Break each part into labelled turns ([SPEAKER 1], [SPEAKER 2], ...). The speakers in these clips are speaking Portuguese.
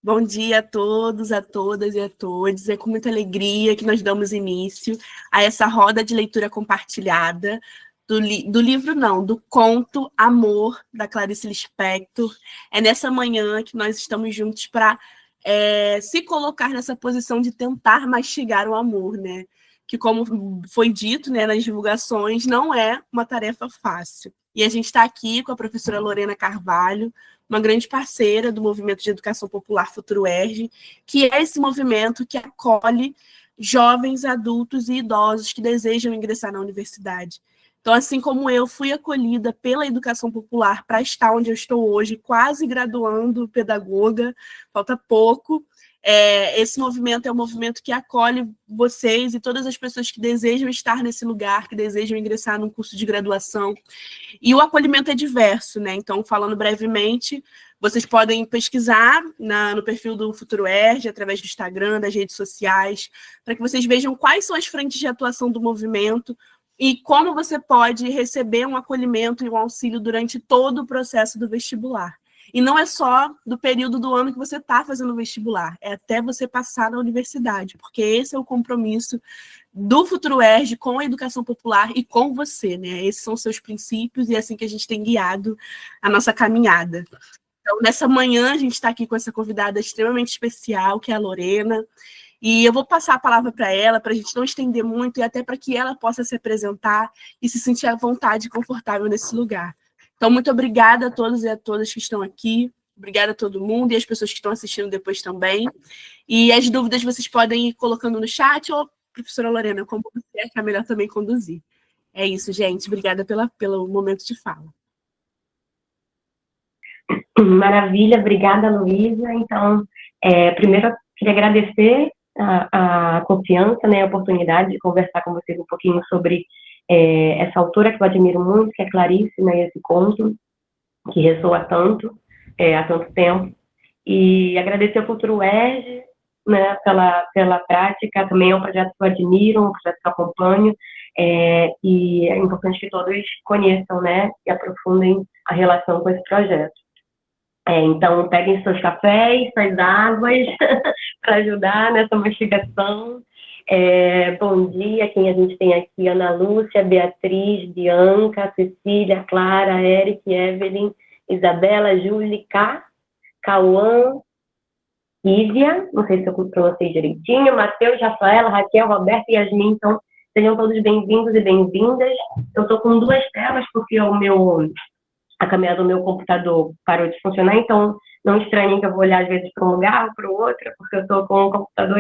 [SPEAKER 1] Bom dia a todos, a todas e a todos. É com muita alegria que nós damos início a essa roda de leitura compartilhada do livro, não, do conto Amor, da Clarice Lispector. É nessa manhã que nós estamos juntos para se colocar nessa posição de tentar mastigar o amor, né? Que, como foi dito, né, nas divulgações, não é uma tarefa fácil. E a gente está aqui com a professora Lorena Carvalho, uma grande parceira do Movimento de Educação Popular Futuro ERJ, que é esse movimento que acolhe jovens, adultos e idosos que desejam ingressar na universidade. Então, assim como eu fui acolhida pela educação popular para estar onde eu estou hoje, quase graduando pedagoga, falta pouco, esse movimento é um movimento que acolhe vocês e todas as pessoas que desejam estar nesse lugar, que desejam ingressar num curso de graduação. E o acolhimento é diverso, né? Então, falando brevemente, vocês podem pesquisar no perfil do Futuro ERJ, através do Instagram, das redes sociais, para que vocês vejam quais são as frentes de atuação do movimento e como você pode receber um acolhimento e um auxílio durante todo o processo do vestibular. E não é só do período do ano que você está fazendo o vestibular, é até você passar na universidade, porque esse é o compromisso do Futuro ERJ com a educação popular e com você, né? Esses são os seus princípios e é assim que a gente tem guiado a nossa caminhada. Então, nessa manhã, a gente está aqui com essa convidada extremamente especial, que é a Lorena, e eu vou passar a palavra para ela, para a gente não estender muito e até para que ela possa se apresentar e se sentir à vontade e confortável nesse lugar. Então, muito obrigada a todos e a todas que estão aqui, obrigada a todo mundo e as pessoas que estão assistindo depois também. E as dúvidas vocês podem ir colocando no chat ou, professora Lorena, como você acha melhor também conduzir. É isso, gente. Obrigada pelo momento de fala.
[SPEAKER 2] Maravilha, obrigada, Luísa. Então, primeiro, eu queria agradecer a confiança, né, a oportunidade de conversar com vocês um pouquinho sobre essa autora que eu admiro muito, que é Clarice, né, esse conto que ressoa tanto, há tanto tempo, e agradecer ao Futuro ERJ, né, pela prática, também é um projeto que eu admiro, um projeto que eu acompanho, e é importante que todos conheçam, né, e aprofundem a relação com esse projeto. Então, peguem seus cafés, suas águas, para ajudar nessa mastigação. Bom dia, quem a gente tem aqui, Ana Lúcia, Beatriz, Bianca, Cecília, Clara, Eric, Evelyn, Isabela, Júlia, Cauã, Ívia, não sei se eu pronunciei direitinho, Matheus, Rafaela, Raquel, Roberto e Yasmin. Então, sejam todos bem-vindos e bem-vindas. Eu estou com duas telas, porque a câmera do meu computador parou de funcionar, então não estranhem que eu vou olhar às vezes para um lugar ou para o outro, porque eu estou com o computador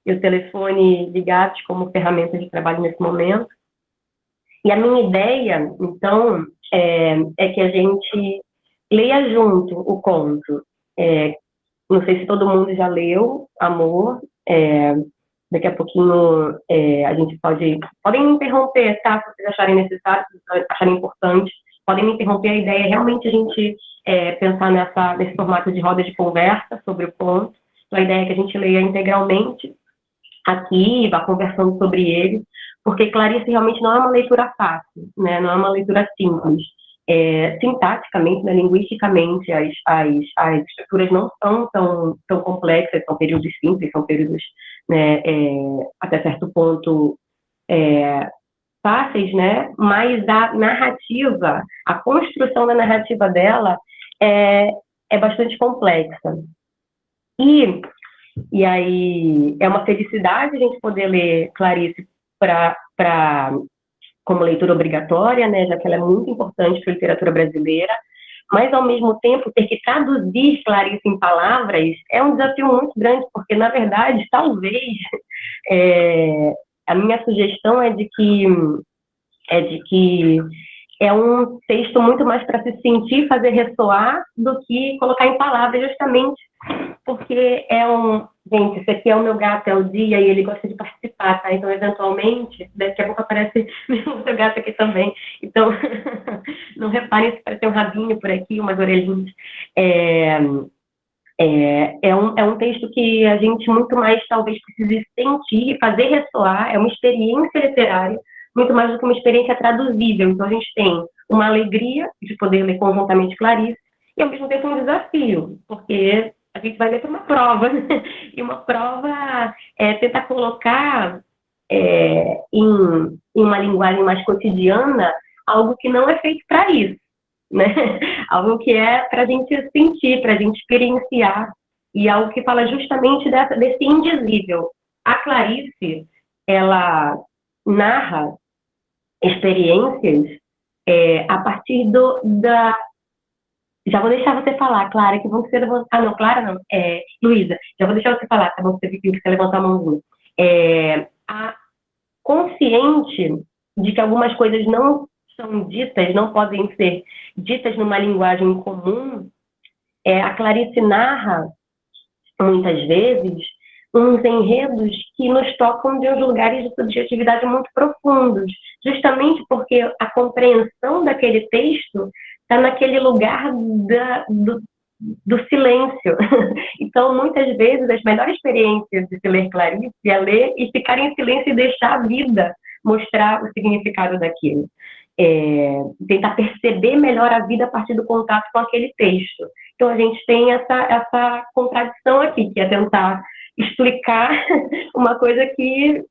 [SPEAKER 2] e o telefone ligados como ferramenta de trabalho nesse momento. E a minha ideia, então, é que a gente leia junto o conto. Não sei se todo mundo já leu Amor. Daqui a pouquinho a gente podem me interromper, tá? Se vocês acharem necessário, se vocês acharem importante, podem me interromper. A ideia é realmente a gente pensar nesse formato de roda de conversa sobre o conto. Então, a ideia é que a gente leia integralmente aqui e vá conversando sobre ele, porque Clarice realmente não é uma leitura fácil, né? Não é uma leitura simples. Sintaticamente, né, linguisticamente, as estruturas não são tão complexas, são períodos simples, são períodos, né, até certo ponto fáceis, né? Mas a narrativa, a construção da narrativa dela é bastante complexa. E aí é uma felicidade a gente poder ler Clarice como leitura obrigatória, né, já que ela é muito importante para a literatura brasileira, mas, ao mesmo tempo, ter que traduzir Clarice em palavras é um desafio muito grande, porque, na verdade, talvez, a minha sugestão é de que é um texto muito mais para se sentir, fazer ressoar, do que colocar em palavras, justamente porque gente, esse aqui é o meu gato, é o Dia, e ele gosta de participar, tá? Então, eventualmente, daqui a pouco aparece o seu gato aqui também. Então, não reparem se parece um rabinho por aqui, umas orelhinhas. É um texto que a gente muito mais, talvez, precise sentir, fazer ressoar, é uma experiência literária, muito mais do que uma experiência traduzível. Então, a gente tem uma alegria de poder ler conjuntamente Clarice, e, ao mesmo tempo, um desafio, porque a gente vai ler para uma prova, né? E uma prova tenta colocar em uma linguagem mais cotidiana algo que não é feito para isso, né? Algo que é para a gente sentir, para a gente experienciar, e algo que fala justamente desse indizível. A Clarice, ela narra experiências a partir da... Já vou deixar você falar, Clara, que vão ser levantar... Ah, não, Clara não. Luísa, já vou deixar você falar, tá bom? Você viu que você levantar a mãozinha. A consciente de que algumas coisas não são ditas, não podem ser ditas numa linguagem comum, a Clarice narra, muitas vezes, uns enredos que nos tocam de uns lugares de subjetividade muito profundos, justamente porque a compreensão daquele texto está naquele lugar do silêncio. Então, muitas vezes, as melhores experiências de se ler Clarice é ler e ficar em silêncio e deixar a vida mostrar o significado daquilo. Tentar perceber melhor a vida a partir do contato com aquele texto. Então, a gente tem essa contradição aqui, que é tentar explicar uma coisa que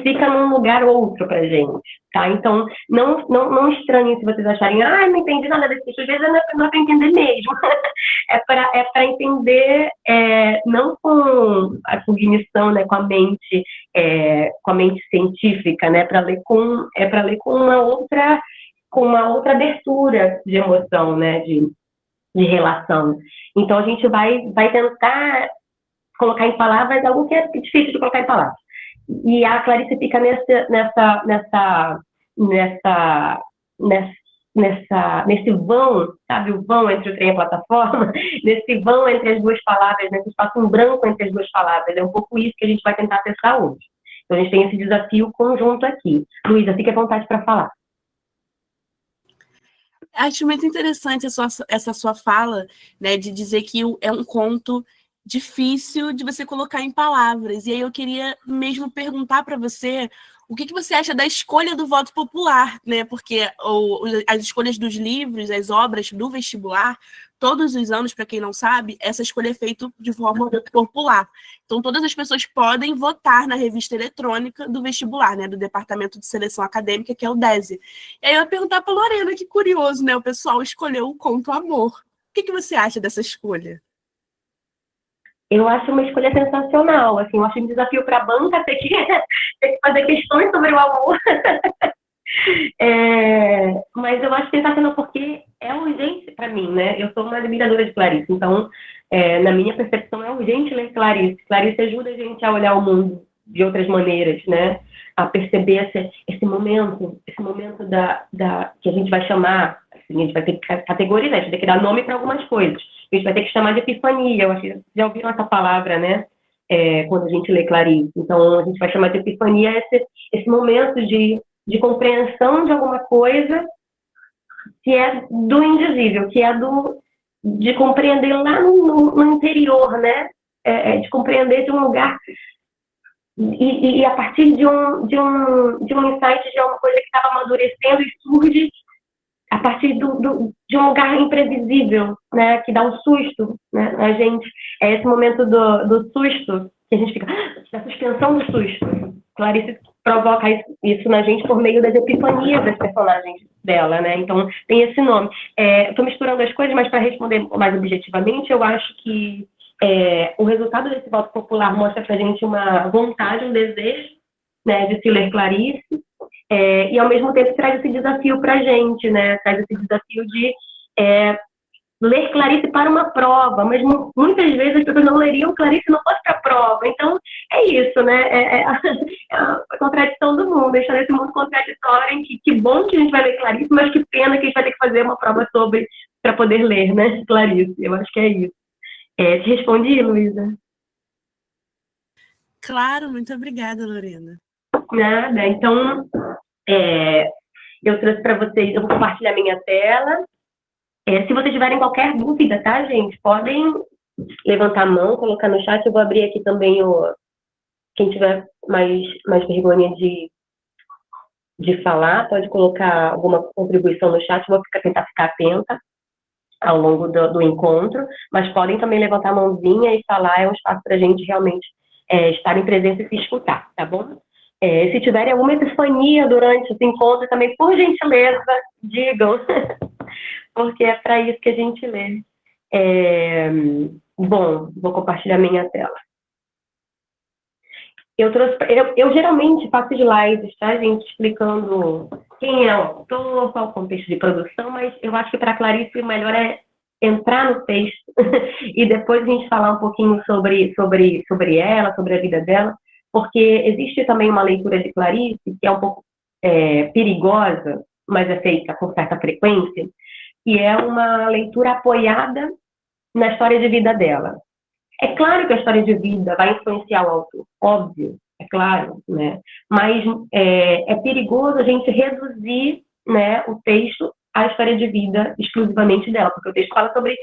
[SPEAKER 2] fica num lugar outro para gente, tá? Então, não estranhem se vocês acharem, não entendi nada desse texto, às vezes não é para entender mesmo, é para entender, não com a cognição, né, com a mente científica, né, para ler com uma outra abertura de emoção, né, de relação. Então, a gente vai tentar colocar em palavras algo que é difícil de colocar em palavras. E a Clarice fica nesse vão, sabe, o vão entre o trem e a plataforma, nesse vão entre as duas palavras, nesse espaço em branco entre as duas palavras. É um pouco isso que a gente vai tentar acessar hoje. Então, a gente tem esse desafio conjunto aqui. Luísa, fique à vontade para falar.
[SPEAKER 1] Acho muito interessante essa sua fala, né, de dizer que é um conto difícil de você colocar em palavras. E aí eu queria mesmo perguntar para você o que você acha da escolha do voto popular, né? Porque as escolhas dos livros, as obras do vestibular, todos os anos, para quem não sabe, essa escolha é feita de forma popular. Então, todas as pessoas podem votar na revista eletrônica do vestibular, né? Do Departamento de Seleção Acadêmica, que é o DESE. E aí eu ia perguntar para a Lorena, que curioso, né? O pessoal escolheu o conto Amor. O que você acha dessa escolha?
[SPEAKER 2] Eu acho uma escolha sensacional, assim, eu acho um desafio para a banca ter que fazer questões sobre o amor. Mas eu acho sensacional porque é urgente para mim, né? Eu sou uma admiradora de Clarice, então, na minha percepção, é urgente ler Clarice. Clarice ajuda a gente a olhar o mundo de outras maneiras, né? A perceber esse momento que a gente vai chamar, assim, a gente vai ter que categorizar, a gente vai ter que dar nome para algumas coisas. A gente vai ter que chamar de epifania. Eu acho que já ouviram essa palavra, né? Quando a gente lê Clarice. Então, a gente vai chamar de epifania esse momento de compreensão de alguma coisa que é do indizível, que é de compreender lá no interior, né? De compreender de um lugar e a partir de um insight, de uma coisa que estava amadurecendo e surge a partir de um lugar imprevisível, né, que dá um susto, né, a gente. É esse momento do susto que a gente fica, da suspensão do susto. Clarice provoca isso na gente por meio das epifanias das personagens dela, né? Então, tem esse nome. Estou misturando as coisas, mas para responder mais objetivamente, eu acho que o resultado desse voto popular mostra para a gente uma vontade, um desejo, né, de se ler Clarice, e ao mesmo tempo traz esse desafio para a gente, né? Traz esse desafio de ler Clarice para uma prova, mas muitas vezes as pessoas não leriam Clarice se não fosse para a prova. Então, é isso, né? A contradição do mundo, deixar esse mundo contraditório em que bom que a gente vai ler Clarice, mas que pena que a gente vai ter que fazer uma prova para poder ler, né, Clarice. Eu acho que é isso. Te respondi, Luísa?
[SPEAKER 1] Claro, muito obrigada, Lorena.
[SPEAKER 2] Nada. Então, eu trouxe para vocês, eu vou compartilhar minha tela. Se vocês tiverem qualquer dúvida, tá, gente? Podem levantar a mão, colocar no chat. Eu vou abrir aqui também quem tiver mais vergonha de falar, pode colocar alguma contribuição no chat. Vou tentar ficar atenta. ao longo do encontro, mas podem também levantar a mãozinha e falar, é um espaço para a gente realmente estar em presença e se escutar, tá bom? Se tiverem alguma epifania durante esse encontro, também, por gentileza, digam, porque é para isso que a gente lê. Bom, vou compartilhar minha tela. Eu geralmente faço slides, tá, gente, explicando quem é o autor, qual o contexto de produção, mas eu acho que para Clarice o melhor é entrar no texto e depois a gente falar um pouquinho sobre ela, sobre a vida dela, porque existe também uma leitura de Clarice que é um pouco perigosa, mas é feita com certa frequência, que é uma leitura apoiada na história de vida dela. É claro que a história de vida vai influenciar o autor, óbvio, é claro, né? Mas é perigoso a gente reduzir, né, o texto à história de vida exclusivamente dela, porque o texto fala sobre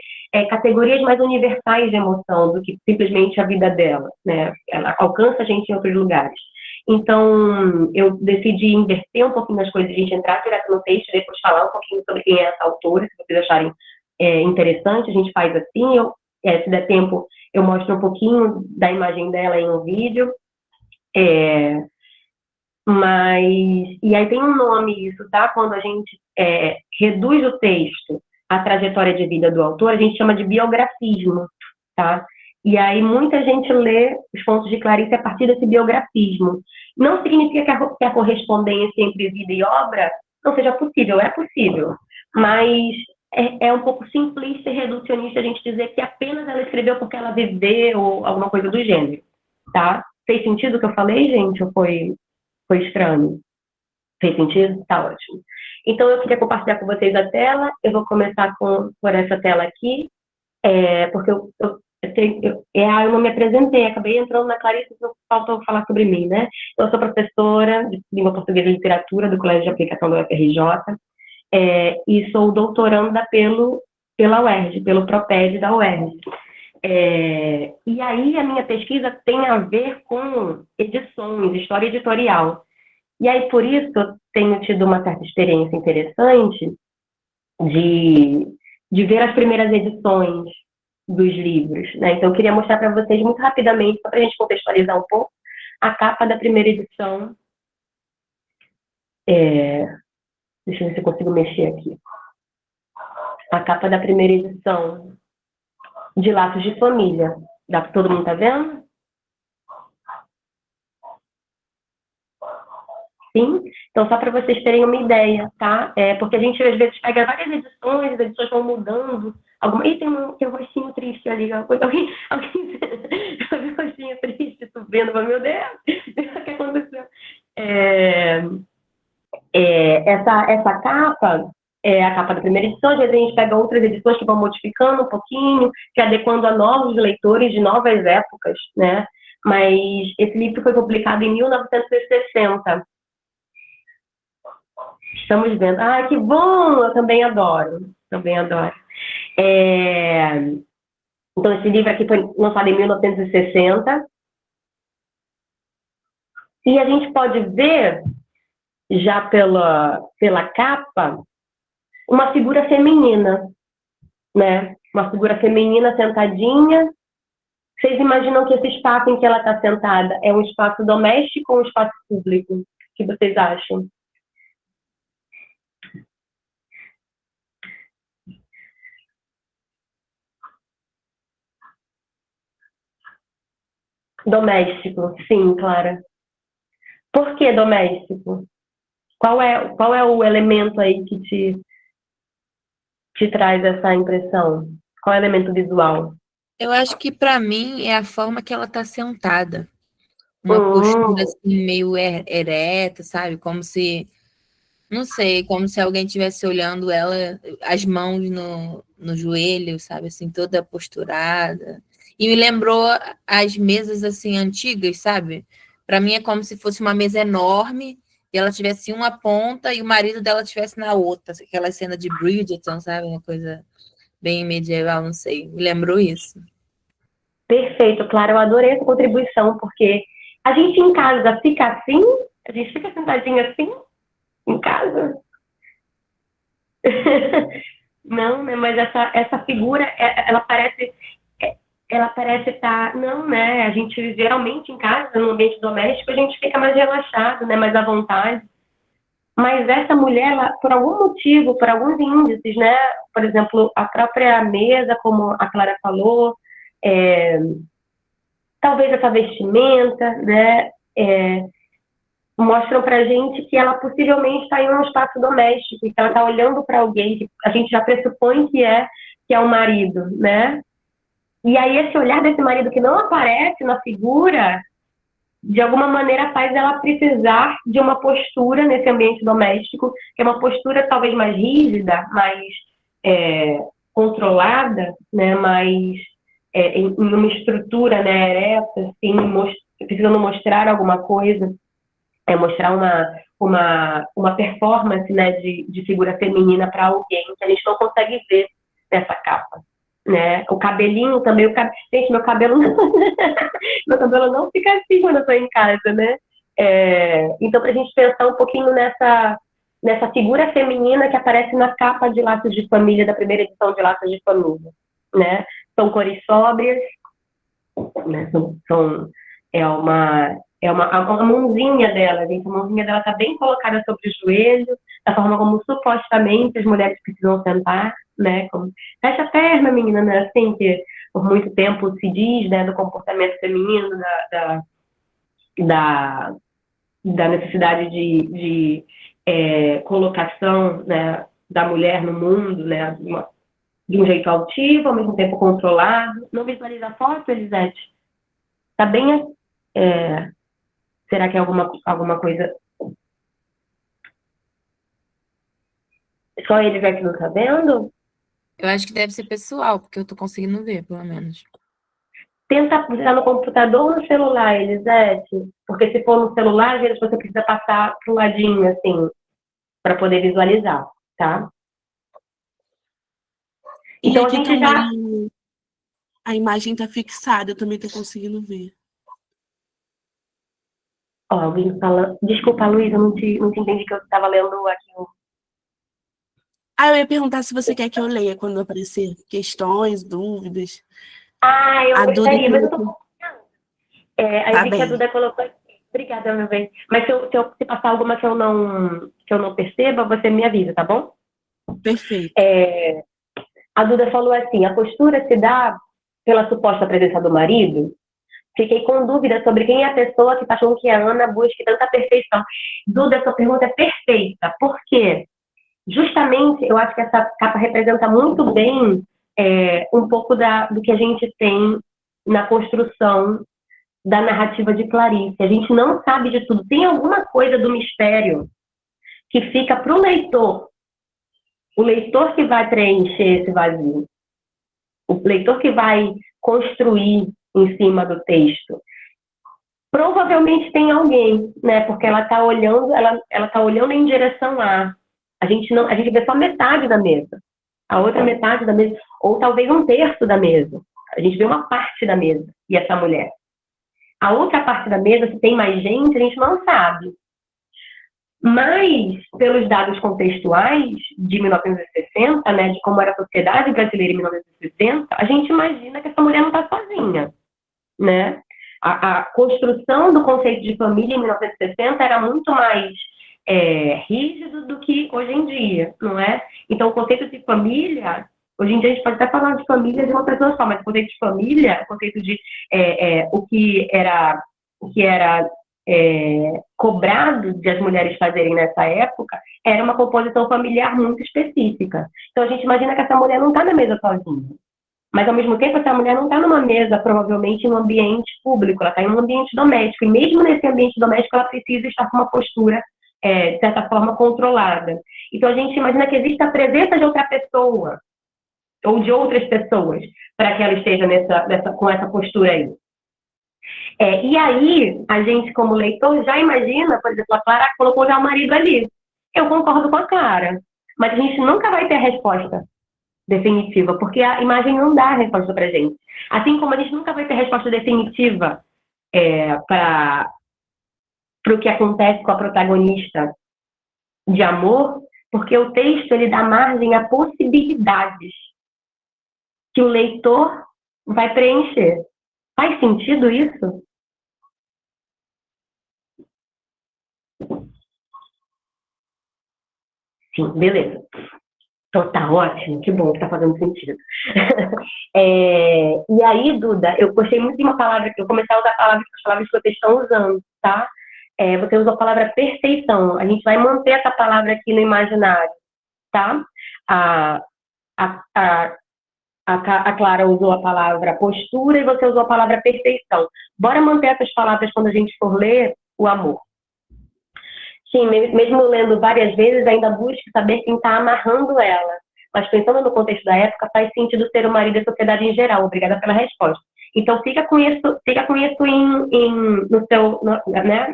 [SPEAKER 2] categorias mais universais de emoção do que simplesmente a vida dela, né? Ela alcança a gente em outros lugares. Então, eu decidi inverter um pouquinho as coisas, a gente entrar direto no texto e depois falar um pouquinho sobre quem é essa autora, se vocês acharem interessante, a gente faz assim, se der tempo, eu mostro um pouquinho da imagem dela em um vídeo, e aí tem um nome isso, tá? Quando a gente reduz o texto à trajetória de vida do autor, a gente chama de biografismo, tá? E aí muita gente lê os contos de Clarice a partir desse biografismo. Não significa que a correspondência entre vida e obra não seja possível, é possível, mas é um pouco simplista e reducionista a gente dizer que apenas ela escreveu porque ela viveu ou alguma coisa do gênero, tá? Fez sentido o que eu falei, gente? Ou foi estranho? Fez sentido? Tá ótimo. Então, eu queria compartilhar com vocês a tela. Eu vou começar por essa tela aqui, porque eu não me apresentei, acabei entrando na Clarice, não faltou falar sobre mim, né? Eu sou professora de língua portuguesa e literatura do Colégio de Aplicação da UFRJ, e sou doutoranda pela UERJ, pelo PROPED da UERJ. E aí a minha pesquisa tem a ver com edições, história editorial. E aí, por isso, eu tenho tido uma certa experiência interessante de ver as primeiras edições dos livros, né? Então, eu queria mostrar para vocês muito rapidamente, só para a gente contextualizar um pouco, a capa da primeira edição. Deixa eu ver se eu consigo mexer aqui. A capa da primeira edição de Laços de Família. Todo mundo tá vendo? Sim? Então, só para vocês terem uma ideia, tá? Porque a gente, às vezes, pega várias edições, as edições vão mudando. Ih, tem um rostinho triste ali. Alguém eu vi um rostinho triste subindo, meu Deus, o que aconteceu? Essa capa é a capa da primeira edição, às vezes a gente pega outras edições que vão modificando um pouquinho, se adequando a novos leitores de novas épocas, né? Mas esse livro foi publicado em 1960. Estamos vendo. Ah, que bom! Eu também adoro. Também adoro. Então, esse livro aqui foi lançado em 1960. E a gente pode ver, já pela capa, uma figura feminina, né? Uma figura feminina sentadinha. Vocês imaginam que esse espaço em que ela está sentada é um espaço doméstico ou um espaço público? O que vocês acham? Doméstico, sim, Clara. Por que doméstico? Qual é o elemento aí que te traz essa impressão? Qual é o elemento visual?
[SPEAKER 3] Eu acho que para mim é a forma que ela está sentada. Uma postura assim, meio ereta, sabe? Como se, não sei, como se alguém estivesse olhando ela, as mãos no joelho, sabe? Assim, toda posturada. E me lembrou as mesas assim antigas, sabe? Para mim é como se fosse uma mesa enorme e ela tivesse uma ponta e o marido dela estivesse na outra. Aquela cena de Bridgerton, sabe? Uma coisa bem medieval, não sei. Me lembrou isso.
[SPEAKER 2] Perfeito, Clara. Eu adorei essa contribuição, porque a gente em casa fica assim? A gente fica sentadinho assim? Em casa? Não, né? Mas essa figura, ela parece estar, não, né? A gente geralmente em casa, no ambiente doméstico, a gente fica mais relaxado, né? Mais à vontade. Mas essa mulher, ela, por algum motivo, por alguns índices, né? Por exemplo, a própria mesa, como a Clara falou, talvez essa vestimenta, né? Mostram pra gente que ela possivelmente está em um espaço doméstico, e que ela está olhando para alguém que a gente já pressupõe que é o marido, né? E aí esse olhar desse marido que não aparece na figura, de alguma maneira faz ela precisar de uma postura nesse ambiente doméstico, que é uma postura talvez mais rígida, mais controlada, né? Mais em uma estrutura, né, ereta, assim, precisando mostrar alguma coisa, mostrar uma performance, né, de figura feminina para alguém que a gente não consegue ver nessa capa. Né? O cabelinho também, gente, meu cabelo não fica assim quando eu estou em casa, né? Então, para a gente pensar um pouquinho nessa figura feminina que aparece na capa de Laços de Família, da primeira edição de Laços de Família, né? São cores sóbrias, né? A mãozinha dela, gente, a mãozinha dela está bem colocada sobre o joelho, da forma como supostamente as mulheres precisam sentar, né? Como, fecha a perna, menina, né? Assim que por muito tempo se diz, né, do comportamento feminino, da necessidade de colocação, né, da mulher no mundo, né, de um jeito altivo, ao mesmo tempo controlado. Não visualiza a foto, Elisete? Tá bem... será que é alguma coisa... Só ele que não tá vendo?
[SPEAKER 3] Eu acho que deve ser pessoal, porque eu tô conseguindo ver, pelo menos.
[SPEAKER 2] Tenta usar no computador ou no celular, Elisete? Porque se for no celular, às vezes você precisa passar pro ladinho, assim, para poder visualizar, tá?
[SPEAKER 1] Então, a gente já... A imagem tá fixada, eu também tô conseguindo ver.
[SPEAKER 2] Alguém falando... Desculpa, Luísa, eu não te entendi que eu estava lendo aqui.
[SPEAKER 1] Eu ia perguntar se você quer que eu leia quando aparecer questões, dúvidas.
[SPEAKER 2] Eu gostaria, mas eu tô...
[SPEAKER 1] Tá
[SPEAKER 2] vi que a Duda colocou aqui. Obrigada, meu bem. Mas se passar alguma que eu não perceba, você me avisa, tá bom?
[SPEAKER 1] Perfeito.
[SPEAKER 2] A Duda falou assim, a postura se dá pela suposta presença do marido? Fiquei com dúvida sobre quem é a pessoa que faz com que a Ana busque tanta perfeição. Duda, sua pergunta é perfeita. Por quê? Justamente, eu acho que essa capa representa muito bem um pouco do que a gente tem na construção da narrativa de Clarice. A gente não sabe de tudo. Tem alguma coisa do mistério que fica para o leitor que vai preencher esse vazio, o leitor que vai construir em cima do texto. Provavelmente tem alguém, né? Porque ela está olhando, ela tá olhando em direção a gente vê só metade da mesa, a outra metade da mesa, ou talvez um terço da mesa. A gente vê uma parte da mesa e essa mulher. A outra parte da mesa, se tem mais gente, a gente não sabe. Mas, pelos dados contextuais de 1960, né, de como era a sociedade brasileira em 1960, a gente imagina que essa mulher não está sozinha, né? A construção do conceito de família em 1960 era muito mais rígido do que hoje em dia, não é? Então, o conceito de família, hoje em dia a gente pode até falar de família de uma pessoa só, mas o conceito de família, o conceito de o que era cobrado de as mulheres fazerem nessa época, era uma composição familiar muito específica. Então, a gente imagina que essa mulher não está na mesa sozinha. Mas, ao mesmo tempo, essa mulher não está numa mesa, provavelmente, em um ambiente público, ela está em um ambiente doméstico. E mesmo nesse ambiente doméstico, ela precisa estar com uma postura, de certa forma, controlada. Então, a gente imagina que existe a presença de outra pessoa, ou de outras pessoas, para que ela esteja com essa postura aí. E aí, a gente, como leitor, já imagina, por exemplo, a Clara colocou já o marido ali. Eu concordo com a Clara, mas a gente nunca vai ter a resposta definitiva, porque a imagem não dá a resposta para a gente. Assim como a gente nunca vai ter resposta definitiva para o que acontece com a protagonista de Amor, porque o texto ele dá margem a possibilidades que o leitor vai preencher. Faz sentido isso? Sim, beleza. Então tá ótimo, que bom que tá fazendo sentido. E aí, Duda, eu gostei muito de uma palavra, que eu comecei a usar as palavras que vocês estão usando, tá? Você usou a palavra perfeição. A gente vai manter essa palavra aqui no imaginário, tá? A, a, a, a Clara usou a palavra postura e você usou a palavra perfeição. Bora manter essas palavras quando a gente for ler o amor. Sim, mesmo lendo várias vezes, ainda busco saber quem está amarrando ela. Mas pensando no contexto da época, faz sentido ser o marido e a sociedade em geral. Obrigada pela resposta. Então, fica com isso no seu, né,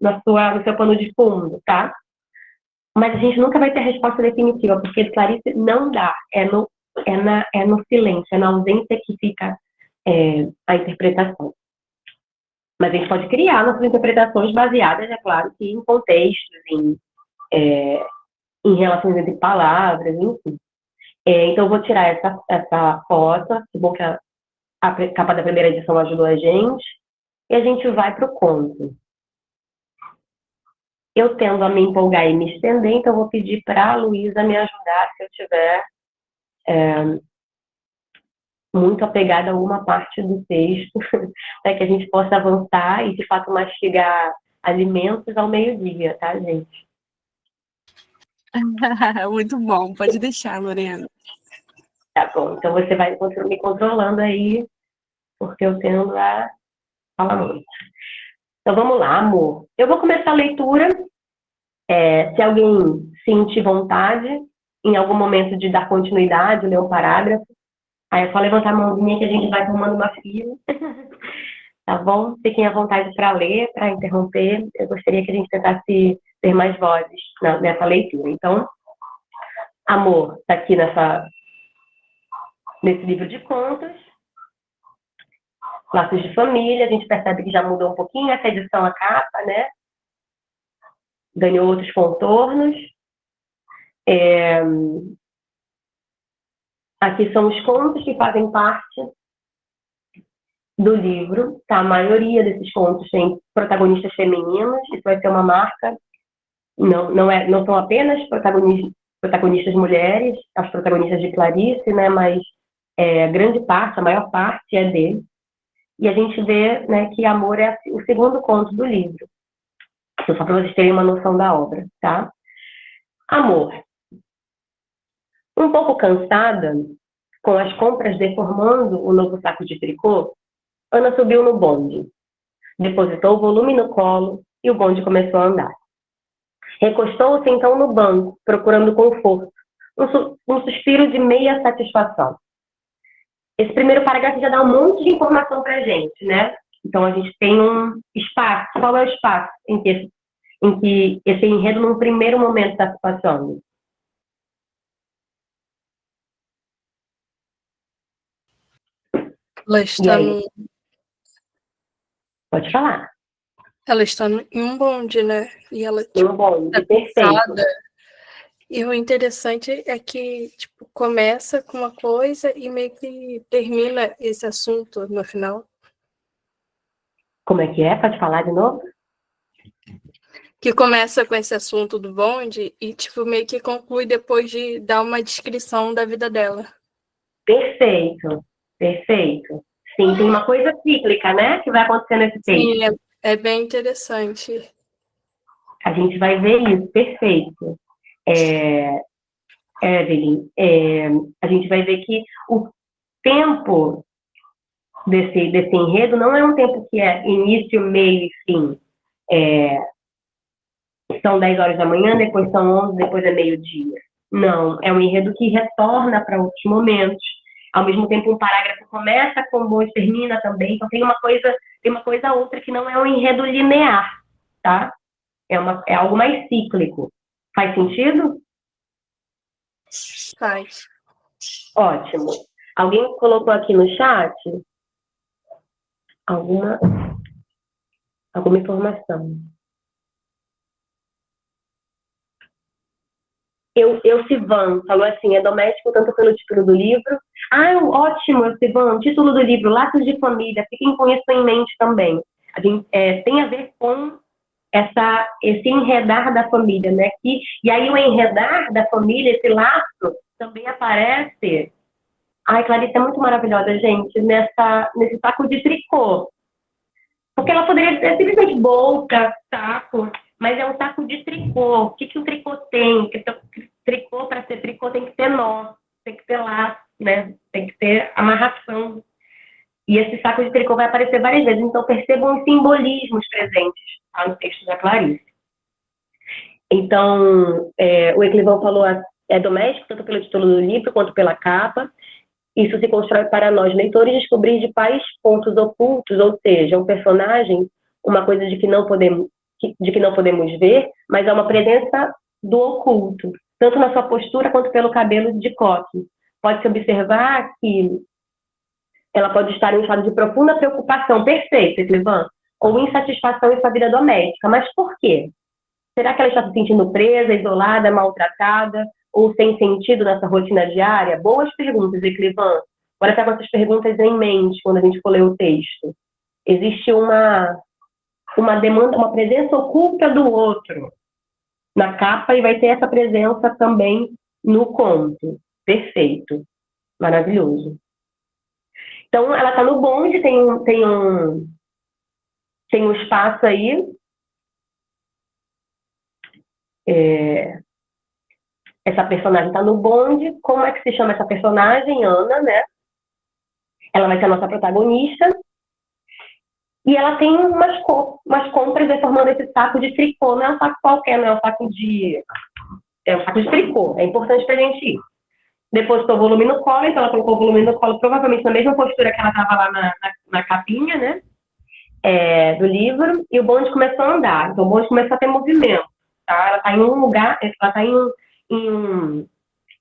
[SPEAKER 2] no seu pano de fundo, tá? Mas a gente nunca vai ter a resposta definitiva, porque Clarice não dá. É no silêncio, é na ausência que fica a interpretação. Mas a gente pode criar nossas interpretações baseadas, é claro, que em contextos, em relações entre palavras, enfim. Então, eu vou tirar essa foto. Que bom que a capa da primeira edição ajudou a gente. E a gente vai para o conto. Eu tendo a me empolgar e me estender, então eu vou pedir para a Luísa me ajudar se eu tiver muito apegada a alguma parte do texto, para que a gente possa avançar e, de fato, mastigar alimentos ao meio-dia, tá, gente?
[SPEAKER 1] Muito bom, pode deixar, Lorena.
[SPEAKER 2] Tá bom, então você vai me controlando aí, porque eu tendo a falar muito. Então vamos lá, amor. Eu vou começar a leitura. Se alguém sentir vontade, em algum momento de dar continuidade, ler um parágrafo, aí é só levantar a mãozinha que a gente vai formando uma fila. Tá bom? Fiquem à vontade para ler, para interromper. Eu gostaria que a gente tentasse ter mais vozes nessa leitura. Então, amor, está aqui nesse livro de contos. Laços de família, a gente percebe que já mudou um pouquinho essa edição, a capa, né? Ganhou outros contornos. Aqui são os contos que fazem parte do livro, tá? A maioria desses contos tem protagonistas femininos, isso vai ser uma marca. Não são apenas protagonistas mulheres, as protagonistas de Clarice, né? Mas grande parte, a maior parte é dele. E a gente vê, né, que Amor é o segundo conto do livro. Só para vocês terem uma noção da obra, tá? Amor. Um pouco cansada, com as compras deformando o novo saco de tricô, Ana subiu no bonde. Depositou o volume no colo e o bonde começou a andar. Recostou-se então no banco, procurando conforto, um suspiro de meia satisfação. Esse primeiro parágrafo já dá um monte de informação para a gente, né? Então, a gente tem um espaço. Qual é o espaço em que esse enredo, num primeiro momento, está se passando?
[SPEAKER 4] Ela está
[SPEAKER 2] Pode falar.
[SPEAKER 4] Ela está em um bonde, né? E ela
[SPEAKER 2] Em um bonde, perfeito.
[SPEAKER 4] E o interessante é que começa com uma coisa e meio que termina esse assunto no final.
[SPEAKER 2] Como é que é? Pode falar de novo?
[SPEAKER 4] Que começa com esse assunto do bonde e meio que conclui depois de dar uma descrição da vida dela.
[SPEAKER 2] Perfeito, perfeito. Sim, tem uma coisa cíclica, né? Que vai acontecer nesse texto.
[SPEAKER 4] Sim, é bem interessante.
[SPEAKER 2] A gente vai ver isso, perfeito. Evelyn, a gente vai ver que o tempo desse enredo não é um tempo que é início, meio e fim. São 10 horas da manhã, depois são 11, depois é meio-dia. Não, é um enredo que retorna para outros momentos. Ao mesmo tempo, um parágrafo começa com o bonde, termina também. Então, tem uma coisa outra que não é um enredo linear, tá? É algo mais cíclico. Faz sentido?
[SPEAKER 4] Faz.
[SPEAKER 2] Ótimo. Alguém colocou aqui no chat alguma informação? Sivan falou assim, é doméstico tanto pelo título do livro. Ótimo, Sivan, título do livro, Laços de Família, fiquem com isso em mente também. Tem a ver com esse enredar da família, né? E aí o enredar da família, esse laço, também aparece... Ai, Clarice é muito maravilhosa, gente, nesse saco de tricô. Porque ela poderia ser simplesmente bolsa, saco, mas é um saco de tricô. O que o tricô tem? Tricô, para ser tricô, tem que ter nó, tem que ter laço, né? Tem que ter amarração. E esse saco de tricô vai aparecer várias vezes. Então, percebam os simbolismos presentes no texto da Clarice. Então, o Escrivão falou, é doméstico, tanto pelo título do livro quanto pela capa. Isso se constrói para nós, leitores, descobrir de quais pontos ocultos, ou seja, um personagem, uma coisa de que não podemos ver, mas é uma presença do oculto, tanto na sua postura quanto pelo cabelo de coque. Pode-se observar que ela pode estar em um estado de profunda preocupação, perfeito, Escrivã, ou insatisfação em sua vida doméstica. Mas por quê? Será que ela está se sentindo presa, isolada, maltratada, ou sem sentido nessa rotina diária? Boas perguntas, Escrivã. Bora estar com essas perguntas em mente quando a gente for ler o texto. Existe uma demanda, uma presença oculta do outro na capa e vai ter essa presença também no conto. Perfeito. Maravilhoso. Então, ela está no bonde, tem um espaço aí. Essa personagem está no bonde. Como é que se chama essa personagem? Ana, né? Ela vai ser a nossa protagonista. E ela tem umas compras formando esse saco de tricô. Não é um saco qualquer, não é um saco de... É um saco de tricô. É importante pra gente ir. Depositou o volume no colo, então ela colocou o volume no colo provavelmente na mesma postura que ela estava lá na capinha, né? Do livro. E o bonde começou a andar. Então o bonde começou a ter movimento. Tá? Ela está em um lugar... Ela está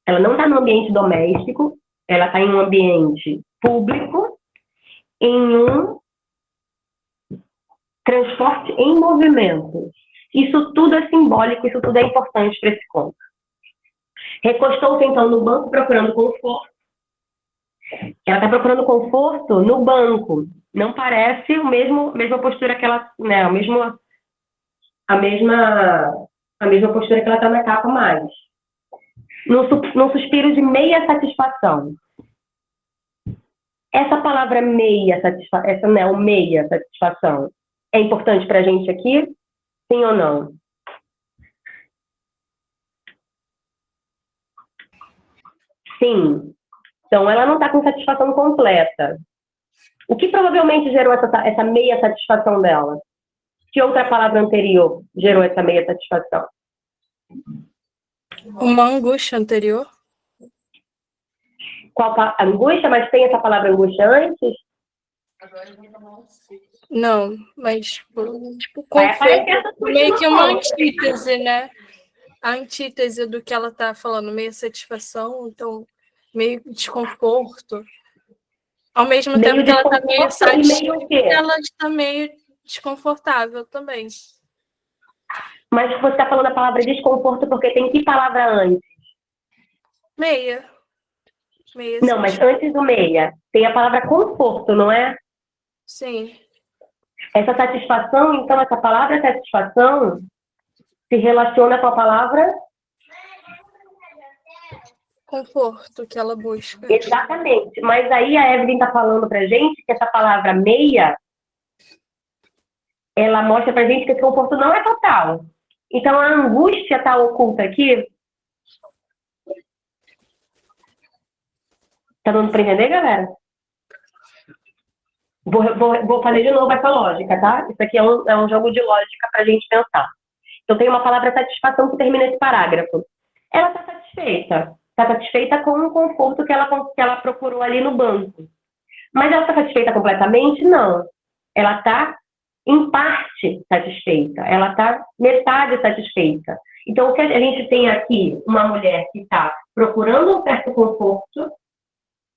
[SPEAKER 2] ela não está no ambiente doméstico. Ela está em um ambiente público. Em um transporte em movimento. Isso tudo é simbólico, isso tudo é importante para esse conto. Recostou-se então no banco procurando conforto. Ela está procurando conforto no banco. Não parece a mesma postura que ela, né? A mesma postura que ela está na capa mais. Num suspiro de meia satisfação. Essa palavra meia satisfação, o meia satisfação, é importante para a gente aqui? Sim ou não? Sim. Então, ela não está com satisfação completa. O que provavelmente gerou essa meia satisfação dela? Que outra palavra anterior gerou essa meia satisfação?
[SPEAKER 4] Uma angústia anterior?
[SPEAKER 2] Qual angústia? Mas tem essa palavra angústia antes?
[SPEAKER 4] Não, mas conforto, meio que uma antítese, né? A antítese do que ela está falando, meio satisfação, então meio desconforto. Ao mesmo tempo que ela está meio satisfeita, ela está meio desconfortável também.
[SPEAKER 2] Mas você está falando a palavra desconforto porque tem que palavra antes?
[SPEAKER 4] Meia.
[SPEAKER 2] Não, mas antes do meia, tem a palavra conforto, não é?
[SPEAKER 4] Sim.
[SPEAKER 2] Essa satisfação, então, essa palavra satisfação se relaciona com a palavra...
[SPEAKER 4] Conforto, que ela busca.
[SPEAKER 2] Exatamente. Mas aí a Evelyn está falando pra gente que essa palavra meia, ela mostra pra gente que esse conforto não é total. Então, a angústia está oculta aqui. Tá dando para entender, galera? Vou fazer de novo essa lógica, tá? Isso aqui é um jogo de lógica para a gente pensar. Então, tem uma palavra satisfação que termina esse parágrafo. Ela está satisfeita. Está satisfeita com o conforto que ela procurou ali no banco. Mas ela está satisfeita completamente? Não. Ela está, em parte, satisfeita. Ela está metade satisfeita. Então, o que a gente tem aqui, uma mulher que está procurando um certo conforto,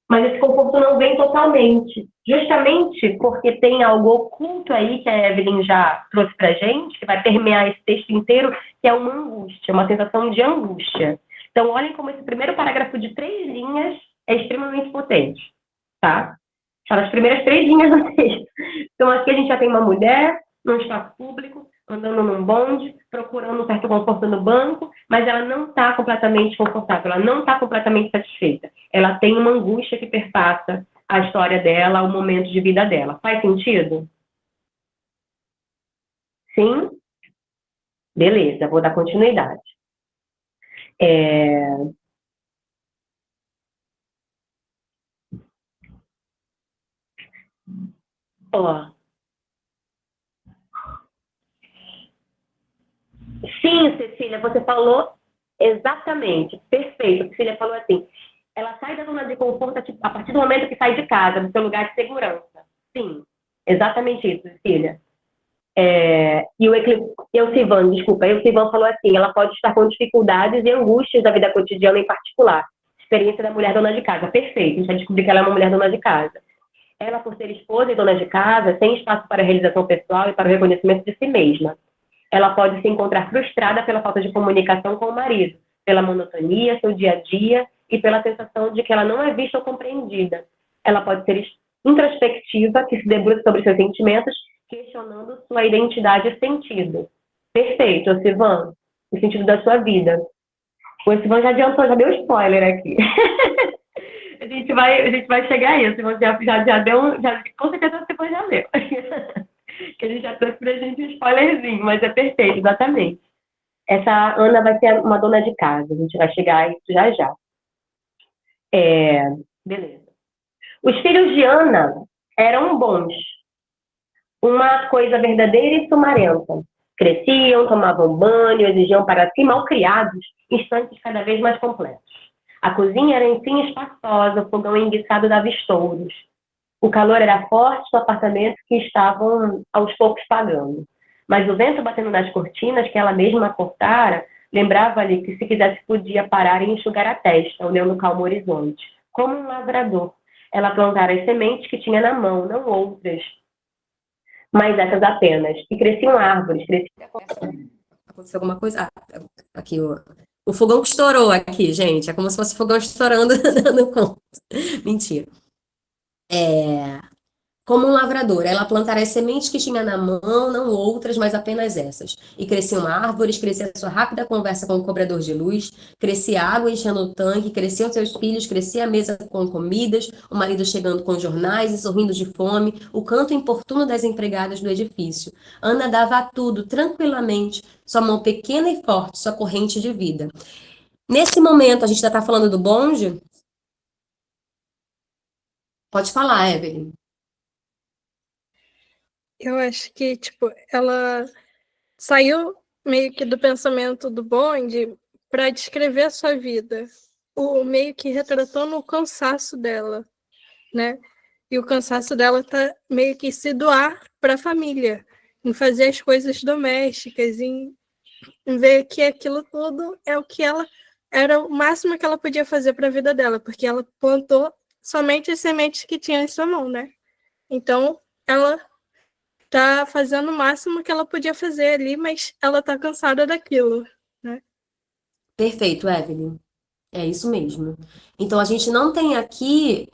[SPEAKER 2] mas esse conforto não vem totalmente. Justamente porque tem algo oculto aí, que a Evelyn já trouxe pra gente, que vai permear esse texto inteiro, que é uma angústia, uma sensação de angústia. Então, olhem como esse primeiro parágrafo de 3 linhas é extremamente potente, tá? São as primeiras 3 linhas do texto. Então, aqui a gente já tem uma mulher num espaço público, andando num bonde, procurando um certo conforto no banco, mas ela não está completamente confortável, ela não está completamente satisfeita. Ela tem uma angústia que perpassa a história dela, o momento de vida dela. Faz sentido? Sim? Beleza, vou dar continuidade. Ó. Sim, Cecília, você falou exatamente, perfeito. Cecília falou assim, ela sai da zona de conforto a partir do momento que sai de casa, do seu lugar de segurança. Sim, exatamente isso, Cecília. E o Sivan falou assim, ela pode estar com dificuldades e angústias da vida cotidiana em particular. Experiência da mulher dona de casa. Perfeito, a gente vai descobrir que ela é uma mulher dona de casa. Ela, por ser esposa e dona de casa, tem espaço para a realização pessoal e para o reconhecimento de si mesma. Ela pode se encontrar frustrada pela falta de comunicação com o marido, pela monotonia, seu dia a dia e pela sensação de que ela não é vista ou compreendida. Ela pode ser introspectiva, que se debruça sobre seus sentimentos, questionando sua identidade e sentido. Perfeito, Osivan, o sentido da sua vida. O Osivan já adiantou, já deu spoiler aqui. a gente vai chegar a isso. Já deu, com certeza o Osivan já leu. Que a gente já trouxe pra gente um spoilerzinho, mas é perfeito, exatamente. Essa Ana vai ser uma dona de casa, a gente vai chegar a isso já já. Beleza. Os filhos de Ana eram bons, uma coisa verdadeira e sumarenta. Cresciam, tomavam banho, exigiam para si malcriados, instantes cada vez mais completos. A cozinha era, enfim, espaçosa, o fogão enguiçado dava estouros. O calor era forte no apartamento que estavam aos poucos pagando. Mas o vento batendo nas cortinas que ela mesma cortara, lembrava-lhe que se quisesse podia parar e enxugar a testa, olhando o calmo horizonte. Como um lavrador, ela plantara as sementes que tinha na mão, não outras, mas essas apenas. E cresciam árvores,
[SPEAKER 5] Aconteceu alguma coisa? Aqui o fogão que estourou aqui, gente. É como se fosse o fogão estourando no conto. Mentira. Como um lavrador, ela plantará as sementes que tinha na mão, não outras, mas apenas essas. E cresciam árvores, crescia sua rápida conversa com o cobrador de luz, crescia água enchendo o tanque, cresciam seus filhos, crescia a mesa com comidas, o marido chegando com jornais e sorrindo de fome, o canto importuno das empregadas do edifício. Ana dava a tudo, tranquilamente, sua mão pequena e forte, sua corrente de vida. Nesse momento, a gente já está falando do bonde? Pode falar, Evelyn.
[SPEAKER 4] Eu acho que, tipo, ela saiu meio que do pensamento do bonde para descrever a sua vida. Meio que retratando o cansaço dela, né? E o cansaço dela tá meio que se doar para a família, em fazer as coisas domésticas, em ver que aquilo tudo é o que ela era o máximo que ela podia fazer para a vida dela, porque ela plantou somente as sementes que tinha em sua mão, né? Então, ela tá fazendo o máximo que ela podia fazer ali, mas ela tá cansada daquilo, né?
[SPEAKER 5] Perfeito, Evelyn. É isso mesmo. Então, a gente não tem aqui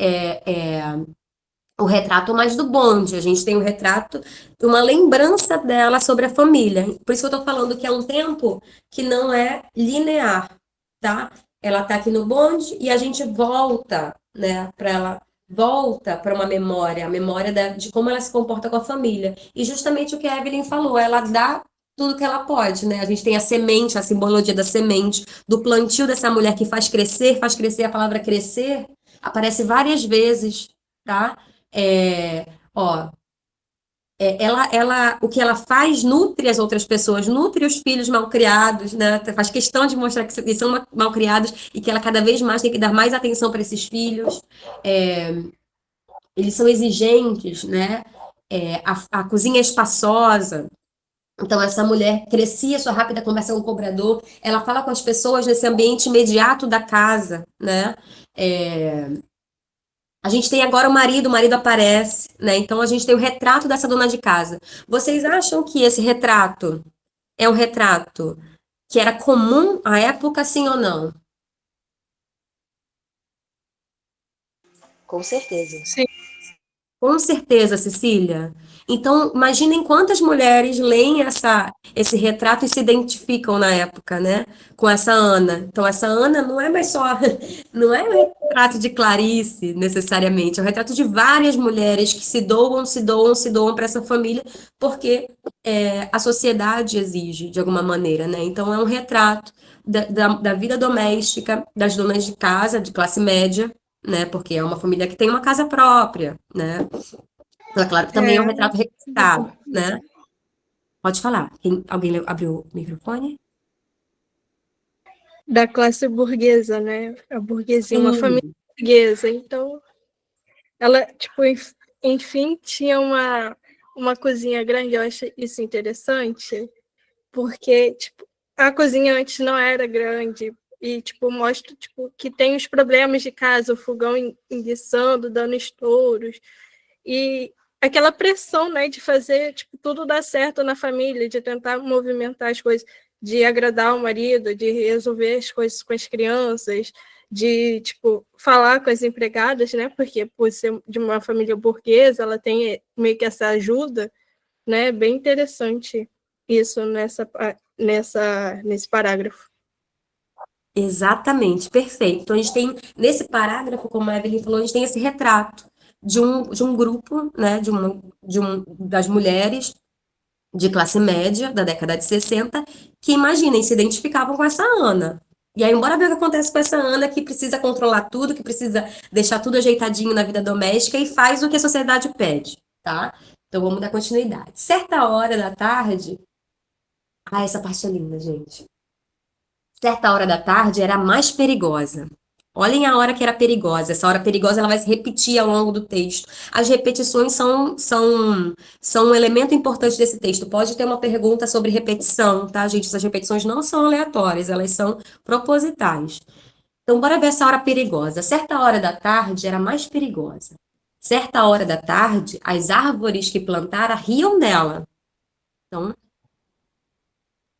[SPEAKER 5] o retrato mais do bonde, a gente tem o retrato, uma lembrança dela sobre a família. Por isso que eu tô falando que é um tempo que não é linear, tá? Ela tá aqui no bonde e a gente volta, né, volta para uma memória, a memória de como ela se comporta com a família. E justamente o que a Evelyn falou, ela dá tudo que ela pode, né? A gente tem a semente, a simbologia da semente, do plantio dessa mulher que faz crescer, a palavra crescer aparece várias vezes, tá? O que ela faz nutre as outras pessoas, nutre os filhos malcriados, né? Faz questão de mostrar que eles são malcriados e que ela cada vez mais tem que dar mais atenção para esses filhos. Eles são exigentes, né? A cozinha é espaçosa. Então, essa mulher crescia sua rápida conversa com o cobrador, ela fala com as pessoas nesse ambiente imediato da casa, né? A gente tem agora o marido aparece, né? Então, a gente tem o retrato dessa dona de casa. Vocês acham que esse retrato é um retrato que era comum à época, sim ou não? Com certeza.
[SPEAKER 4] Sim.
[SPEAKER 5] Com certeza, Cecília. Então, imaginem quantas mulheres leem esse retrato e se identificam na época, né? Com essa Ana. Então, essa Ana não é mais só, não é um retrato de Clarice, necessariamente, é um retrato de várias mulheres que se doam, se doam, se doam para essa família, porque a sociedade exige, de alguma maneira, né? Então, é um retrato da vida doméstica, das donas de casa, de classe média, né? Porque é uma família que tem uma casa própria, né? É claro que também é um retrato requisitado, né? Pode falar. Alguém abriu o microfone?
[SPEAKER 4] Da classe burguesa, né? A burguesia, uma família
[SPEAKER 5] Sim,
[SPEAKER 4] burguesa. Então, ela, tipo, enfim, tinha uma cozinha grande. Eu acho isso interessante, porque, tipo, a cozinha antes não era grande. E, tipo, mostra, tipo, que tem os problemas de casa, o fogão enguiçando, dando estouros. E aquela pressão, né, de fazer, tipo, tudo dar certo na família, de tentar movimentar as coisas, de agradar o marido, de resolver as coisas com as crianças, de, tipo, falar com as empregadas, né, porque por ser de uma família burguesa, ela tem meio que essa ajuda, né, bem interessante isso nesse parágrafo.
[SPEAKER 5] exatamente, perfeito. Então, a gente tem, nesse parágrafo, como a Evelyn falou, a gente tem esse retrato de um grupo, né, das mulheres de classe média da década de 60 que, imaginem, se identificavam com essa Ana. E aí, embora ver o que acontece com essa Ana, que precisa controlar tudo, que precisa deixar tudo ajeitadinho na vida doméstica e faz o que a sociedade pede, tá? Então, vamos dar continuidade. Certa hora da tarde. Ah, essa parte é linda, gente. Certa hora da tarde era a mais perigosa. Olhem a hora que era perigosa. Essa hora perigosa ela vai se repetir ao longo do texto. As repetições são um elemento importante desse texto. Pode ter uma pergunta sobre repetição, tá, gente? Essas repetições não são aleatórias, elas são propositais. Então, bora ver essa hora perigosa. Certa hora da tarde era mais perigosa. Certa hora da tarde, as árvores que plantara riam dela. Então,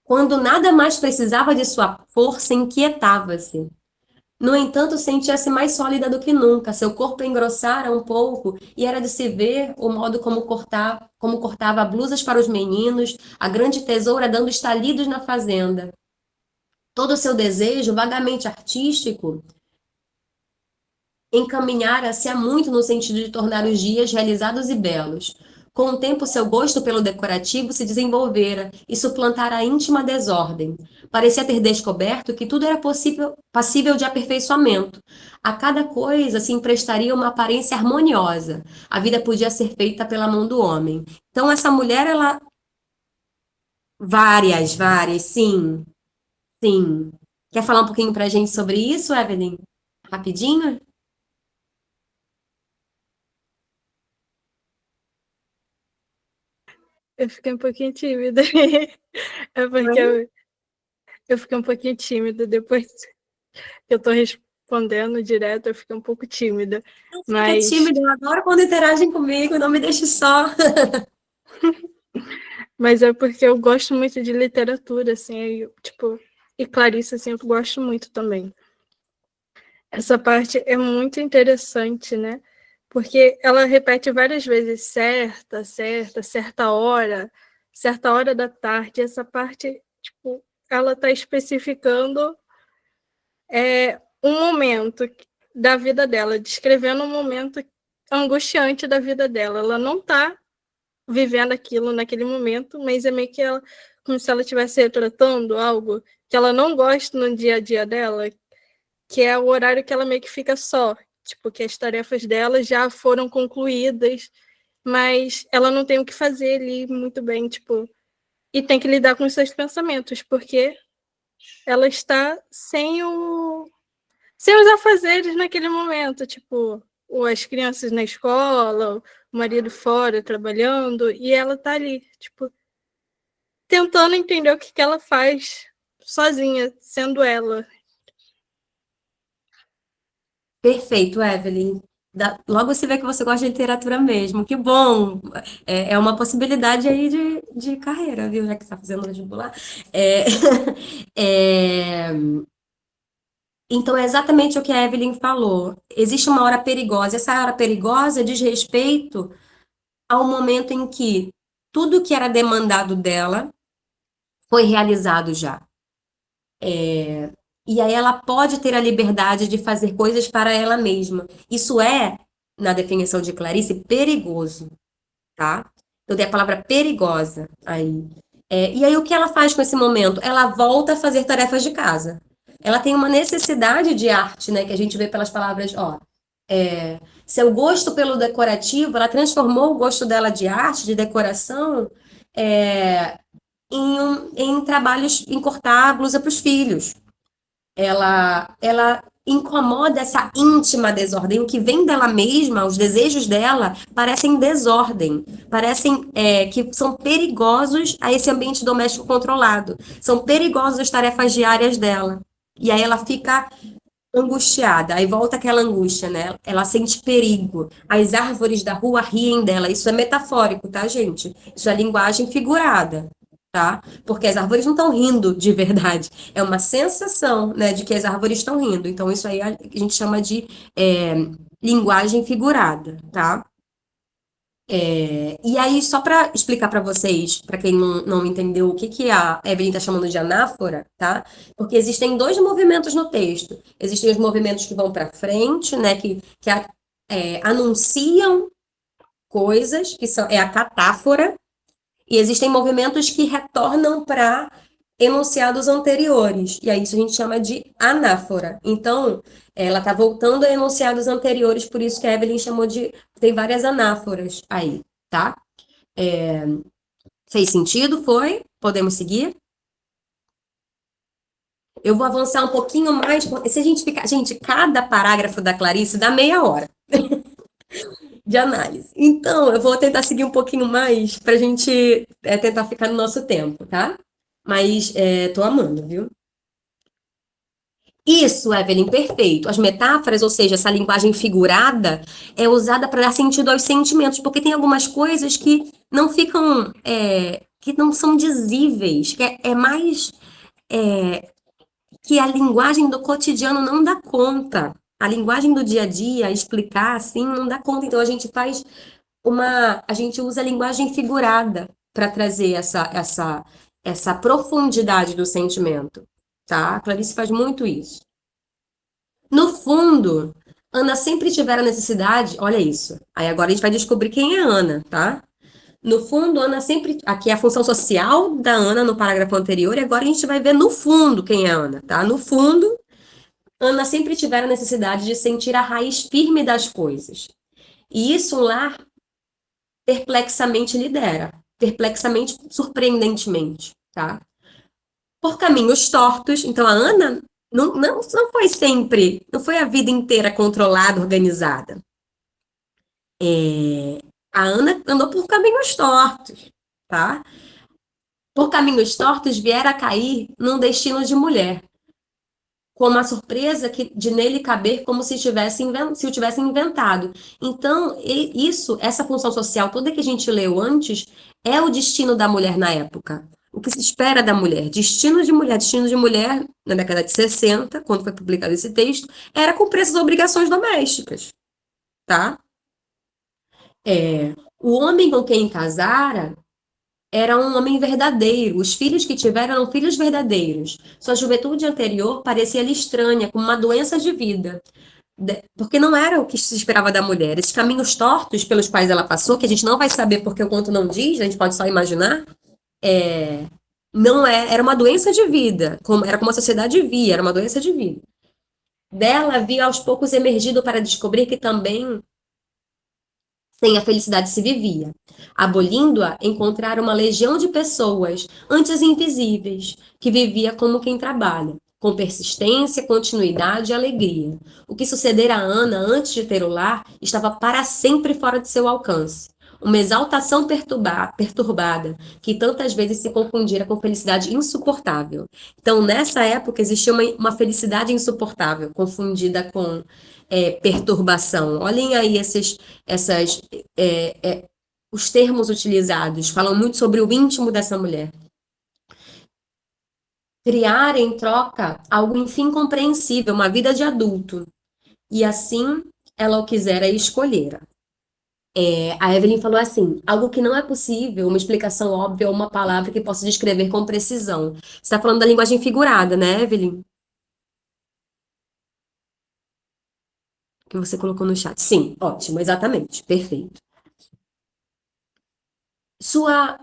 [SPEAKER 5] quando nada mais precisava de sua força, inquietava-se. No entanto, sentia-se mais sólida do que nunca. Seu corpo engrossara um pouco e era de se ver o modo como cortava blusas para os meninos, a grande tesoura dando estalidos na fazenda. Todo o seu desejo, vagamente artístico, encaminhara-se há muito no sentido de tornar os dias realizados e belos. Com o tempo, seu gosto pelo decorativo se desenvolvera e suplantara a íntima desordem. Parecia ter descoberto que tudo era passível de aperfeiçoamento. A cada coisa se emprestaria uma aparência harmoniosa. A vida podia ser feita pela mão do homem. Então, essa mulher, ela. Várias, sim, sim. Quer falar um pouquinho pra gente sobre isso, Evelyn? Rapidinho?
[SPEAKER 4] Eu fiquei um pouquinho tímida. É porque eu fiquei um pouquinho tímida depois que eu tô respondendo direto, eu fiquei um pouco tímida.
[SPEAKER 5] Não fica
[SPEAKER 4] Mas,
[SPEAKER 5] tímida, eu adoro quando interagem comigo, não me deixe só.
[SPEAKER 4] mas é porque eu gosto muito de literatura, assim, tipo, e Clarice, assim, eu gosto muito também. Essa parte é muito interessante, né? Porque ela repete várias vezes certa hora da tarde. Essa parte, tipo, ela está especificando um momento da vida dela, descrevendo um momento angustiante da vida dela. Ela não está vivendo aquilo naquele momento, mas é meio que ela, como se ela estivesse retratando algo que ela não gosta no dia a dia dela, que é o horário que ela meio que fica só, tipo, que as tarefas dela já foram concluídas, mas ela não tem o que fazer ali muito bem, tipo, e tem que lidar com os seus pensamentos, porque ela está sem os afazeres naquele momento, tipo, as crianças na escola, o marido fora trabalhando, e ela tá ali, tipo, tentando entender o que ela faz sozinha, sendo ela.
[SPEAKER 5] Perfeito, Evelyn. Logo se vê que você gosta de literatura mesmo. Que bom! É uma possibilidade aí de carreira, viu? Já que você está fazendo vestibular. É, é, Então, é exatamente o que a Evelyn falou. Existe uma hora perigosa. Essa hora perigosa diz respeito ao momento em que tudo que era demandado dela foi realizado já. E aí ela pode ter a liberdade de fazer coisas para ela mesma. Isso é, na definição de Clarice, perigoso, tá? Então tem a palavra perigosa aí. E aí o que ela faz com esse momento? Ela volta a fazer tarefas de casa. Ela tem uma necessidade de arte, né? Que a gente vê pelas palavras, ó. Seu gosto pelo decorativo, ela transformou o gosto dela de arte, de decoração, em trabalhos, em cortar a blusa para os filhos. Ela incomoda essa íntima desordem. O que vem dela mesma, os desejos dela, parecem desordem, parecem que são perigosos a esse ambiente doméstico controlado, são perigosos as tarefas diárias dela. E aí ela fica angustiada, aí volta aquela angústia, né? Ela sente perigo. As árvores da rua riem dela. Isso é metafórico, tá, gente? Isso é linguagem figurada, tá? Porque as árvores não estão rindo de verdade. É uma sensação, né, de que as árvores estão rindo. Então, isso aí a gente chama de linguagem figurada, tá? E aí, só para explicar para vocês, para quem não entendeu o que a Evelyn está chamando de anáfora, tá? Porque existem dois movimentos no texto. Existem os movimentos que vão para frente, né? Que anunciam coisas, que é a catáfora, e existem movimentos que retornam para enunciados anteriores, e aí isso a gente chama de anáfora. Então, ela está voltando a enunciados anteriores, por isso que a Evelyn chamou de... Tem várias anáforas aí, tá? Fez sentido? Foi? Podemos seguir? Eu vou avançar um pouquinho mais, porque se a gente ficar... Gente, cada parágrafo da Clarice dá meia hora de análise. Então, eu vou tentar seguir um pouquinho mais para a gente tentar ficar no nosso tempo, tá? Mas tô amando, viu? Isso, Evelyn, perfeito. As metáforas, ou seja, essa linguagem figurada, é usada para dar sentido aos sentimentos, porque tem algumas coisas que não ficam, que não são dizíveis, que é mais que a linguagem do cotidiano não dá conta. A linguagem do dia a dia, explicar assim, não dá conta. Então a gente faz a gente usa a linguagem figurada para trazer essa profundidade do sentimento, tá? A Clarice faz muito isso. No fundo, Ana sempre tiver a necessidade, olha isso. Aí agora a gente vai descobrir quem é Ana, tá? No fundo, Ana sempre, aqui é a função social da Ana no parágrafo anterior, e agora a gente vai ver no fundo quem é Ana, tá? No fundo, Ana sempre tiver a necessidade de sentir a raiz firme das coisas. E isso um lar perplexamente lidera, perplexamente, surpreendentemente, tá? Por caminhos tortos, então a Ana não foi sempre, não foi a vida inteira controlada, organizada. A Ana andou por caminhos tortos, tá? Por caminhos tortos viera a cair num destino de mulher, com uma surpresa de nele caber como se o tivesse inventado. Então, essa função social toda que a gente leu antes, é o destino da mulher na época. O que se espera da mulher? Destino de mulher, na década de 60, quando foi publicado esse texto, era cumprir essas obrigações domésticas, tá? O homem com quem casara era um homem verdadeiro. Os filhos que tiveram eram filhos verdadeiros. Sua juventude anterior parecia-lhe estranha, como uma doença de vida. Porque não era o que se esperava da mulher. Esses caminhos tortos pelos quais ela passou, que a gente não vai saber porque o conto não diz, a gente pode só imaginar, era uma doença de vida. Era como a sociedade via, era uma doença de vida. Dela havia aos poucos emergido para descobrir que também sem a felicidade se vivia. Abolindo-a, encontraram uma legião de pessoas, antes invisíveis, que vivia como quem trabalha, com persistência, continuidade e alegria. O que sucedera a Ana antes de ter o lar estava para sempre fora de seu alcance. Uma exaltação perturbada, que tantas vezes se confundira com felicidade insuportável. Então, nessa época, existia uma felicidade insuportável, confundida com perturbação. Olhem aí os termos utilizados, falam muito sobre o íntimo dessa mulher. criar em troca algo enfim compreensível, uma vida de adulto. E assim ela o quisera e escolhera. A Evelyn falou assim: algo que não é possível, uma explicação óbvia ou uma palavra que possa descrever com precisão. Você está falando da linguagem figurada, né, Evelyn? Que você colocou no chat. Sim, ótimo, exatamente, perfeito. Sua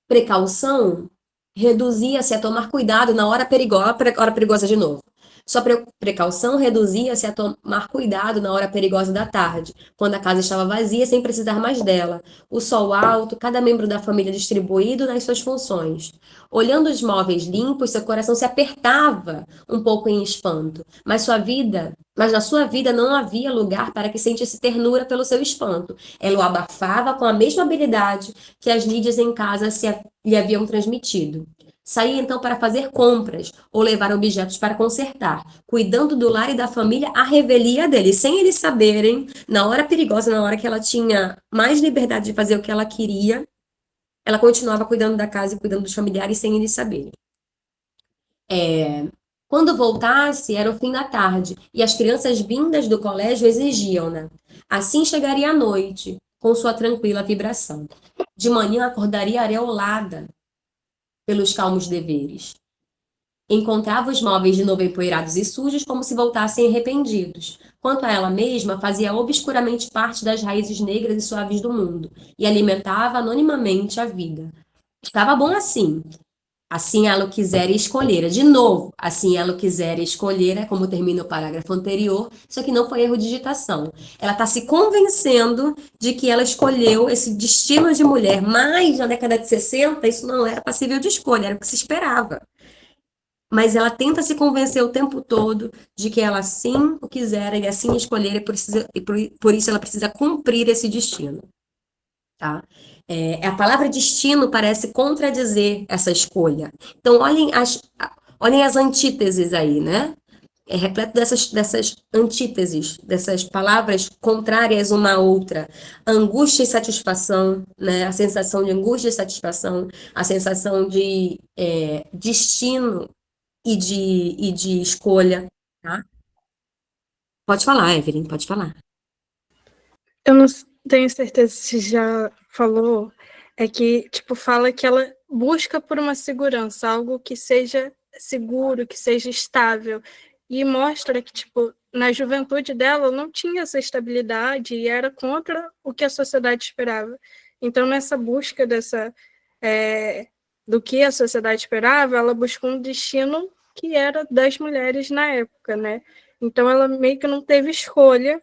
[SPEAKER 5] precaução reduzia-se a tomar cuidado na hora perigosa de novo. Sua precaução reduzia-se a tomar cuidado na hora perigosa da tarde, quando a casa estava vazia sem precisar mais dela, o sol alto, cada membro da família distribuído nas suas funções. Olhando os móveis limpos, seu coração se apertava um pouco em espanto, mas na sua vida não havia lugar para que sentisse ternura pelo seu espanto. Ela o abafava com a mesma habilidade que as Lídias em casa lhe haviam transmitido. Saía então para fazer compras ou levar objetos para consertar, cuidando do lar e da família à revelia dele, sem eles saberem, na hora perigosa, na hora que ela tinha mais liberdade de fazer o que ela queria, ela continuava cuidando da casa e cuidando dos familiares sem eles saberem. Quando voltasse, era o fim da tarde, e as crianças vindas do colégio exigiam-na. Assim chegaria a noite, com sua tranquila vibração. De manhã acordaria areolada pelos calmos deveres. Encontrava os móveis de novo empoeirados e sujos, como se voltassem arrependidos. Quanto a ela mesma, fazia obscuramente parte das raízes negras e suaves do mundo, e alimentava anonimamente a vida. Estava bom assim. Assim ela o quisera escolher. De novo, assim ela o quisera escolher, é como termina o parágrafo anterior, só que não foi erro de digitação. Ela está se convencendo de que ela escolheu esse destino de mulher, mas na década de 60 isso não era passível de escolha, era o que se esperava. Mas ela tenta se convencer o tempo todo de que ela sim o quisera e assim escolher, e por isso ela precisa cumprir esse destino. Tá? A palavra destino parece contradizer essa escolha. Então, olhem as antíteses aí, né? É repleto dessas antíteses, dessas palavras contrárias uma à outra. Angústia e satisfação, né? A sensação de angústia e satisfação, a sensação de destino e de escolha, tá? Pode falar, Evelyn, pode falar.
[SPEAKER 4] Eu não tenho certeza se já falou, é que, tipo, fala que ela busca por uma segurança, algo que seja seguro, que seja estável, e mostra que, tipo, na juventude dela não tinha essa estabilidade e era contra o que a sociedade esperava. Então, nessa busca do que a sociedade esperava, ela buscou um destino que era das mulheres na época, né? Então, ela meio que não teve escolha,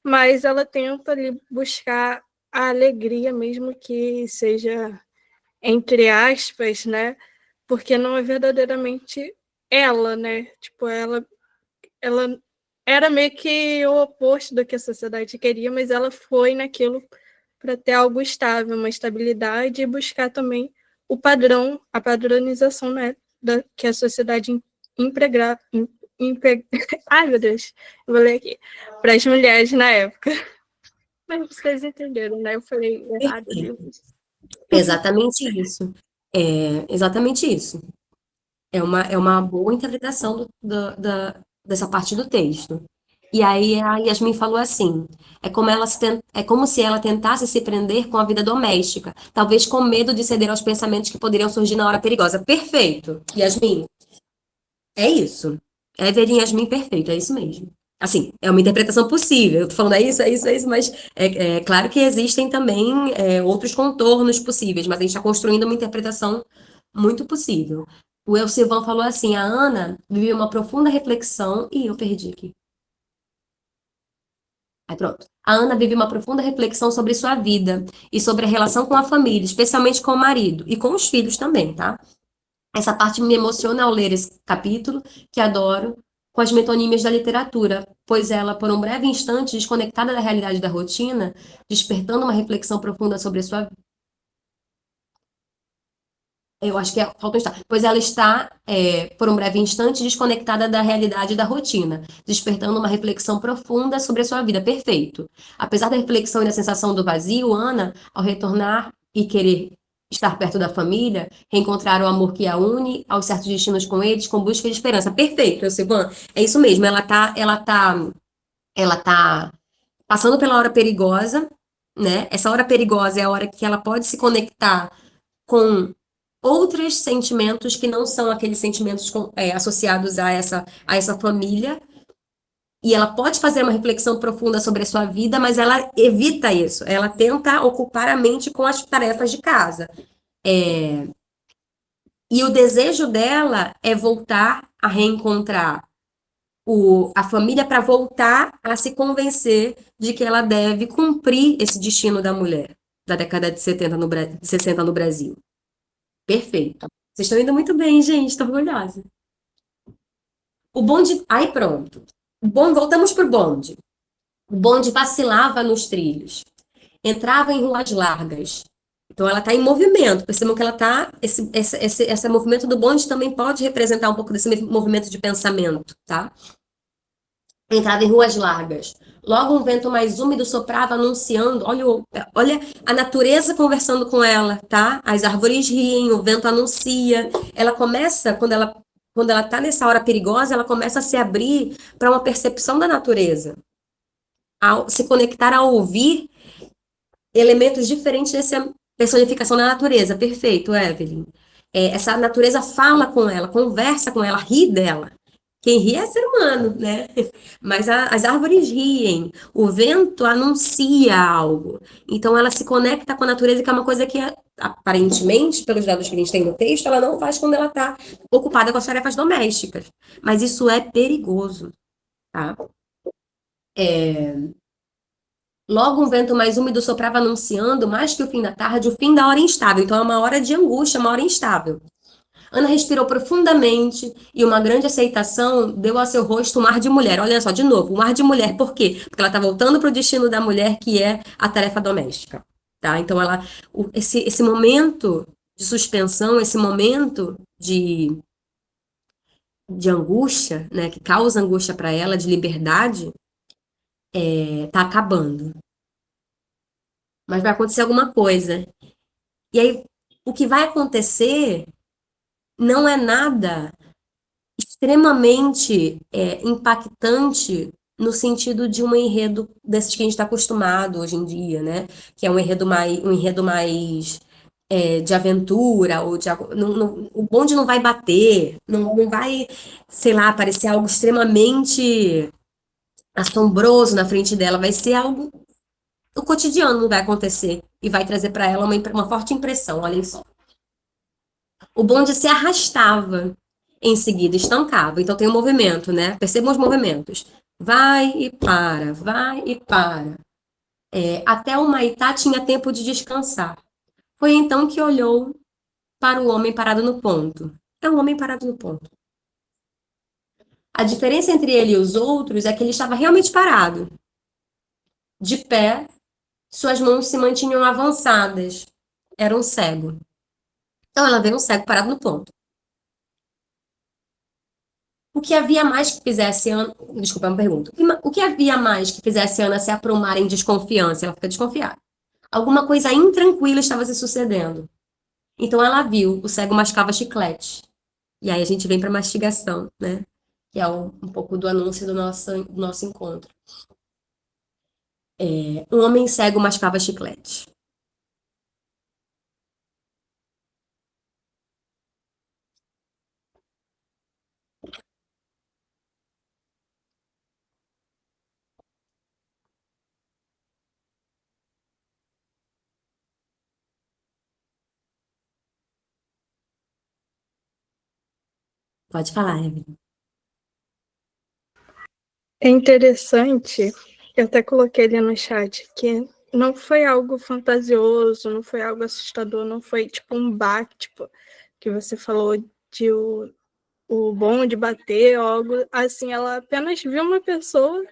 [SPEAKER 4] mas ela tenta ali buscar a alegria, mesmo que seja entre aspas, né? Porque não é verdadeiramente ela, né? Tipo, ela era meio que o oposto do que a sociedade queria, mas ela foi naquilo para ter algo estável, uma estabilidade e buscar também o padrão, a padronização, né? Que a sociedade ai, meu Deus, vou ler aqui. Para as mulheres na época. Mas vocês entenderam, né? Eu falei errado.
[SPEAKER 5] Exatamente isso. Exatamente isso. É uma boa interpretação dessa parte do texto. E aí a Yasmin falou assim: é como se ela tentasse se prender com a vida doméstica, talvez com medo de ceder aos pensamentos que poderiam surgir na hora perigosa. Perfeito, Yasmin. É isso. Evelyn Yasmin, perfeito, é isso mesmo. Assim, é uma interpretação possível. Eu tô falando é isso, mas é claro que existem também outros contornos possíveis, mas a gente está construindo uma interpretação muito possível. O Elcivan falou assim: a Ana viveu uma profunda reflexão. Ih, eu perdi aqui. Aí pronto. A Ana vive uma profunda reflexão sobre sua vida e sobre a relação com a família, especialmente com o marido e com os filhos também, tá? Essa parte me emociona ao ler esse capítulo, que adoro, com as metonímias da literatura, pois ela, por um breve instante, desconectada da realidade da rotina, despertando uma reflexão profunda sobre a sua vida. Eu acho que falta estar. Pois ela está, por um breve instante, desconectada da realidade da rotina, despertando uma reflexão profunda sobre a sua vida. Perfeito. Apesar da reflexão e da sensação do vazio, Ana, ao retornar e querer estar perto da família, reencontrar o amor que a une, aos certos destinos com eles, com busca de esperança. Perfeito, Elceban. É isso mesmo, ela tá passando pela hora perigosa, né? Essa hora perigosa é a hora que ela pode se conectar com outros sentimentos que não são aqueles sentimentos associados a essa família, e ela pode fazer uma reflexão profunda sobre a sua vida, mas ela evita isso, ela tenta ocupar a mente com as tarefas de casa. E o desejo dela é voltar a reencontrar a família para voltar a se convencer de que ela deve cumprir esse destino da mulher da década de 70 de 60 no Brasil. Perfeito. Vocês estão indo muito bem, gente. Estou orgulhosa. O bonde... Aí, pronto. Voltamos pro bonde. O bonde vacilava nos trilhos. Entrava em ruas largas. Então, ela está em movimento. Percebam que ela está... Esse movimento do bonde também pode representar um pouco desse movimento de pensamento, tá? Entrava em ruas largas. Logo, um vento mais úmido soprava, anunciando. Olha a natureza conversando com ela, tá? As árvores riem, o vento anuncia. Ela começa, quando ela tá nessa hora perigosa, ela começa a se abrir para uma percepção da natureza, a se conectar a ouvir elementos diferentes dessa personificação da natureza. Perfeito, Evelyn. Essa natureza fala com ela, conversa com ela, ri dela. Quem ri é ser humano, né? Mas as árvores riem, o vento anuncia algo. Então, ela se conecta com a natureza, que é uma coisa que, aparentemente, pelos dados que a gente tem no texto, ela não faz quando ela está ocupada com as tarefas domésticas. Mas isso é perigoso, tá? Logo, um vento mais úmido soprava, anunciando, mais que o fim da tarde, o fim da hora instável. Então, é uma hora de angústia, uma hora instável. Ana respirou profundamente e uma grande aceitação deu ao seu rosto um mar de mulher. Olha só, de novo, um mar de mulher. Por quê? Porque ela está voltando para o destino da mulher, que é a tarefa doméstica. Tá? Então, esse momento de suspensão, esse momento de angústia, né, que causa angústia para ela, de liberdade, tá acabando. Mas vai acontecer alguma coisa. E aí, o que vai acontecer não é nada extremamente impactante no sentido de um enredo desses que a gente está acostumado hoje em dia, né? Que é um enredo mais de aventura, ou o bonde não vai bater, não vai, sei lá, parecer algo extremamente assombroso na frente dela, vai ser algo, o cotidiano não vai acontecer, e vai trazer para ela uma forte impressão, olhem só. O bonde se arrastava, em seguida estancava. Então tem um movimento, né? Percebam os movimentos. Vai e para, vai e para. Até o Maitá tinha tempo de descansar. Foi então que olhou para o homem parado no ponto. É um homem parado no ponto. A diferença entre ele e os outros é que ele estava realmente parado. De pé, suas mãos se mantinham avançadas. Era um cego. Então ela vê um cego parado no ponto. O que havia mais que fizesse Ana... Desculpa, é uma pergunta. O que havia mais que fizesse Ana se aprumar em desconfiança? Ela fica desconfiada. Alguma coisa intranquila estava se sucedendo. Então ela viu, o cego mascava chiclete. E aí a gente vem para mastigação, né? Que é um pouco do anúncio do nosso encontro. Um homem cego mascava chiclete. Pode falar, Evelyn.
[SPEAKER 4] É interessante, eu até coloquei ali no chat, que não foi algo fantasioso, não foi algo assustador, não foi tipo um baque, tipo, que você falou de o bonde bater, ou algo assim. Ela apenas viu uma pessoa,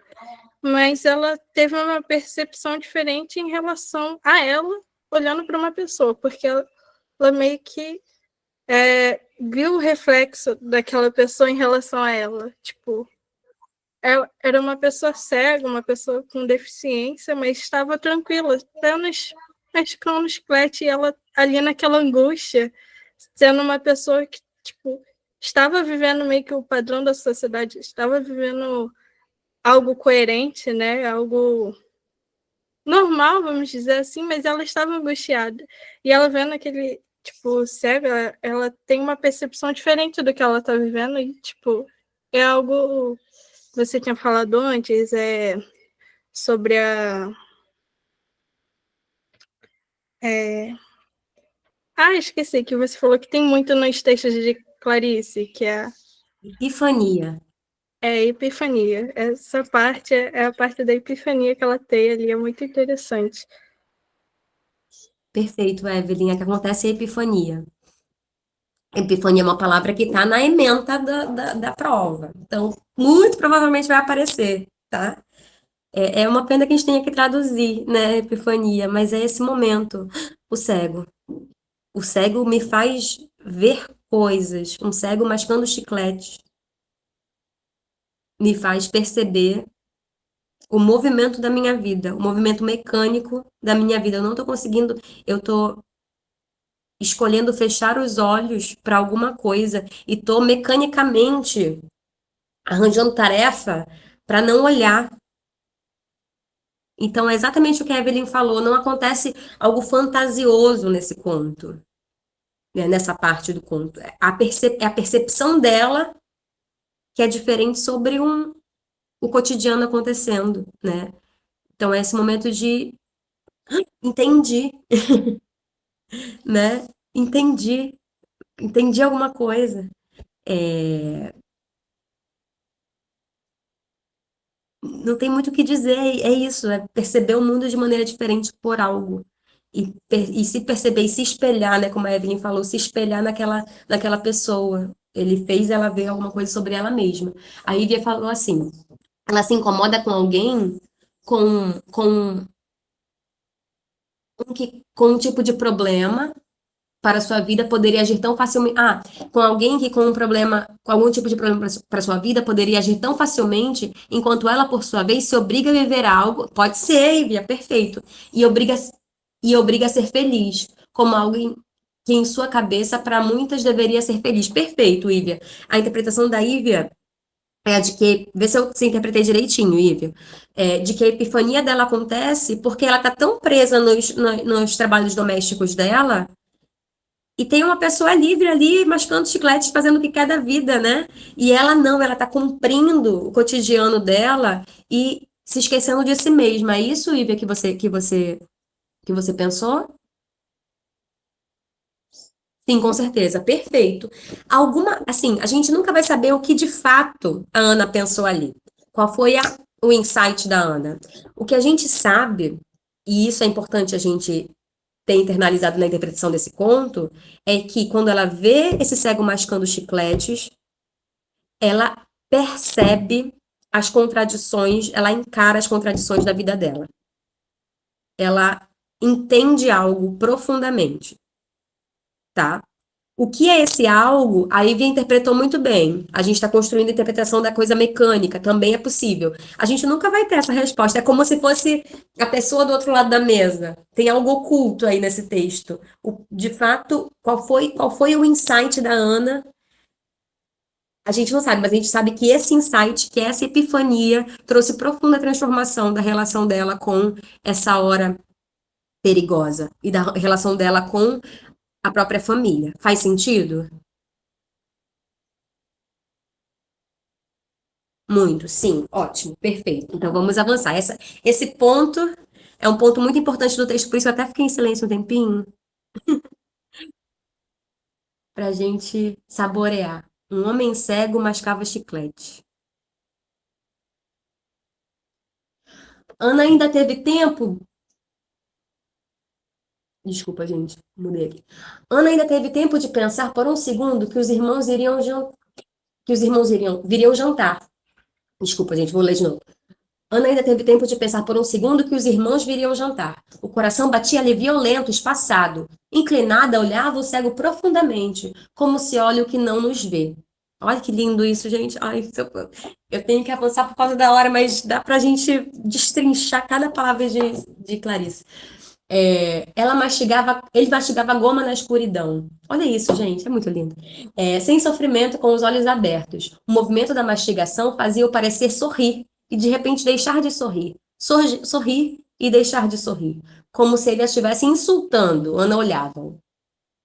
[SPEAKER 4] mas ela teve uma percepção diferente em relação a ela, olhando para uma pessoa, porque ela meio que viu o reflexo daquela pessoa em relação a ela, tipo, era uma pessoa cega, uma pessoa com deficiência, mas estava tranquila, apenas mascando chiclete, e ela ali naquela angústia, sendo uma pessoa que, tipo, estava vivendo meio que o padrão da sociedade, estava vivendo algo coerente, né? Algo normal, vamos dizer assim, mas ela estava angustiada. E ela vendo aquele, tipo, cego, ela tem uma percepção diferente do que ela está vivendo e, tipo, é algo você tinha falado antes, sobre a esqueci que você falou que tem muito nos textos de Clarice, que
[SPEAKER 5] Epifania.
[SPEAKER 4] é a epifania. Essa parte é a parte da epifania que ela tem ali, é muito interessante.
[SPEAKER 5] Perfeito, Evelyn. É que acontece a epifania. Epifania é uma palavra que está na ementa da prova. Então, muito provavelmente vai aparecer, tá? É uma pena que a gente tenha que traduzir, né, epifania, mas é esse momento. O cego. O cego me faz ver coisas. Um cego mascando chiclete me faz perceber o movimento da minha vida, o movimento mecânico da minha vida. Eu não estou conseguindo, eu estou escolhendo fechar os olhos para alguma coisa e estou mecanicamente arranjando tarefa para não olhar. Então, é exatamente o que a Evelyn falou, não acontece algo fantasioso nesse conto, né, nessa parte do conto. É a percepção dela que é diferente sobre o cotidiano acontecendo, né? Então, é esse momento de entendi, né? Entendi alguma coisa. Não tem muito o que dizer, é isso, é perceber o mundo de maneira diferente por algo. E se perceber e se espelhar, né, como a Evelyn falou, se espelhar naquela pessoa. Ele fez ela ver alguma coisa sobre ela mesma. A Ivy falou assim, ela se incomoda com alguém com um tipo de problema para a sua vida poderia agir tão facilmente. Com alguém que com um problema, com algum tipo de problema para a sua vida poderia agir tão facilmente, enquanto ela, por sua vez, se obriga a viver algo, pode ser, Ivy, é perfeito, e obriga a ser feliz, como alguém que em sua cabeça, para muitas, deveria ser feliz. Perfeito, Ivy. A interpretação da Ivy é a de que, vê se eu interpretei direitinho, Ivy, de que a epifania dela acontece porque ela está tão presa nos trabalhos domésticos dela e tem uma pessoa livre ali, mascando chicletes, fazendo o que quer da vida, né? E ela não, ela tá cumprindo o cotidiano dela e se esquecendo de si mesma. É isso, Ivy, que você pensou? Sim, com certeza. Perfeito. Assim, a gente nunca vai saber o que de fato a Ana pensou ali. Qual foi o insight da Ana? O que a gente sabe, e isso é importante a gente ter internalizado na interpretação desse conto, é que quando ela vê esse cego mascando chicletes, ela percebe as contradições, ela encara as contradições da vida dela. Ela entende algo profundamente, tá? O que é esse algo? A Ivy interpretou muito bem. A gente está construindo a interpretação da coisa mecânica, também é possível. A gente nunca vai ter essa resposta. É como se fosse a pessoa do outro lado da mesa. Tem algo oculto aí nesse texto. De fato, qual foi o insight da Ana? A gente não sabe, mas a gente sabe que esse insight, que essa epifania, trouxe profunda transformação da relação dela com essa hora perigosa e da relação dela com a própria família. Faz sentido? Muito, sim, ótimo, perfeito. Então vamos avançar. Esse ponto é um ponto muito importante do texto, por isso eu até fiquei em silêncio um tempinho, para a gente saborear. Um homem cego mascava chiclete. Ana ainda teve tempo. Desculpa, gente, mudei aqui. Ana ainda teve tempo de pensar por um segundo que os irmãos viriam jantar. Desculpa, gente, vou ler de novo. Ana ainda teve tempo de pensar por um segundo que os irmãos viriam jantar. O coração batia-lhe violento, espaçado. Inclinada, olhava o cego profundamente, como se olha o que não nos vê. Olha que lindo isso, gente. Ai, eu tenho que avançar por causa da hora, mas dá pra gente destrinchar cada palavra de Clarice. Ele mastigava goma na escuridão. Olha isso, gente, é muito lindo. Sem sofrimento, com os olhos abertos. O movimento da mastigação fazia-o parecer sorrir e de repente deixar de sorrir. Sorrir e deixar de sorrir. Como se ele a estivesse insultando, Ana olhava.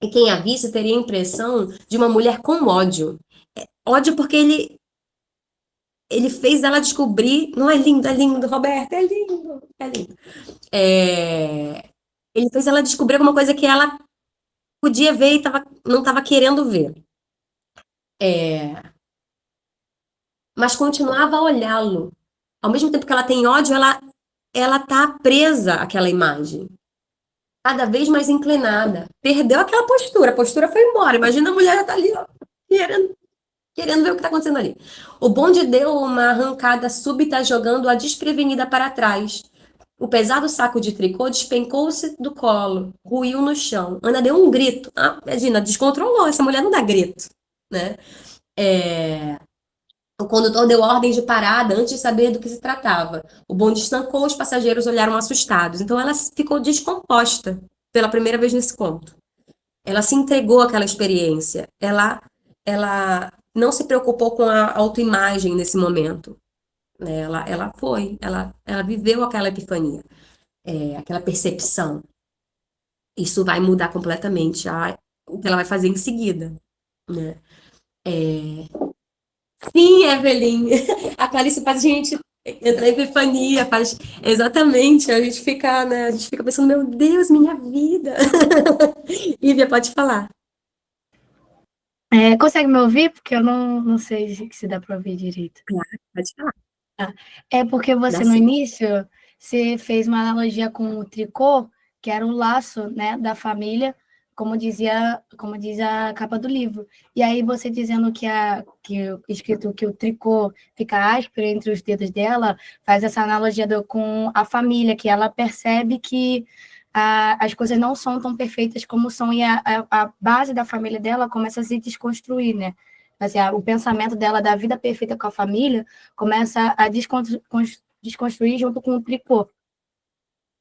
[SPEAKER 5] E quem a visse teria a impressão de uma mulher com ódio. Ódio porque ele fez ela descobrir. Não é lindo, Roberto, é lindo, é lindo. Ele fez ela descobrir alguma coisa que ela podia ver e não estava querendo ver. Mas continuava a olhá-lo. Ao mesmo tempo que ela tem ódio, ela tá presa àquela imagem. Cada vez mais inclinada. Perdeu aquela postura. A postura foi embora. Imagina a mulher já tá ali, ó, querendo ver o que está acontecendo ali. O bonde deu uma arrancada súbita, jogando-a desprevenida para trás. O pesado saco de tricô despencou-se do colo, ruiu no chão. Ana deu um grito. Imagina, descontrolou. Essa mulher não dá grito, né? O condutor deu ordem de parada antes de saber do que se tratava. O bonde estancou, os passageiros olharam assustados. Então ela ficou descomposta pela primeira vez nesse conto. Ela se entregou àquela experiência. Ela não se preocupou com a autoimagem nesse momento. Ela viveu aquela epifania, aquela percepção. Isso vai mudar completamente o que ela vai fazer em seguida, né? Sim, Evelyn, a Clarice faz a gente entrar em epifania, faz exatamente, a gente fica, né, pensando, meu Deus, minha vida. Ívia, pode falar.
[SPEAKER 6] Consegue me ouvir? Porque eu não sei se dá para ouvir direito.
[SPEAKER 5] Claro, pode falar.
[SPEAKER 6] É porque você, no início, você fez uma analogia com o tricô, que era o laço, né, da família, como diz a capa do livro. E aí você dizendo escrito que o tricô fica áspero entre os dedos dela, faz essa analogia com a família, que ela percebe que as coisas não são tão perfeitas como são, e a base da família dela começa a se desconstruir, né? Assim, o pensamento dela da vida perfeita com a família começa a desconstruir junto com o tricô.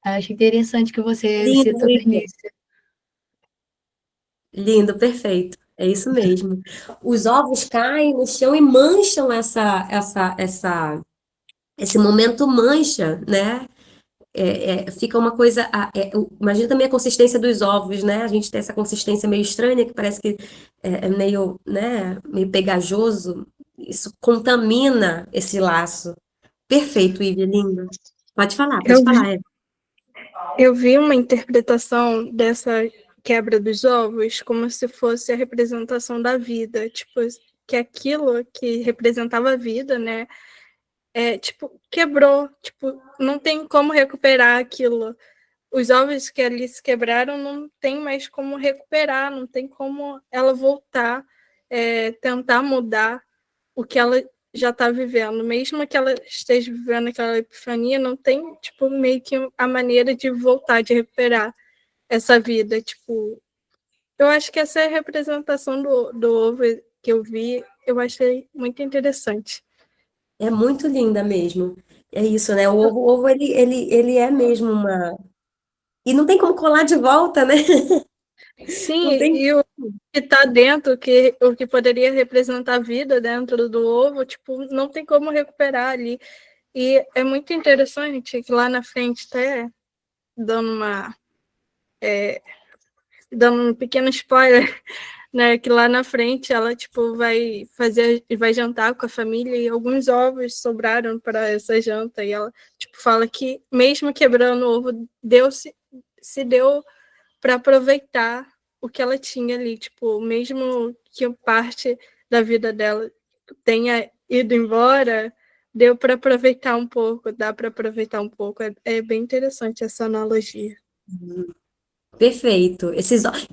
[SPEAKER 6] Acho interessante que você citou no início.
[SPEAKER 5] Lindo, perfeito. É isso mesmo. Os ovos caem no chão e mancham esse momento mancha, né? Fica uma coisa. Imagina também a consistência dos ovos, né? A gente tem essa consistência meio estranha, que parece que é meio, né, meio pegajoso. Isso contamina esse laço. Perfeito, Ívia, lindo. Pode falar.
[SPEAKER 4] Eu vi uma interpretação dessa quebra dos ovos como se fosse a representação da vida, tipo, que aquilo que representava a vida, né, quebrou, tipo, não tem como recuperar aquilo. Os ovos que ali se quebraram não tem mais como recuperar, não tem como ela voltar, tentar mudar o que ela já está vivendo. Mesmo que ela esteja vivendo aquela epifania, não tem, tipo, meio que a maneira de voltar, de recuperar essa vida. Tipo, eu acho que essa é a representação do ovo que eu vi, eu achei muito interessante.
[SPEAKER 5] É muito linda mesmo. É isso, né? O ovo ele é mesmo uma... E não tem como colar de volta, né?
[SPEAKER 4] Sim, e o que está dentro, o que poderia representar a vida dentro do ovo, tipo, não tem como recuperar ali. E é muito interessante que lá na frente, até dando um pequeno spoiler, né, que lá na frente ela, tipo, vai jantar com a família e alguns ovos sobraram para essa janta, e ela, tipo, fala que mesmo quebrando o ovo, se deu para aproveitar o que ela tinha ali, tipo, mesmo que parte da vida dela tenha ido embora, deu para aproveitar um pouco, dá para aproveitar um pouco. É bem interessante essa analogia.
[SPEAKER 5] Perfeito.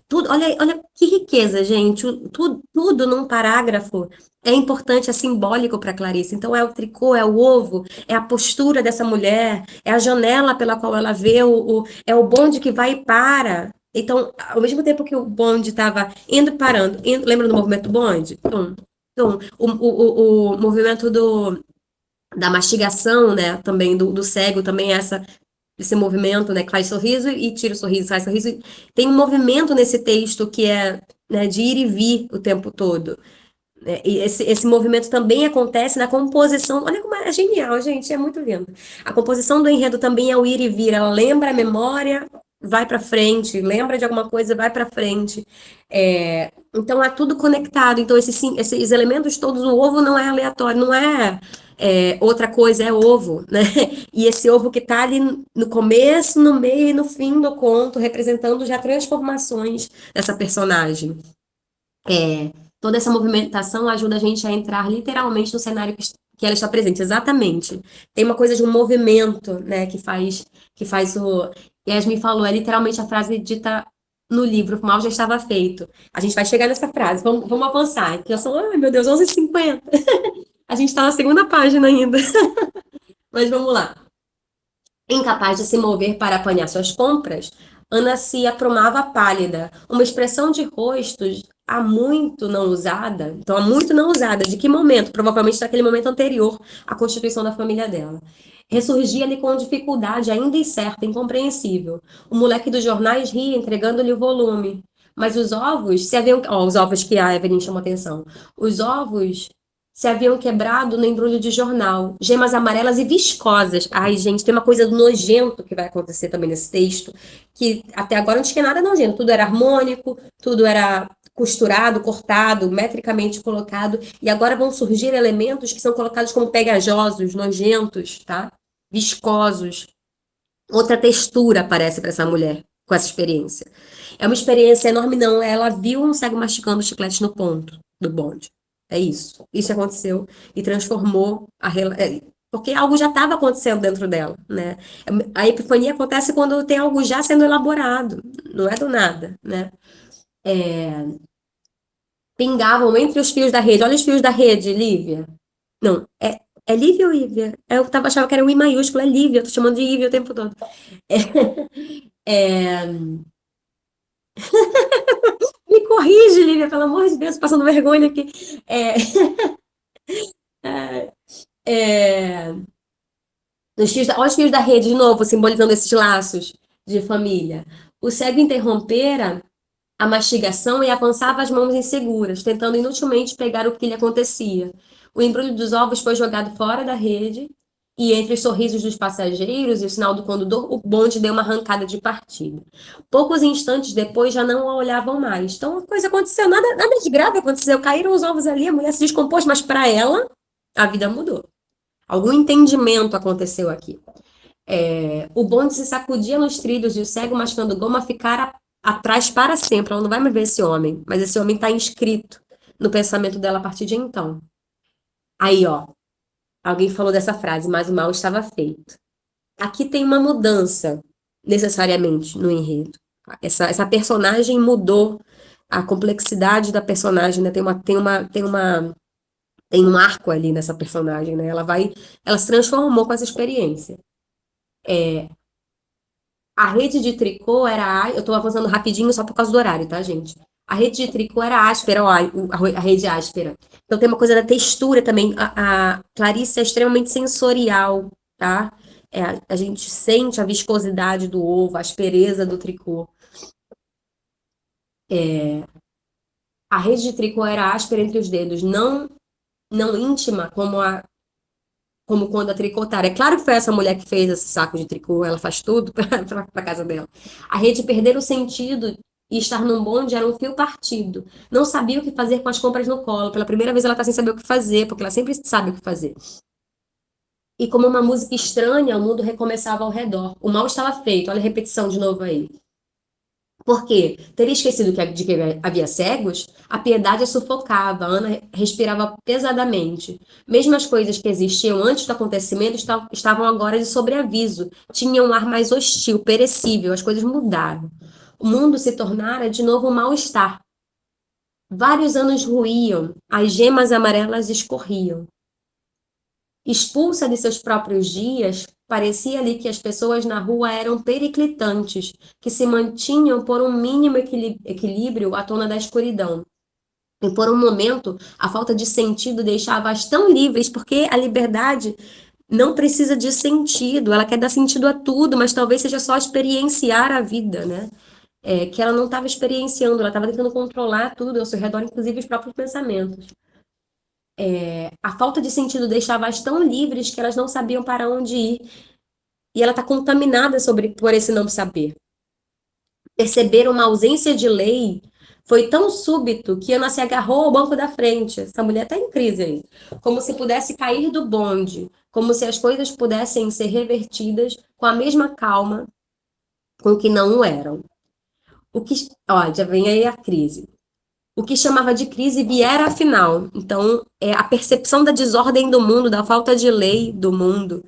[SPEAKER 5] Tudo, olha que riqueza, gente. Tudo num parágrafo é importante, é simbólico para Clarice. Então, é o tricô, é o ovo, é a postura dessa mulher, é a janela pela qual ela vê, é o bonde que vai e para. Então, ao mesmo tempo que o bonde estava indo e parando, lembra do movimento do bonde? Então, o movimento da mastigação, né? Também do cego, também essa esse movimento, né, que faz sorriso e tira o sorriso, faz sorriso. Tem um movimento nesse texto que é, né, de ir e vir o tempo todo. E esse movimento também acontece na composição. Olha como é genial, gente, é muito lindo. A composição do enredo também é o ir e vir. Ela lembra a memória, vai para frente, lembra de alguma coisa, vai para frente. Então é tudo conectado. Então esses elementos todos, o ovo não é aleatório, não é, outra coisa, é ovo, né? E esse ovo que está ali no começo, no meio e no fim do conto, representando já transformações dessa personagem. Toda essa movimentação ajuda a gente a entrar literalmente no cenário que ela está presente, exatamente. Tem uma coisa de um movimento, né, que faz o... Yasmin falou, é literalmente a frase dita no livro, o mal já estava feito. A gente vai chegar nessa frase, vamos avançar, que já são, ai meu Deus, 11h50. A gente está na segunda página ainda. Mas vamos lá. Incapaz de se mover para apanhar suas compras, Ana se aprumava pálida, uma expressão de rosto há muito não usada. Então, há muito não usada. De que momento? Provavelmente naquele momento anterior à constituição da família dela. Ressurgia-lhe com dificuldade ainda incerta, incompreensível. O moleque dos jornais ria, entregando-lhe o volume. Mas os ovos se haviam... os ovos que a Evelyn chamou atenção. Os ovos se haviam quebrado no embrulho de jornal. Gemas amarelas e viscosas. Ai, gente, tem uma coisa nojento que vai acontecer também nesse texto, que até agora não tinha nada nojento. Tudo era harmônico, tudo era costurado, cortado, metricamente colocado, e agora vão surgir elementos que são colocados como pegajosos, nojentos, tá? Viscosos. Outra textura aparece para essa mulher com essa experiência. É uma experiência enorme, não. Ela viu um cego masticando chiclete no ponto do bonde. É isso. Isso aconteceu e transformou porque algo já estava acontecendo dentro dela, né? A epifania acontece quando tem algo já sendo elaborado, não é do nada, né? Pingavam entre os fios da rede. Olha os fios da rede, Lívia. Não, é Lívia ou Ívia? Eu achava que era o I maiúsculo, é Lívia, eu tô chamando de Ívia o tempo todo. Me corrige, Lívia, pelo amor de Deus, passando vergonha aqui. Olha os fios da rede, de novo, simbolizando esses laços de família. O cego interrompera a mastigação e avançava as mãos inseguras, tentando inutilmente pegar o que lhe acontecia. O embrulho dos ovos foi jogado fora da rede e entre os sorrisos dos passageiros e o sinal do condutor, o bonde deu uma arrancada de partida. Poucos instantes depois já não a olhavam mais. Então a coisa aconteceu, nada de grave aconteceu. Caíram os ovos ali, a mulher se descompôs, mas para ela, a vida mudou. Algum entendimento aconteceu aqui. O bonde se sacudia nos trilhos e o cego mascando goma ficara atrás para sempre. Ela não vai mais ver esse homem, mas esse homem está inscrito no pensamento dela a partir de então. Aí, ó, alguém falou dessa frase, mas o mal estava feito. Aqui tem uma mudança, necessariamente, no enredo. Essa personagem mudou, a complexidade da personagem, né? Tem um arco ali nessa personagem, né? Ela se transformou com essa experiência. A rede de tricô era... Eu estou avançando rapidinho só por causa do horário, tá, gente? A rede de tricô era áspera, ó, a rede áspera. Então tem uma coisa da textura também. A Clarice é extremamente sensorial, tá? A gente sente a viscosidade do ovo, a aspereza do tricô. A rede de tricô era áspera entre os dedos, não íntima como quando a tricotar. É claro que foi essa mulher que fez esse saco de tricô, ela faz tudo para a casa dela. A rede perder o sentido e estar num bonde era um fio partido. Não sabia o que fazer com as compras no colo. Pela primeira vez ela está sem saber o que fazer, porque ela sempre sabe o que fazer. E como uma música estranha, o mundo recomeçava ao redor. O mal estava feito. Olha a repetição de novo aí. Por quê? Teria esquecido de que havia cegos? A piedade a sufocava, a Ana respirava pesadamente. Mesmo as coisas que existiam antes do acontecimento estavam agora de sobreaviso, tinham um ar mais hostil, perecível, as coisas mudaram. O mundo se tornara de novo um mal-estar. Vários anos ruíam, as gemas amarelas escorriam. Expulsa de seus próprios dias, parecia-lhe que as pessoas na rua eram periclitantes, que se mantinham por um mínimo equilíbrio à tona da escuridão. E por um momento, a falta de sentido deixava-as tão livres, porque a liberdade, não precisa de sentido, ela quer dar sentido a tudo, mas talvez seja só experienciar a vida, né? Que ela não estava experienciando, ela estava tentando controlar tudo ao seu redor, inclusive os próprios pensamentos. A falta de sentido deixava-as tão livres que elas não sabiam para onde ir. E ela está contaminada por esse não saber. Perceber uma ausência de lei foi tão súbito que Ana se agarrou ao banco da frente. Essa mulher está em crise aí. Como se pudesse cair do bonde, como se as coisas pudessem ser revertidas com a mesma calma com que não o eram. Já vem aí a crise. O que chamava de crise viera afinal. Então, a percepção da desordem do mundo, da falta de lei do mundo,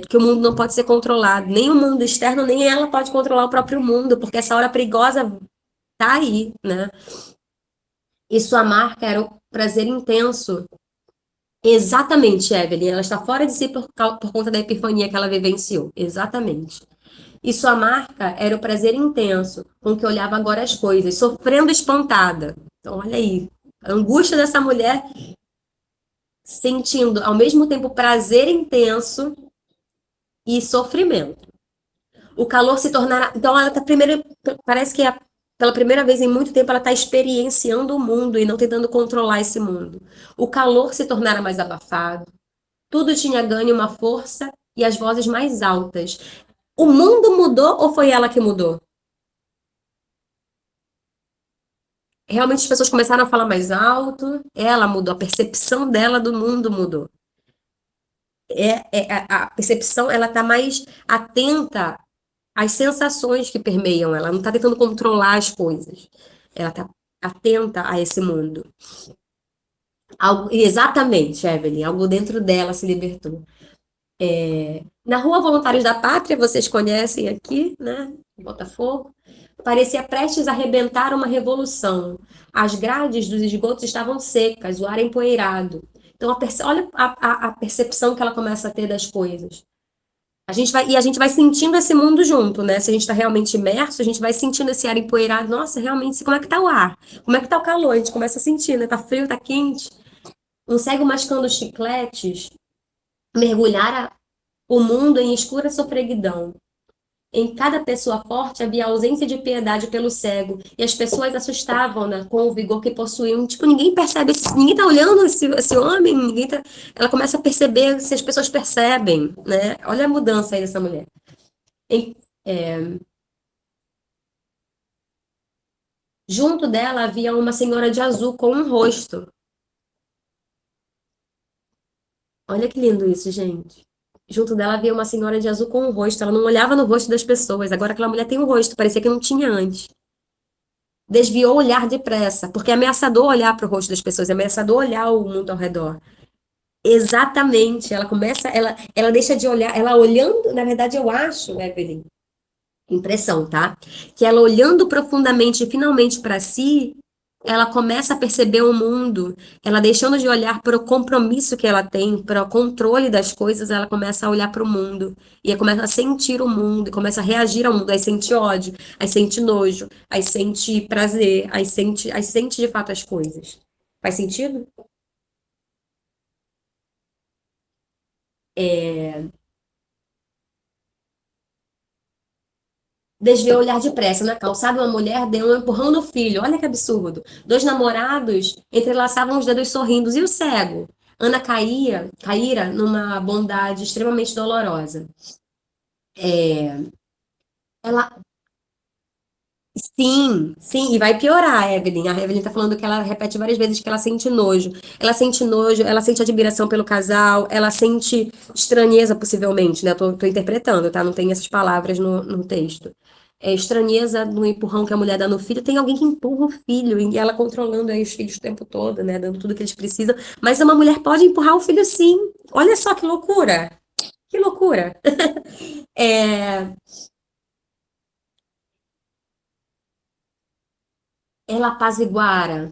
[SPEAKER 5] que o mundo não pode ser controlado. Nem o mundo externo, nem ela pode controlar o próprio mundo, porque essa hora perigosa tá aí, né? E sua marca era o prazer intenso. Exatamente, Evelyn. Ela está fora de si por conta da epifania que ela vivenciou. Exatamente. E sua marca era o prazer intenso, com que olhava agora as coisas, sofrendo espantada. Então, olha aí, a angústia dessa mulher sentindo ao mesmo tempo prazer intenso e sofrimento. O calor se tornará... Então, ela tá parece que pela primeira vez em muito tempo ela está experienciando o mundo e não tentando controlar esse mundo. O calor se tornara mais abafado. Tudo tinha ganho uma força e as vozes mais altas. O mundo mudou ou foi ela que mudou? Realmente as pessoas começaram a falar mais alto, ela mudou, a percepção dela do mundo mudou. A percepção, ela está mais atenta às sensações que permeiam ela, não está tentando controlar as coisas. Ela está atenta a esse mundo. Exatamente, Evelyn, algo dentro dela se libertou. Na Rua Voluntários da Pátria, vocês conhecem aqui, né? Botafogo. Parecia prestes a arrebentar uma revolução. As grades dos esgotos estavam secas, o ar empoeirado. Então, olha a percepção que ela começa a ter das coisas. A gente vai sentindo esse mundo junto, né? Se a gente está realmente imerso, a gente vai sentindo esse ar empoeirado. Nossa, realmente, como é que está o ar? Como é que está o calor? A gente começa a sentir, né? Tá frio, tá quente. Um cego mascando chicletes mergulhara o mundo em escura sofreguidão. Em cada pessoa forte havia ausência de piedade pelo cego, e as pessoas assustavam-na com o vigor que possuíam. Tipo, ninguém percebe, ninguém tá olhando esse homem, ela começa a perceber se as pessoas percebem, né? Olha a mudança aí dessa mulher. Junto dela havia uma senhora de azul com um rosto. Olha que lindo isso, gente. Junto dela havia uma senhora de azul com um rosto. Ela não olhava no rosto das pessoas. Agora aquela mulher tem um rosto, parecia que não tinha antes. Desviou o olhar depressa, porque é ameaçador olhar para o rosto das pessoas, é ameaçador olhar o mundo ao redor. Exatamente. Ela deixa de olhar, ela olhando, na verdade eu acho, Evelyn, impressão, tá? Que ela olhando profundamente e finalmente para si, ela começa a perceber o mundo, ela deixando de olhar para o compromisso que ela tem, para o controle das coisas, ela começa a olhar para o mundo, e aí começa a sentir o mundo, e começa a reagir ao mundo, aí sente ódio, aí sente nojo, aí sente prazer, aí sente de fato as coisas. Faz sentido? Desviou o olhar depressa. Na calçada, uma mulher deu um empurrão no filho. Olha que absurdo. Dois namorados entrelaçavam os dedos sorrindo. E o cego? Ana caíra numa bondade extremamente dolorosa. Ela... Sim, e vai piorar, Evelyn. A Evelyn tá falando que ela repete várias vezes que ela sente nojo. Ela sente nojo, ela sente admiração pelo casal, ela sente estranheza, possivelmente, né? Tô interpretando, tá? Não tem essas palavras no texto. Estranheza no empurrão que a mulher dá no filho. Tem alguém que empurra o filho, e ela controlando aí os filhos o tempo todo, né? Dando tudo que eles precisam. Mas uma mulher pode empurrar o filho, sim. Olha só que loucura! Que loucura! Ela apaziguara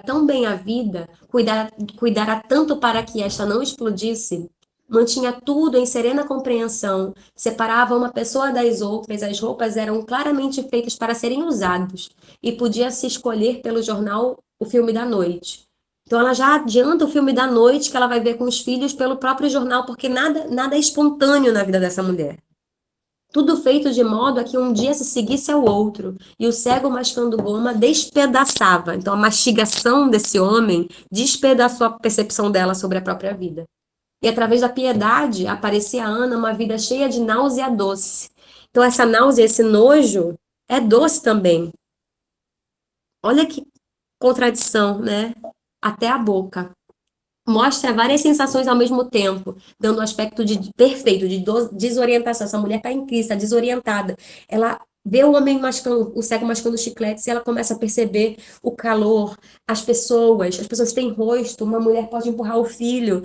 [SPEAKER 5] tão bem a vida, cuidara tanto para que esta não explodisse, mantinha tudo em serena compreensão, separava uma pessoa das outras, as roupas eram claramente feitas para serem usadas, e podia-se escolher pelo jornal o filme da noite. Então ela já adianta o filme da noite que ela vai ver com os filhos pelo próprio jornal, porque nada é espontâneo na vida dessa mulher. Tudo feito de modo a que um dia se seguisse ao outro. E o cego mascando goma despedaçava. Então a mastigação desse homem despedaçou a percepção dela sobre a própria vida. E através da piedade aparecia a Ana uma vida cheia de náusea doce. Então essa náusea, esse nojo, é doce também. Olha que contradição, né? Até a boca. Mostra várias sensações ao mesmo tempo, dando um aspecto perfeito, de desorientação. Essa mulher está em crise, está desorientada. Ela vê o homem mascando, o cego mascando chicletes, e ela começa a perceber o calor, as pessoas têm rosto, uma mulher pode empurrar o filho.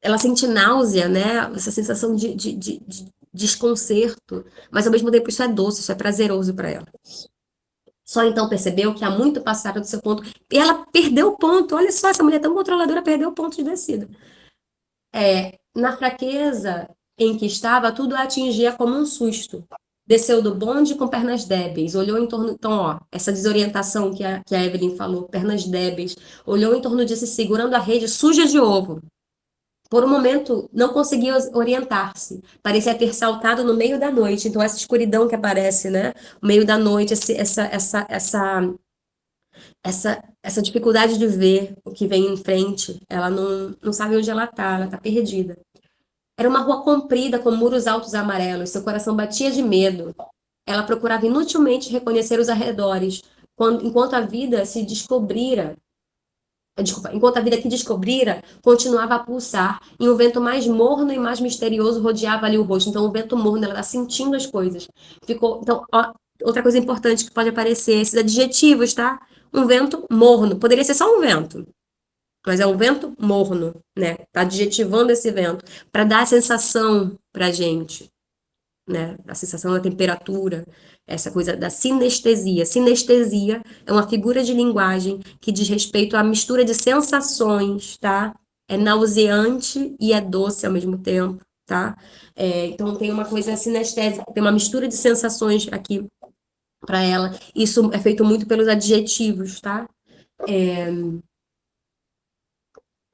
[SPEAKER 5] Ela sente náusea, né? Essa sensação de desconcerto, mas ao mesmo tempo isso é doce, isso é prazeroso para ela. Só então percebeu que há muito passaram do seu ponto. E ela perdeu o ponto. Olha só, essa mulher tão controladora perdeu o ponto de descida. Na fraqueza em que estava, tudo a atingia como um susto. Desceu do bonde com pernas débeis, olhou em torno... Então, ó, essa desorientação que a Evelyn falou, pernas débeis, olhou em torno de si, segurando a rede suja de ovo. Por um momento, não conseguia orientar-se. Parecia ter saltado no meio da noite. Então, essa escuridão que aparece, né? No meio da noite, essa dificuldade de ver o que vem em frente. Ela não sabe onde ela está perdida. Era uma rua comprida, com muros altos amarelos. Seu coração batia de medo. Ela procurava inutilmente reconhecer os arredores, enquanto a vida se descobrira. Enquanto a vida que descobrira continuava a pulsar, e um vento mais morno e mais misterioso rodeava ali o rosto. Então, o vento morno, ela está sentindo as coisas. Então, ó, outra coisa importante que pode aparecer, esses adjetivos, tá? Um vento morno. Poderia ser só um vento, mas é um vento morno, né? Tá adjetivando esse vento para dar a sensação pra gente, né? A sensação da temperatura, essa coisa da sinestesia. Sinestesia é uma figura de linguagem que diz respeito à mistura de sensações, tá? É nauseante e é doce ao mesmo tempo, tá? Então tem uma coisa sinestésica, tem uma mistura de sensações aqui para ela. Isso é feito muito pelos adjetivos, tá?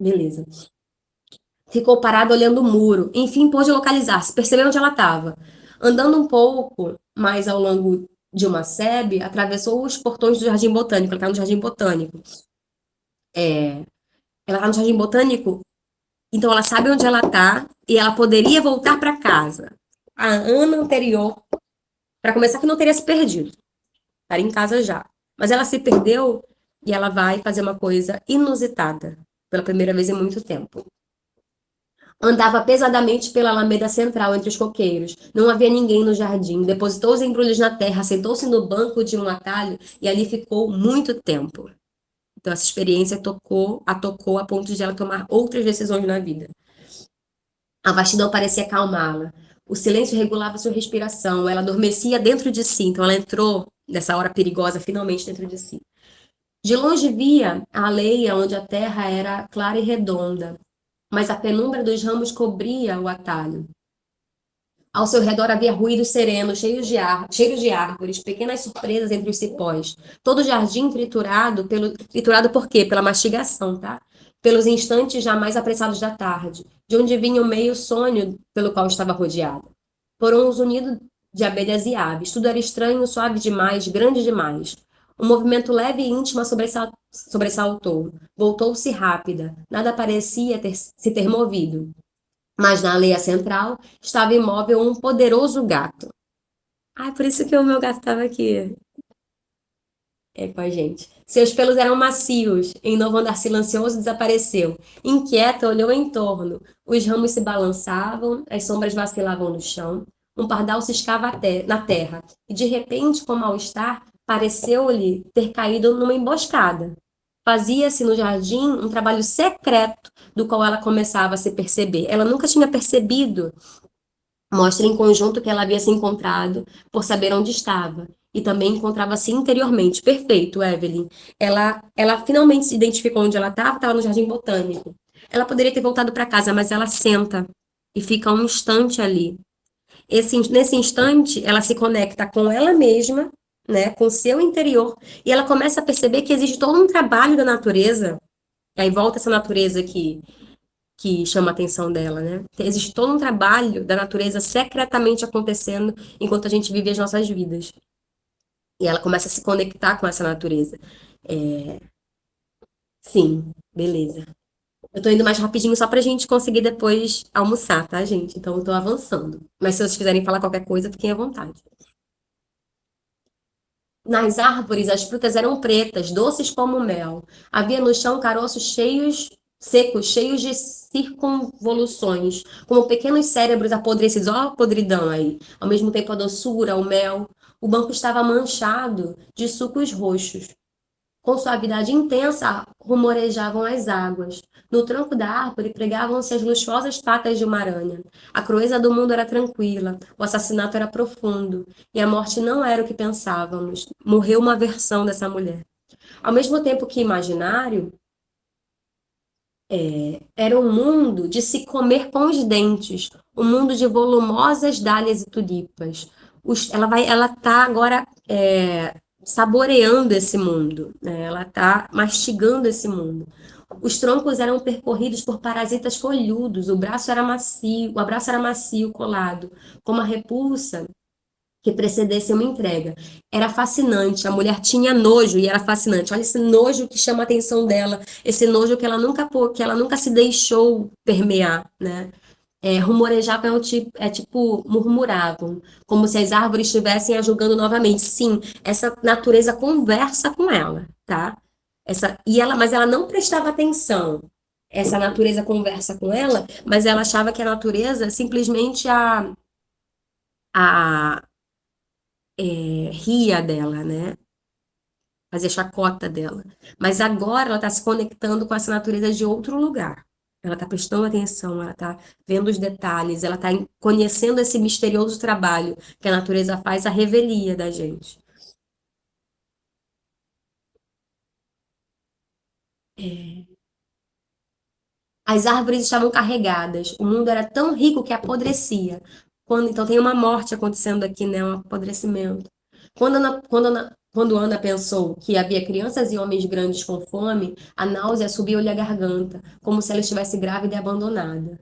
[SPEAKER 5] Beleza. Ficou parado olhando o muro. Enfim, pôde localizar-se, percebeu onde ela estava. Andando um pouco mais ao longo de uma sebe, atravessou os portões do Jardim Botânico. Ela está no Jardim Botânico. Ela está no Jardim Botânico, então ela sabe onde ela está e ela poderia voltar para casa. A Ana anterior, para começar, que não teria se perdido. Estaria em casa já. Mas ela se perdeu e ela vai fazer uma coisa inusitada, pela primeira vez em muito tempo. Andava pesadamente pela alameda central entre os coqueiros. Não havia ninguém no jardim. Depositou os embrulhos na terra, sentou-se no banco de um atalho e ali ficou muito tempo. Então, essa experiência tocou a ponto de ela tomar outras decisões na vida. A vastidão parecia acalmá-la. O silêncio regulava sua respiração. Ela adormecia dentro de si. Então, ela entrou nessa hora perigosa, finalmente, dentro de si. De longe via a aleia onde a terra era clara e redonda, mas a penumbra dos ramos cobria o atalho. Ao seu redor havia ruídos serenos, cheiros de árvores, pequenas surpresas entre os cipós. Todo o jardim triturado por quê? Pela mastigação, tá? Pelos instantes jamais apressados da tarde, de onde vinha o meio sonho pelo qual estava rodeada. Por um zunido de abelhas e aves. Tudo era estranho, suave demais, grande demais. Um movimento leve e íntimo sobressaltou. Voltou-se rápida. Nada parecia se ter movido. Mas na aleia central estava imóvel um poderoso gato. Por isso que o meu gato estava aqui. Com a gente. Seus pelos eram macios. Em novo andar silencioso, desapareceu. Inquieta, olhou em torno. Os ramos se balançavam, as sombras vacilavam no chão. Um pardal ciscava na terra. E, de repente, com mal-estar, pareceu-lhe ter caído numa emboscada. Fazia-se no jardim um trabalho secreto do qual ela começava a se perceber. Ela nunca tinha percebido. Mostra em conjunto que ela havia se encontrado por saber onde estava. E também encontrava-se interiormente. Perfeito, Evelyn. Ela finalmente se identificou onde ela estava no Jardim Botânico. Ela poderia ter voltado para casa, mas ela senta e fica um instante ali. Nesse instante, ela se conecta com ela mesma, né, com o seu interior, e ela começa a perceber que existe todo um trabalho da natureza, aí volta essa natureza que chama a atenção dela, né? Existe todo um trabalho da natureza secretamente acontecendo enquanto a gente vive as nossas vidas. E ela começa a se conectar com essa natureza. Sim, beleza. Eu tô indo mais rapidinho só pra gente conseguir depois almoçar, tá, gente? Então eu tô avançando. Mas se vocês quiserem falar qualquer coisa, fiquem à vontade. Nas árvores, as frutas eram pretas, doces como mel. Havia no chão caroços secos, cheios de circunvoluções, como pequenos cérebros apodrecidos. Ó, a podridão aí. Ao mesmo tempo, a doçura, o mel. O banco estava manchado de sucos roxos. Com suavidade intensa, rumorejavam as águas. No tronco da árvore pregavam-se as luxuosas patas de uma aranha. A crueza do mundo era tranquila, o assassinato era profundo, e a morte não era o que pensávamos. Morreu uma versão dessa mulher. Ao mesmo tempo que imaginário, era um mundo de se comer com os dentes, um mundo de volumosas dálias e tulipas. Ela está agora saboreando esse mundo, né? Ela está mastigando esse mundo. Os troncos eram percorridos por parasitas folhudos, o abraço era macio, colado, como a repulsa que precedesse uma entrega. Era fascinante, a mulher tinha nojo e era fascinante. Olha esse nojo que chama a atenção dela, esse nojo que ela nunca se deixou permear, né? Rumorejavam tipo, murmuravam, como se as árvores estivessem a julgando novamente. Sim, essa natureza conversa com ela, tá? Mas ela não prestava atenção. Essa natureza conversa com ela, mas ela achava que a natureza simplesmente ria dela, né? Fazia chacota dela. Mas agora ela está se conectando com essa natureza de outro lugar. Ela está prestando atenção, ela está vendo os detalhes, ela está conhecendo esse misterioso trabalho que a natureza faz, a revelia da gente. As árvores estavam carregadas, o mundo era tão rico que apodrecia. Então tem uma morte acontecendo aqui, né? Um apodrecimento. Quando Ana pensou que havia crianças e homens grandes com fome, a náusea subiu-lhe a garganta, como se ela estivesse grávida e abandonada.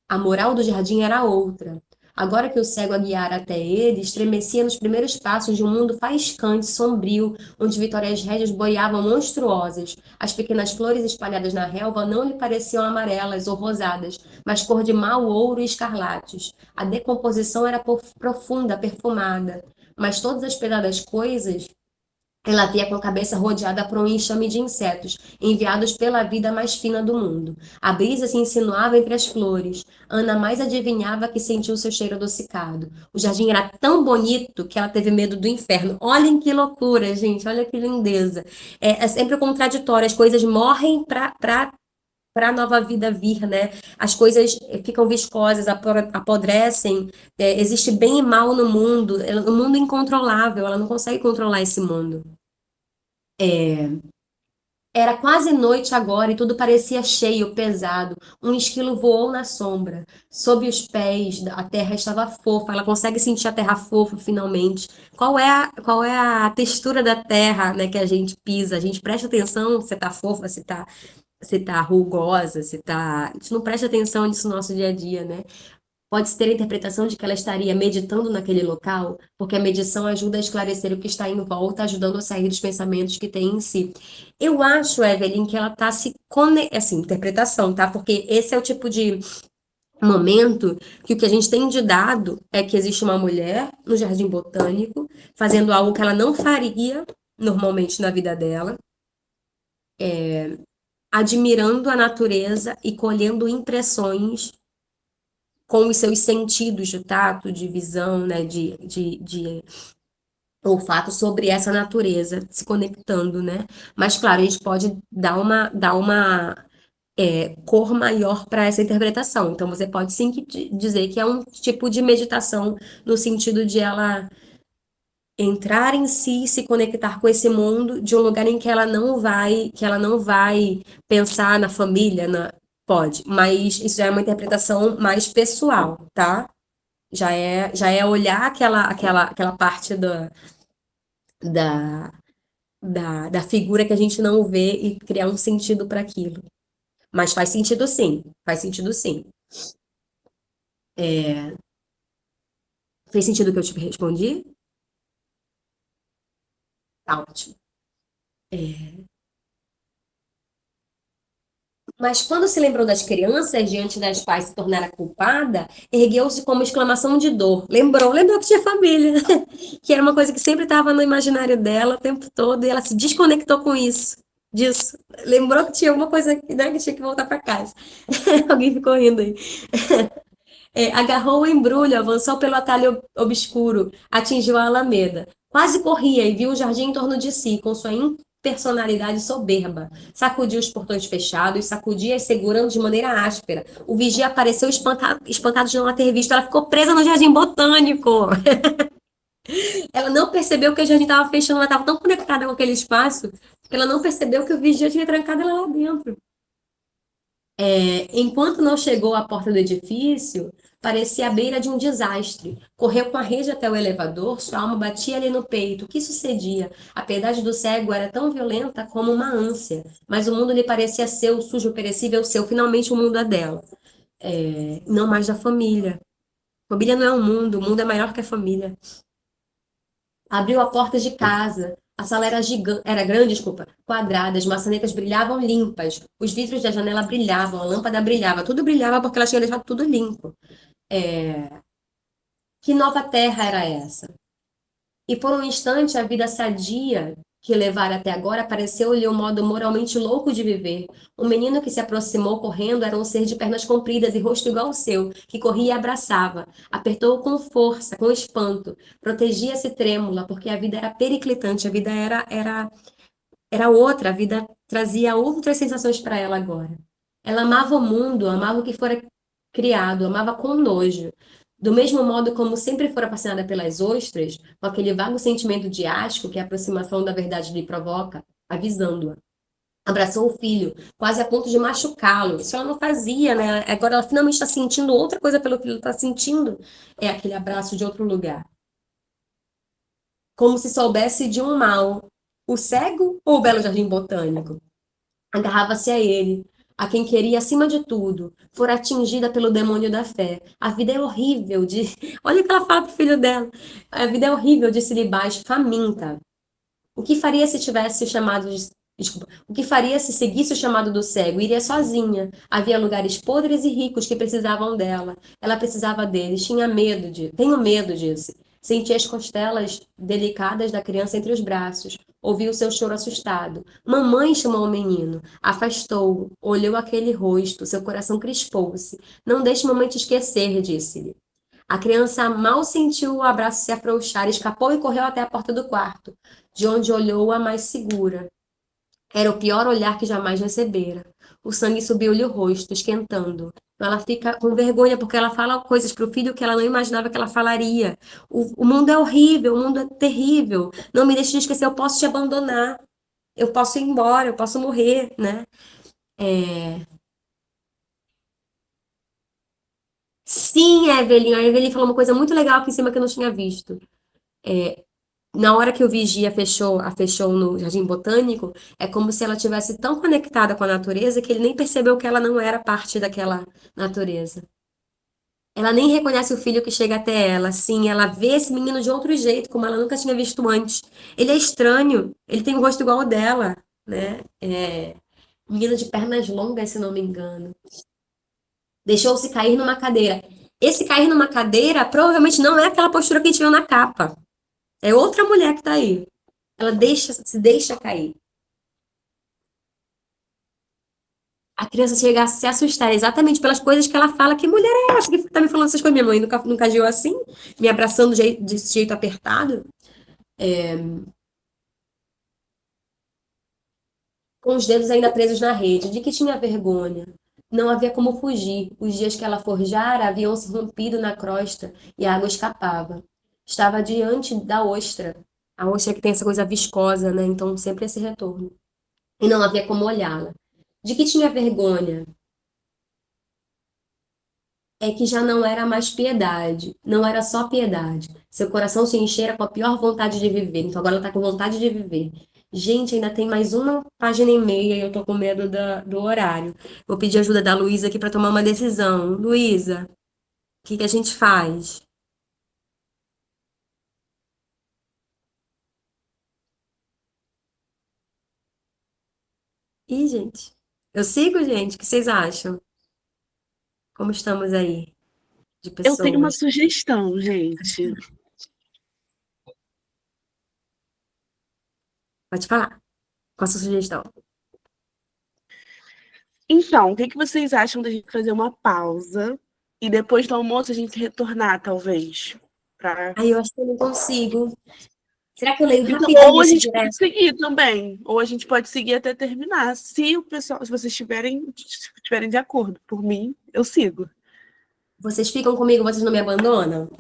[SPEAKER 5] A moral do jardim era outra. Agora que o cego a guiara até ele, estremecia nos primeiros passos de um mundo faiscante, sombrio, onde vitórias régias boiavam monstruosas. As pequenas flores espalhadas na relva não lhe pareciam amarelas ou rosadas, mas cor de mau ouro e escarlates. A decomposição era profunda, perfumada, mas todas as pesadas coisas ela via com a cabeça rodeada por um enxame de insetos, enviados pela vida mais fina do mundo. A brisa se insinuava entre as flores. Ana mais adivinhava que sentiu seu cheiro adocicado. O jardim era tão bonito que ela teve medo do inferno. Olhem que loucura, gente, olha que lindeza. É sempre contraditório, as coisas morrem para a nova vida vir, né? As coisas ficam viscosas, apodrecem, existe bem e mal no mundo, o mundo é incontrolável, ela não consegue controlar esse mundo. Era quase noite agora e tudo parecia cheio, pesado. Um esquilo voou na sombra. Sob os pés, a terra estava fofa. Ela consegue sentir a terra fofa finalmente. Qual é a textura da terra, né, que a gente pisa? A gente presta atenção se está fofa, se tá rugosa, a gente não presta atenção nisso no nosso dia a dia, né? Pode-se ter a interpretação de que ela estaria meditando naquele local, porque a medição ajuda a esclarecer o que está em volta, ajudando a sair dos pensamentos que tem em si. Eu acho, Evelyn, que ela está assim, interpretação, tá? Porque esse é o tipo de momento que o que a gente tem de dado é que existe uma mulher no Jardim Botânico fazendo algo que ela não faria normalmente na vida dela, admirando a natureza e colhendo impressões com os seus sentidos de tato, de visão, né, de olfato sobre essa natureza, se conectando, né? Mas, claro, a gente pode dar uma cor maior para essa interpretação. Então, você pode sim dizer que é um tipo de meditação no sentido de ela entrar em si, se conectar com esse mundo de um lugar em que ela não vai pensar na família, pode, mas isso já é uma interpretação mais pessoal, tá? Já é olhar aquela parte da, da figura que a gente não vê e criar um sentido para aquilo. Mas faz sentido sim, faz sentido sim. Fez sentido o que eu te respondi? Tá ótimo. Mas quando se lembrou das crianças, diante das quais se tornara culpada, ergueu-se com uma exclamação de dor. Lembrou que tinha família, que era uma coisa que sempre estava no imaginário dela o tempo todo, e ela se desconectou com isso, disso. Lembrou que tinha alguma coisa, né, que tinha que voltar para casa. Alguém ficou rindo aí. Agarrou o embrulho, avançou pelo atalho obscuro, atingiu a alameda. Quase corria e viu o jardim em torno de si, com sua impersonalidade soberba. Sacudiu os portões fechados, sacudia-os segurando de maneira áspera. O vigia apareceu espantado de não a ter visto. Ela ficou presa no jardim botânico. Ela não percebeu que o jardim estava fechando, ela estava tão conectada com aquele espaço que ela não percebeu que o vigia tinha trancado ela lá dentro. Enquanto não chegou à porta do edifício, parecia à beira de um desastre. Correu com a rede até o elevador, sua alma batia-lhe no peito. O que sucedia? A piedade do cego era tão violenta como uma ânsia, mas o mundo lhe parecia seu, sujo, perecível seu. Finalmente o mundo é dela. Não mais da família. Família não é um mundo, o mundo é maior que a família. Abriu a porta de casa. A sala era grande, quadrada, as maçanetas brilhavam limpas, os vidros da janela brilhavam, a lâmpada brilhava, tudo brilhava porque ela tinha deixado tudo limpo. Que nova terra era essa? E por um instante a vida sadia que levara até agora pareceu-lhe um modo moralmente louco de viver. O menino que se aproximou correndo era um ser de pernas compridas e rosto igual ao seu, que corria e abraçava. Apertou-o com força, com espanto. Protegia-se trêmula, porque a vida era periclitante, a vida era outra, a vida trazia outras sensações para ela agora. Ela amava o mundo, amava o que fora criado, amava com nojo. Do mesmo modo como sempre fora fascinada pelas ostras, com aquele vago sentimento de asco que a aproximação da verdade lhe provoca, avisando-a. Abraçou o filho, quase a ponto de machucá-lo. Isso ela não fazia, né? Agora ela finalmente está sentindo outra coisa pelo filho, está sentindo aquele abraço de outro lugar. Como se soubesse de um mal. O cego ou o belo jardim botânico? Agarrava-se a ele, a quem queria acima de tudo, fora atingida pelo demônio da fé. A vida é horrível, olha o que ela fala pro filho dela. A vida é horrível, disse-lhe baixo, faminta. O que faria se tivesse o chamado de... Desculpa. O que faria se seguisse o chamado do cego? Iria sozinha. Havia lugares podres e ricos que precisavam dela. Ela precisava deles. Tenho medo, disse. Sentia as costelas delicadas da criança entre os braços. Ouviu seu choro assustado. Mamãe, chamou o menino. Afastou-o. Olhou aquele rosto. Seu coração crispou-se. Não deixe mamãe te esquecer, disse-lhe. A criança mal sentiu o abraço se afrouxar, escapou e correu até a porta do quarto, de onde olhou-a mais segura. Era o pior olhar que jamais recebera. O sangue subiu-lhe o rosto, esquentando. Ela fica com vergonha porque ela fala coisas para o filho que ela não imaginava que ela falaria. O mundo é horrível, o mundo é terrível. Não me deixe de esquecer, eu posso te abandonar. Eu posso ir embora, eu posso morrer, né? Sim, Evelyn. A Evelyn falou uma coisa muito legal aqui em cima que eu não tinha visto. Na hora que o vigia fechou no Jardim Botânico, é como se ela tivesse tão conectada com a natureza que ele nem percebeu que ela não era parte daquela natureza. Ela nem reconhece o filho que chega até ela. Sim, ela vê esse menino de outro jeito, como ela nunca tinha visto antes. Ele é estranho, ele tem um rosto igual ao dela, né? Menino de pernas longas, se não me engano. Deixou-se cair numa cadeira. Esse cair numa cadeira provavelmente não é aquela postura que a gente viu na capa. É outra mulher que tá aí. Ela se deixa cair. A criança chega a se assustar exatamente pelas coisas que ela fala. Que mulher é essa que tá me falando essas coisas? Minha mãe nunca agiu assim, me abraçando desse jeito apertado. Com os dedos ainda presos na rede, de que tinha vergonha. Não havia como fugir. Os dias que ela forjara haviam se rompido na crosta e a água escapava. Estava diante da ostra. A ostra que tem essa coisa viscosa, né? Então sempre esse retorno. E não havia como olhá-la. De que tinha vergonha? é que já não era mais piedade, não era só piedade. Seu coração se enchera com a pior vontade de viver. Então agora ela tá com vontade de viver. Gente, ainda tem mais uma página e meia e eu tô com medo do horário. Vou pedir ajuda da Luísa aqui para tomar uma decisão. Luísa, o que que a gente faz? Ih, gente. Eu sigo, gente? O que vocês acham? Como estamos aí de
[SPEAKER 1] Eu tenho uma
[SPEAKER 5] pessoas?
[SPEAKER 1] sugestão, gente.
[SPEAKER 5] Pode falar. Qual a sua sugestão?
[SPEAKER 1] Então, o que que vocês acham da gente fazer uma pausa e depois do almoço a gente retornar, talvez? Pra...
[SPEAKER 5] Aí eu acho que eu não consigo. Será que eu leio
[SPEAKER 1] Então,
[SPEAKER 5] rapidinho
[SPEAKER 1] ou a
[SPEAKER 5] esse
[SPEAKER 1] gente pode
[SPEAKER 5] direto?
[SPEAKER 1] seguir também, ou a gente pode seguir até terminar. Se o pessoal, se vocês estiverem de acordo, por mim, eu sigo.
[SPEAKER 5] Vocês ficam comigo, vocês não me abandonam?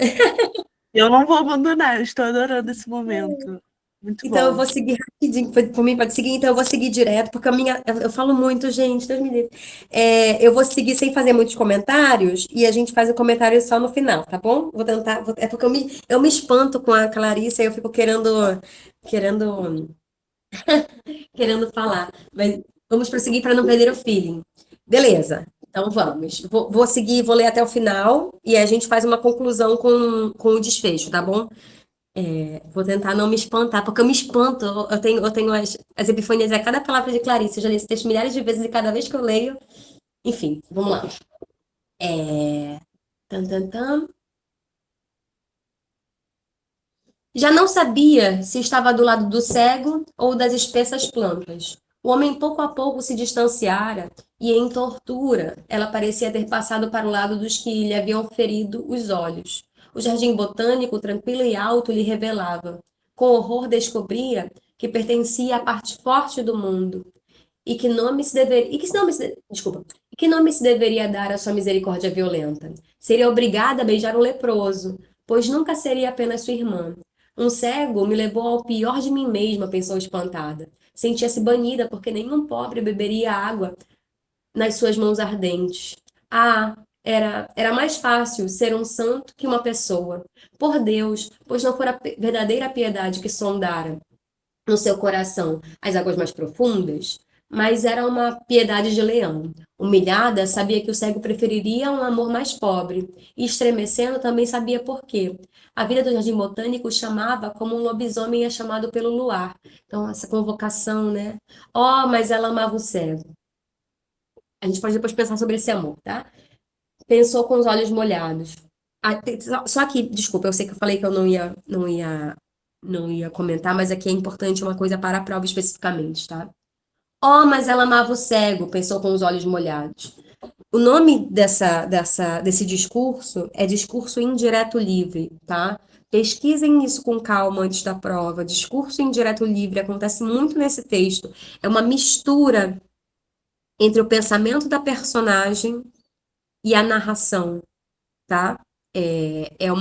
[SPEAKER 1] Eu não vou abandonar, eu estou adorando esse momento. Muito
[SPEAKER 5] Então eu
[SPEAKER 1] bom.
[SPEAKER 5] vou seguir rapidinho, por mim pode seguir, então eu vou seguir direto, porque a minha, eu falo muito, gente, Deus me livre. Eu vou seguir sem fazer muitos comentários, e a gente faz o comentário só no final, tá bom? Vou tentar, é porque eu me espanto com a Clarice, aí eu fico querendo, querendo falar, mas vamos prosseguir para não perder o feeling. Beleza, então vamos. Vou seguir, vou ler até o final, e a gente faz uma conclusão com o desfecho, tá bom? Vou tentar não me espantar, porque eu me espanto. Eu tenho as epifanias a cada palavra de Clarice. Eu já li esse texto milhares de vezes e cada vez que eu leio. Enfim, vamos lá. Tan, tan, tan. Já não sabia se estava do lado do cego ou das espessas plantas. O homem pouco a pouco se distanciara e, em tortura, ela parecia ter passado para o lado dos que lhe haviam ferido os olhos. O jardim botânico, tranquilo e alto, lhe revelava. Com horror descobria que pertencia à parte forte do mundo e que nome se deveria, desculpa, e que nome se deveria dar à sua misericórdia violenta. Seria obrigada a beijar o leproso, pois nunca seria apenas sua irmã. Um cego me levou ao pior de mim mesma, pensou espantada. Sentia-se banida porque nenhum pobre beberia água nas suas mãos ardentes. Ah, era mais fácil ser um santo que uma pessoa. Por Deus, pois não fora a verdadeira piedade que sondara no seu coração as águas mais profundas, mas era uma piedade de leão. Humilhada, sabia que o cego preferiria um amor mais pobre, e estremecendo também sabia por quê. A vida do jardim botânico o chamava como um lobisomem é chamado pelo luar. Então, essa convocação, né? Oh, mas ela amava o cego. A gente pode depois pensar sobre esse amor, tá? Pensou com os olhos molhados. Só que, desculpa, eu sei que eu falei que eu não ia comentar, mas aqui é importante uma coisa para a prova especificamente, tá? Oh, mas ela amava o cego, pensou com os olhos molhados. O nome desse discurso é discurso indireto livre, tá? Pesquisem isso com calma antes da prova. Discurso indireto livre acontece muito nesse texto. É uma mistura entre o pensamento da personagem e a narração, tá? É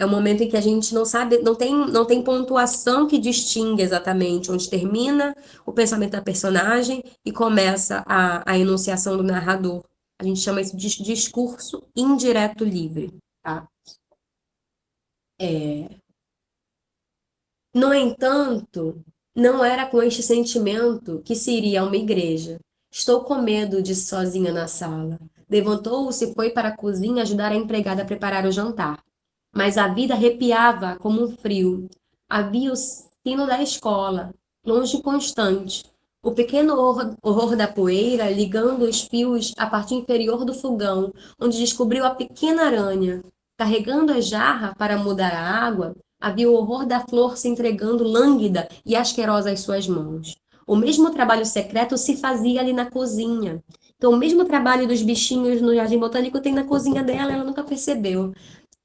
[SPEAKER 5] um momento em que a gente não sabe, não tem pontuação que distingue exatamente onde termina o pensamento da personagem e começa a enunciação do narrador. A gente chama isso de discurso indireto livre, tá? No entanto, não era com este sentimento que se iria a uma igreja. Estou com medo, disse sozinha na sala. Levantou-se e foi para a cozinha ajudar a empregada a preparar o jantar. Mas a vida arrepiava como um frio. Havia o sino da escola, longe e constante. O pequeno horror da poeira ligando os fios à parte inferior do fogão, onde descobriu a pequena aranha. Carregando a jarra para mudar a água, havia o horror da flor se entregando lânguida e asquerosa às suas mãos. O mesmo trabalho secreto se fazia ali na cozinha. Então, o mesmo trabalho dos bichinhos no jardim botânico tem na cozinha dela, ela nunca percebeu.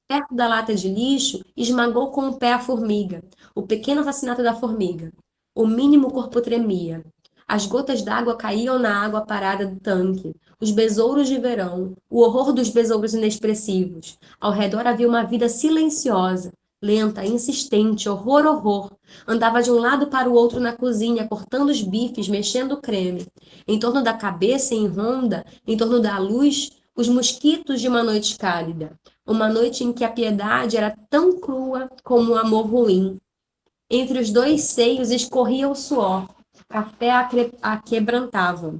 [SPEAKER 5] Perto da lata de lixo, esmagou com o pé a formiga, o pequeno assassinato da formiga. O mínimo corpo tremia. As gotas d'água caíam na água parada do tanque. Os besouros de verão, o horror dos besouros inexpressivos. Ao redor havia uma vida silenciosa, lenta, insistente, horror, horror. Andava de um lado para o outro na cozinha, cortando os bifes, mexendo o creme. Em torno da cabeça, em ronda, em torno da luz, os mosquitos de uma noite cálida, uma noite em que a piedade era tão crua como o amor ruim. Entre os dois seios escorria o suor, a fé a quebrantava.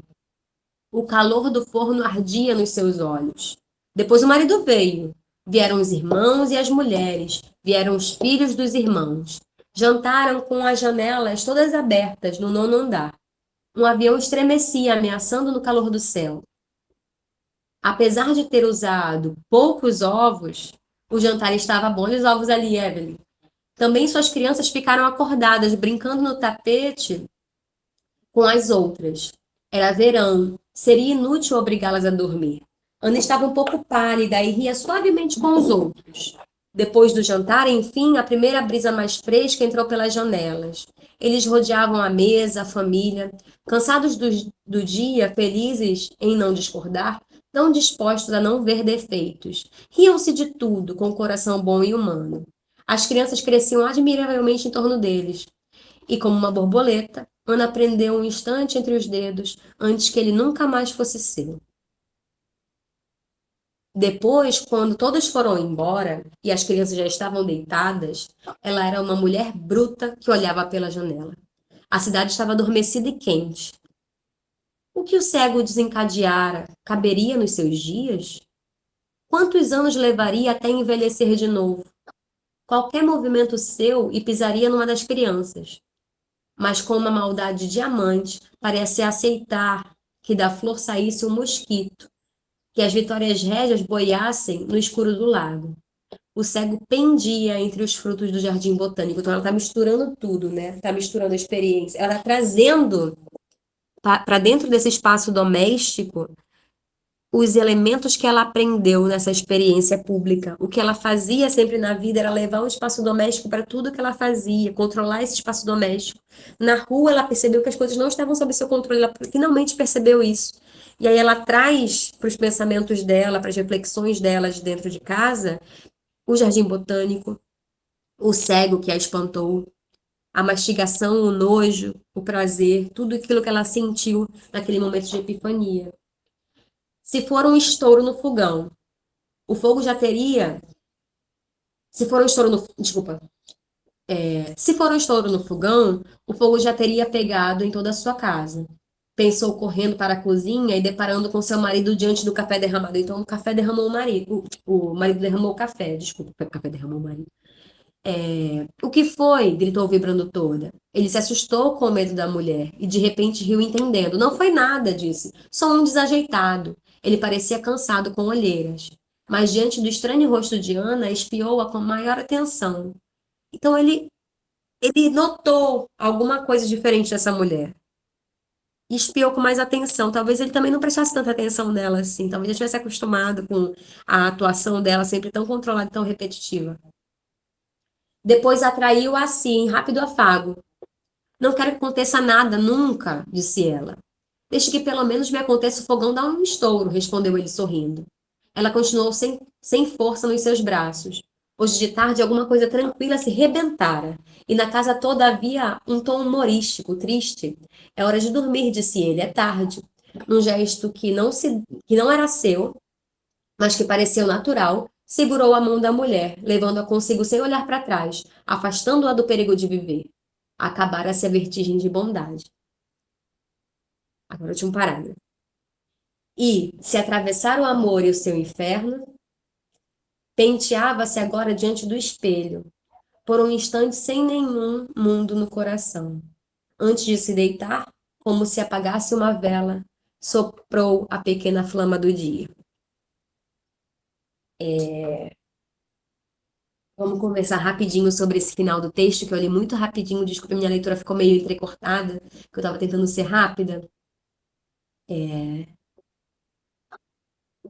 [SPEAKER 5] O calor do forno ardia nos seus olhos. Depois o marido veio. Vieram os irmãos e as mulheres, vieram os filhos dos irmãos. Jantaram com as janelas todas abertas no 9º andar. Um avião estremecia, ameaçando no calor do céu. Apesar de ter usado poucos ovos, o jantar estava bom. Olha os ovos ali, Evelyn. Também suas crianças ficaram acordadas, brincando no tapete com as outras. Era verão, seria inútil obrigá-las a dormir. Ana estava um pouco pálida e ria suavemente com os outros. Depois do jantar, enfim, a primeira brisa mais fresca entrou pelas janelas. Eles rodeavam a mesa, a família, cansados do dia, felizes em não discordar, tão dispostos a não ver defeitos. Riam-se de tudo, com o coração bom e humano. As crianças cresciam admiravelmente em torno deles. E como uma borboleta, Ana prendeu um instante entre os dedos, antes que ele nunca mais fosse seu. Depois, quando todos foram embora e as crianças já estavam deitadas, ela era uma mulher bruta que olhava pela janela. A cidade estava adormecida e quente. O que o cego desencadeara caberia nos seus dias? Quantos anos levaria até envelhecer de novo? Qualquer movimento seu e pisaria numa das crianças. Mas com uma maldade diamante, parece aceitar que da flor saísse um mosquito, que as vitórias régias boiassem no escuro do lago. O cego pendia entre os frutos do jardim botânico. Então ela está misturando tudo, né? Está misturando a experiência. Ela está trazendo para dentro desse espaço doméstico os elementos que ela aprendeu nessa experiência pública. O que ela fazia sempre na vida era levar o espaço doméstico para tudo que ela fazia, controlar esse espaço doméstico. Na rua, ela percebeu que as coisas não estavam sob seu controle, ela finalmente percebeu isso. E aí ela traz para os pensamentos dela, para as reflexões dela de dentro de casa, o jardim botânico, o cego que a espantou, a mastigação, o nojo, o prazer, tudo aquilo que ela sentiu naquele momento de epifania. Se for um estouro no fogão, o fogo já teria... Se for um estouro no... Desculpa. Se for um estouro no fogão, o fogo já teria pegado em toda a sua casa. Pensou correndo para a cozinha e deparando com seu marido diante do café derramado. Então, o café derramou o marido. O marido derramou o café. Desculpa, o café derramou o marido. O que foi? Gritou vibrando toda. Ele se assustou com o medo da mulher e de repente riu entendendo. Não foi nada, disse. Só um desajeitado. Ele parecia cansado com olheiras. Mas diante do estranho rosto de Ana, espiou-a com maior atenção. Então ele notou alguma coisa diferente dessa mulher. E espiou com mais atenção. Talvez ele também não prestasse tanta atenção nela assim. Talvez ele estivesse acostumado com a atuação dela sempre tão controlada e tão repetitiva. Depois atraiu-a assim, em rápido afago. Não quero que aconteça nada, nunca, disse ela. Deixe que pelo menos me aconteça o fogão dar um estouro, respondeu ele sorrindo. Ela continuou sem força nos seus braços. Hoje de tarde alguma coisa tranquila se rebentara, e na casa toda havia um tom humorístico, triste. É hora de dormir, disse ele, é tarde. Num gesto que não era seu, mas que pareceu natural, segurou a mão da mulher, levando-a consigo sem olhar para trás, afastando-a do perigo de viver. Acabara-se a vertigem de bondade. Agora o último parágrafo. E, se atravessar o amor e o seu inferno, penteava-se agora diante do espelho, por um instante sem nenhum mundo no coração. Antes de se deitar, como se apagasse uma vela, soprou a pequena flama do dia. Vamos conversar rapidinho sobre esse final do texto, que eu li muito rapidinho, desculpa, minha leitura ficou meio entrecortada, que eu estava tentando ser rápida.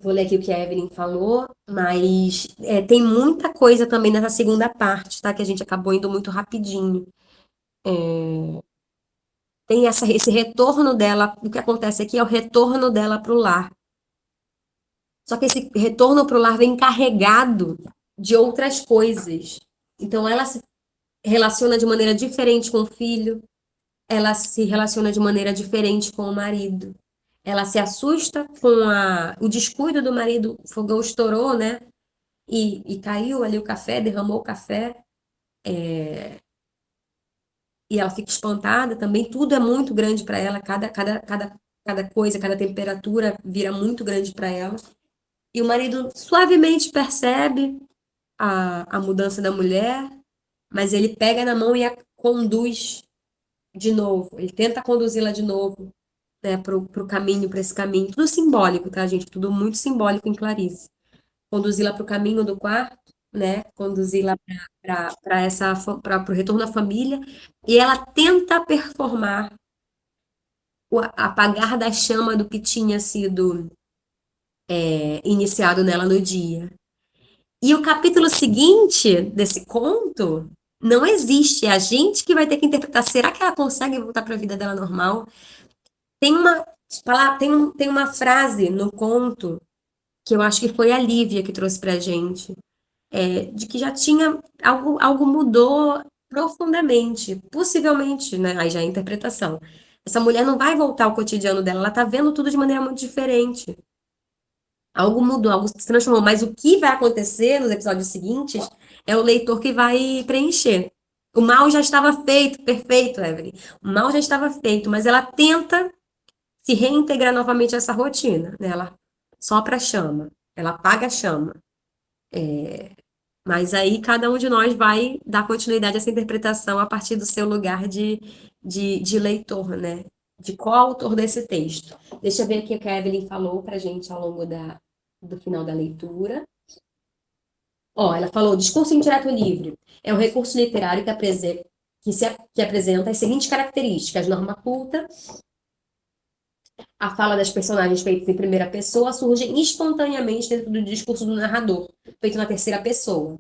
[SPEAKER 5] Vou ler aqui o que a Evelyn falou, mas tem muita coisa também nessa segunda parte, tá? Que a gente acabou indo muito rapidinho. Tem esse retorno dela, o que acontece aqui é o retorno dela para o lar. Só que esse retorno para o lar vem carregado de outras coisas. Então, ela se relaciona de maneira diferente com o filho, ela se relaciona de maneira diferente com o marido. ela se assusta com o descuido do marido, o fogão estourou, né? E caiu ali o café, derramou o café, e ela fica espantada também. Tudo é muito grande para ela, cada coisa, cada temperatura vira muito grande para ela. E o marido suavemente percebe a mudança da mulher, mas ele pega na mão e a conduz de novo. Ele tenta conduzi-la de novo, né, pro caminho, para esse caminho. Tudo simbólico, tá, gente? Tudo muito simbólico em Clarice. Conduzi-la para o caminho do quarto, né? Conduzi-la para o retorno à família. E ela tenta performar o apagar da chama do que tinha sido iniciado nela no dia. E o capítulo seguinte desse conto não existe. É a gente que vai ter que interpretar. Será que ela consegue voltar para a vida dela normal? Tem uma frase no conto que eu acho que foi a Lívia que trouxe pra gente, de que já tinha algo mudou profundamente, possivelmente, né? Aí já é a interpretação. Essa mulher não vai voltar ao cotidiano dela, ela tá vendo tudo de maneira muito diferente. Algo mudou, algo se transformou, mas o que vai acontecer nos episódios seguintes é o leitor que vai preencher. O mal já estava feito, perfeito, Evelyn. O mal já estava feito, mas ela tenta se reintegrar novamente a essa rotina, né? Ela sopra a chama, ela apaga a chama. Mas aí cada um de nós vai dar continuidade a essa interpretação a partir do seu lugar de leitor, né? De qual autor desse texto. Deixa eu ver aqui o que a Evelyn falou pra gente ao longo do final da leitura. Ó, ela falou, discurso indireto livre é um recurso literário que apresenta as seguintes características: norma culta, a fala das personagens feitas em primeira pessoa surgem espontaneamente dentro do discurso do narrador, feito na terceira pessoa.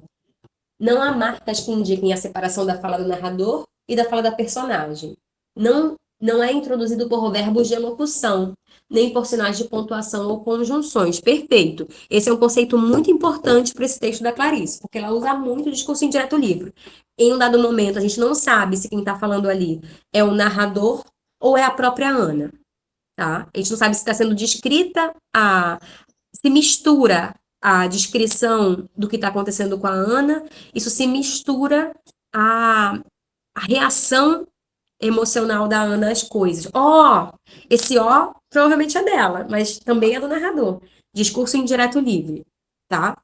[SPEAKER 5] Não há marcas que indiquem a separação da fala do narrador e da fala da personagem. Não é introduzido por verbos de elocução, nem por sinais de pontuação ou conjunções. Perfeito. Esse é um conceito muito importante para esse texto da Clarice, porque ela usa muito o discurso indireto livre. Em um dado momento, a gente não sabe se quem está falando ali é o narrador ou é a própria Ana. Tá? A gente não sabe se está sendo descrita, se mistura a descrição do que está acontecendo com a Ana, isso se mistura a reação emocional da Ana às coisas. Esse provavelmente é dela, mas também é do narrador. Discurso indireto livre, tá?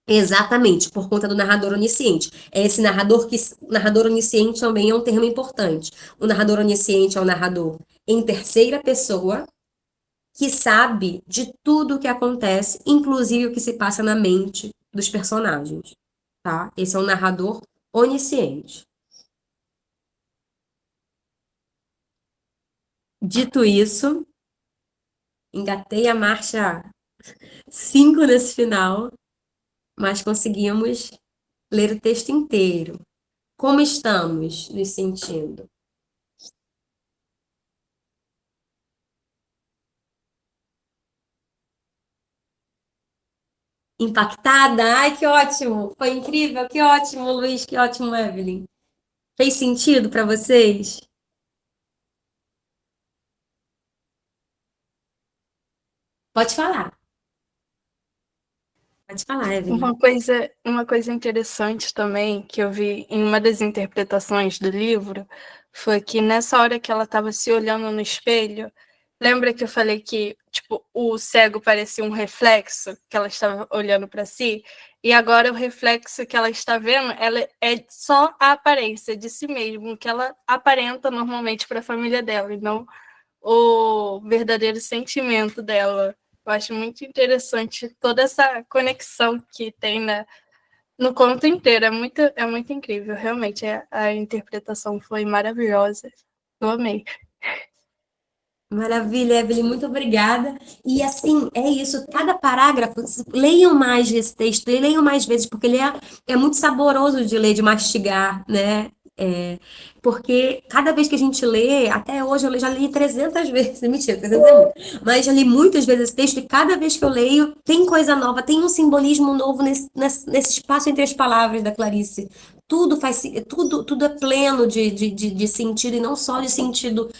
[SPEAKER 5] Exatamente, por conta do narrador onisciente. É esse narrador onisciente também é um termo importante. O narrador onisciente é o narrador em terceira pessoa, que sabe de tudo o que acontece, inclusive o que se passa na mente dos personagens, tá? Esse é um narrador onisciente. Dito isso, engatei a marcha 5 nesse final, mas conseguimos ler o texto inteiro. Como estamos nos sentindo? Impactada? Ai, que ótimo! Foi incrível, que ótimo, Luiz, que ótimo, Evelyn. Fez sentido para vocês? Pode falar. Pode falar, Evelyn.
[SPEAKER 4] Uma coisa interessante também que eu vi em uma das interpretações do livro foi que nessa hora que ela estava se olhando no espelho, lembra que eu falei que tipo, o cego parecia um reflexo, que ela estava olhando para si? E agora o reflexo que ela está vendo, ela é só a aparência de si mesma, que ela aparenta normalmente para a família dela, e não o verdadeiro sentimento dela. Eu acho muito interessante toda essa conexão que tem no conto inteiro. É muito incrível, realmente. A interpretação foi maravilhosa. Eu amei.
[SPEAKER 5] Maravilha, Evelyn, muito obrigada. E assim, é isso, cada parágrafo, leiam mais esse texto, e leiam mais vezes, porque ele é muito saboroso de ler, de mastigar, né? Porque cada vez que a gente lê, até hoje eu já li 300 vezes, mentira, 300 é muito, mas já li muitas vezes esse texto, e cada vez que eu leio, tem coisa nova, tem um simbolismo novo nesse espaço entre as palavras da Clarice. Tudo é pleno de sentido, e não só de sentido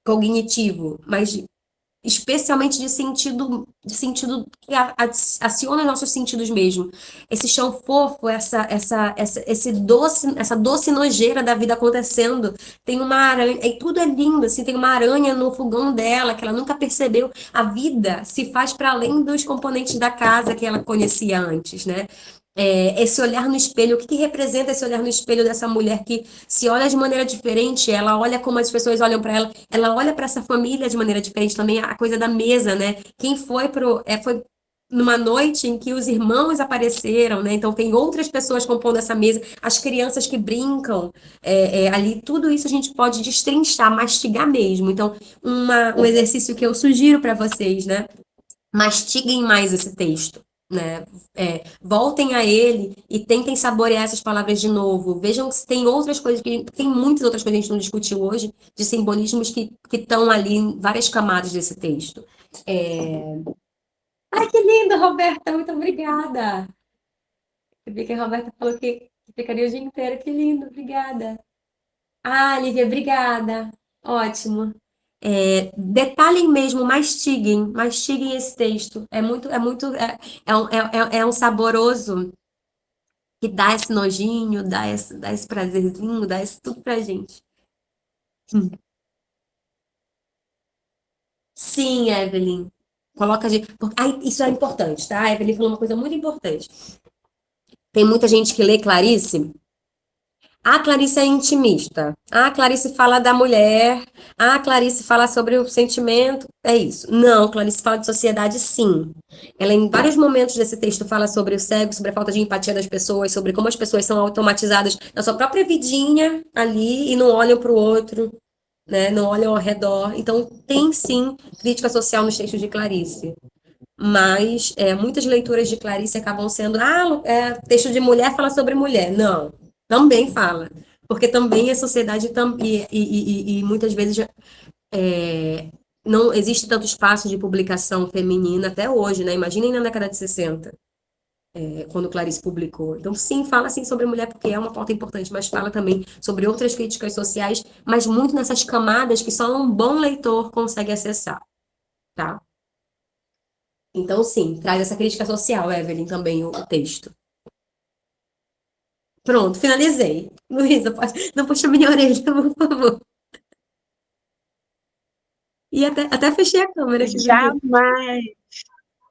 [SPEAKER 5] cognitivo, mas especialmente de sentido que aciona os nossos sentidos mesmo. Esse chão fofo, essa doce nojeira da vida acontecendo. Tem uma aranha, e tudo é lindo, assim, tem uma aranha no fogão dela, que ela nunca percebeu. A vida se faz para além dos componentes da casa que ela conhecia antes, né? Esse olhar no espelho, o que representa esse olhar no espelho dessa mulher que se olha de maneira diferente, ela olha como as pessoas olham para ela, ela olha para essa família de maneira diferente também, a coisa da mesa, né? Quem foi foi numa noite em que os irmãos apareceram, né? Então tem outras pessoas compondo essa mesa, as crianças que brincam ali, tudo isso a gente pode destrinchar, mastigar mesmo. Então, um exercício que eu sugiro para vocês, né? Mastiguem mais esse texto, né? Voltem a ele e tentem saborear essas palavras de novo. Vejam se tem outras coisas, tem muitas outras coisas que a gente não discutiu hoje, de simbolismos que estão ali em várias camadas desse texto. Ai, que lindo, Roberta! Muito obrigada! Eu vi que a Roberta falou que ficaria o dia inteiro. Que lindo, obrigada! Ah, Lívia, obrigada! Ótimo! Detalhem mesmo, mastiguem esse texto. É um saboroso que dá esse nojinho, dá esse prazerzinho, dá isso tudo pra gente. Sim, Evelyn. Coloca de. Isso é importante, tá? A Evelyn falou uma coisa muito importante. Tem muita gente que lê Clarice. A Clarice é intimista. A Clarice fala da mulher. A Clarice fala sobre o sentimento. É isso. Não, Clarice fala de sociedade, sim. Ela, em vários momentos desse texto, fala sobre o cego, sobre a falta de empatia das pessoas, sobre como as pessoas são automatizadas na sua própria vidinha ali e não olham para o outro, né? Não olham ao redor. Então, tem sim crítica social nos textos de Clarice. Mas muitas leituras de Clarice acabam sendo, texto de mulher fala sobre mulher. Não, também fala. Porque também a sociedade e muitas vezes não existe tanto espaço de publicação feminina até hoje, né? Imaginem na década de 60, quando Clarice publicou. Então, sim, fala sim sobre mulher porque é uma pauta importante, mas fala também sobre outras críticas sociais, mas muito nessas camadas que só um bom leitor consegue acessar, tá? Então, sim, traz essa crítica social, Evelyn, também o texto. Pronto, finalizei. Luísa, não puxa minha orelha, por favor. E até fechei a câmera aqui.
[SPEAKER 1] Jamais,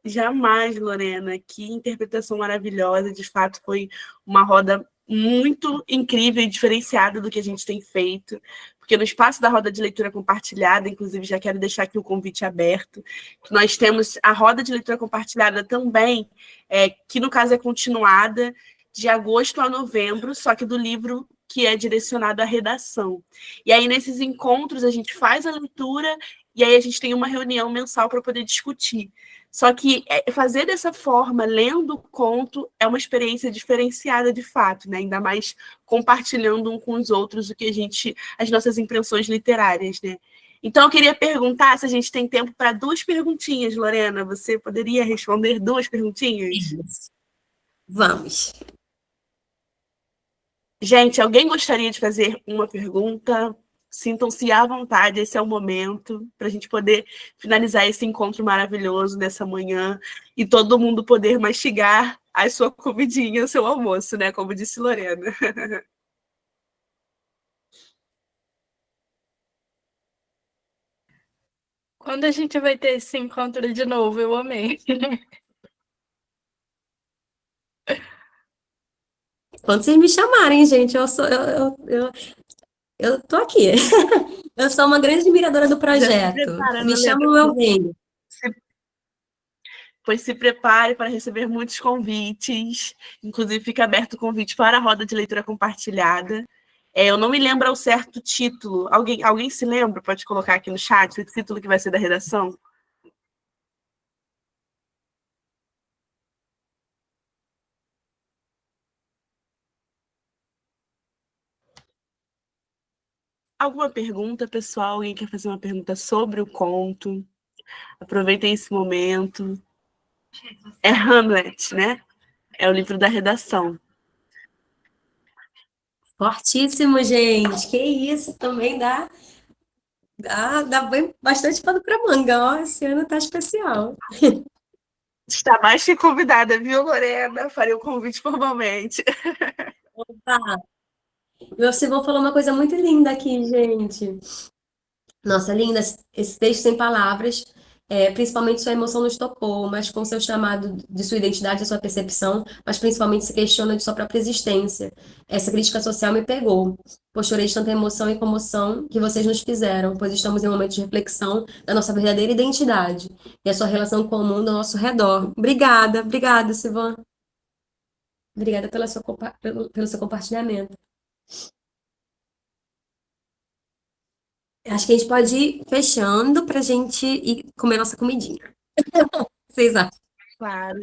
[SPEAKER 1] jamais, Lorena. Que interpretação maravilhosa. De fato, foi uma roda muito incrível e diferenciada do que a gente tem feito. Porque no espaço da roda de leitura compartilhada, inclusive já quero deixar aqui o convite aberto, que nós temos a roda de leitura compartilhada também, que no caso é continuada, de agosto a novembro, só que do livro que é direcionado à redação. E aí, nesses encontros, a gente faz a leitura e aí a gente tem uma reunião mensal para poder discutir. Só que fazer dessa forma, lendo o conto, é uma experiência diferenciada de fato, né? Ainda mais compartilhando um com os outros as nossas impressões literárias, né? Então, eu queria perguntar se a gente tem tempo para 2 perguntinhas, Lorena. Você poderia responder 2 perguntinhas?
[SPEAKER 5] Vamos.
[SPEAKER 1] Gente, alguém gostaria de fazer uma pergunta? Sintam-se à vontade, esse é o momento para a gente poder finalizar esse encontro maravilhoso nessa manhã e todo mundo poder mastigar a sua comidinha, o seu almoço, né? Como disse Lorena.
[SPEAKER 4] Quando a gente vai ter esse encontro de novo? Eu amei.
[SPEAKER 5] Quando vocês me chamarem, gente, eu tô aqui. Eu sou uma grande admiradora do projeto. Me chamam, eu venho.
[SPEAKER 1] Pois se prepare para receber muitos convites. Inclusive, fica aberto o convite para a roda de leitura compartilhada. Eu não me lembro ao certo título. Alguém se lembra? Pode colocar aqui no chat o título que vai ser da redação? Alguma pergunta, pessoal? Alguém quer fazer uma pergunta sobre o conto? Aproveitem esse momento. É Hamlet, né? É o livro da redação.
[SPEAKER 5] Fortíssimo, gente. Que isso, também dá Dá bastante pano pra manga, ó. Esse ano tá especial.
[SPEAKER 1] Está mais que convidada, viu, Lorena? Farei o convite formalmente.
[SPEAKER 5] Tá. Meu Silvão falou uma coisa muito linda aqui, gente. Nossa, linda, esse texto sem palavras, principalmente sua emoção nos tocou, mas com seu chamado de sua identidade, a sua percepção, mas principalmente se questiona de sua própria existência. Essa crítica social me pegou, pois chorei de tanta emoção e comoção que vocês nos fizeram, pois estamos em um momento de reflexão da nossa verdadeira identidade e a sua relação com o mundo ao nosso redor. Obrigada, Silvan. Obrigada pelo seu compartilhamento. Acho que a gente pode ir fechando para a gente ir comer nossa comidinha. Vocês acham?
[SPEAKER 1] Claro.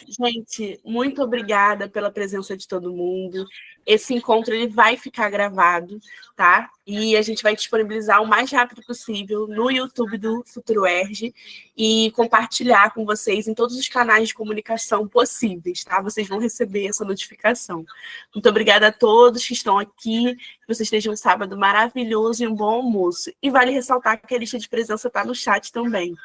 [SPEAKER 1] Gente, muito obrigada pela presença de todo mundo. Esse encontro ele vai ficar gravado, tá? E a gente vai disponibilizar o mais rápido possível no YouTube do Futuro ERJ e compartilhar com vocês em todos os canais de comunicação possíveis, tá? Vocês vão receber essa notificação. Muito obrigada a todos que estão aqui. Que vocês tenham um sábado maravilhoso e um bom almoço. E vale ressaltar que a lista de presença está no chat também.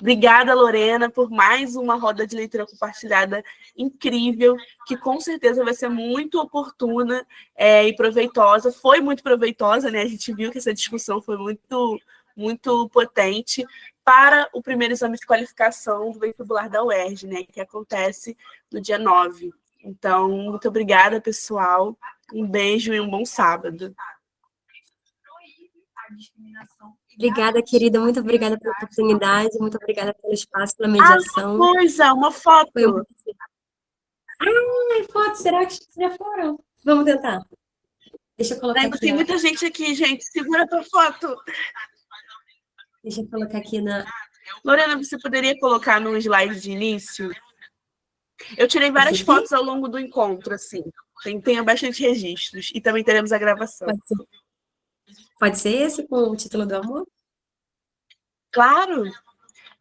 [SPEAKER 1] Obrigada, Lorena, por mais uma roda de leitura compartilhada incrível, que com certeza vai ser muito oportuna e proveitosa. Foi muito proveitosa, né? A gente viu que essa discussão foi muito, muito potente para o primeiro exame de qualificação do vestibular da UERJ, né? Que acontece no dia 9. Então, muito obrigada, pessoal. Um beijo e um bom sábado.
[SPEAKER 5] Obrigada, querida. Muito obrigada pela oportunidade. Muito obrigada pelo espaço, pela mediação.
[SPEAKER 1] Uma foto.
[SPEAKER 5] Foi um prazer. Ai, foto. Será que já foram? Vamos tentar. Deixa eu colocar aqui.
[SPEAKER 1] Tem muita gente aqui, gente. Segura a tua foto.
[SPEAKER 5] Deixa eu colocar aqui na...
[SPEAKER 1] Lorena, você poderia colocar no slide de início? Eu tirei várias fotos ao longo do encontro, assim. Tenho bastante registros. E também teremos a gravação.
[SPEAKER 5] Pode ser esse com o título do amor?
[SPEAKER 1] Claro!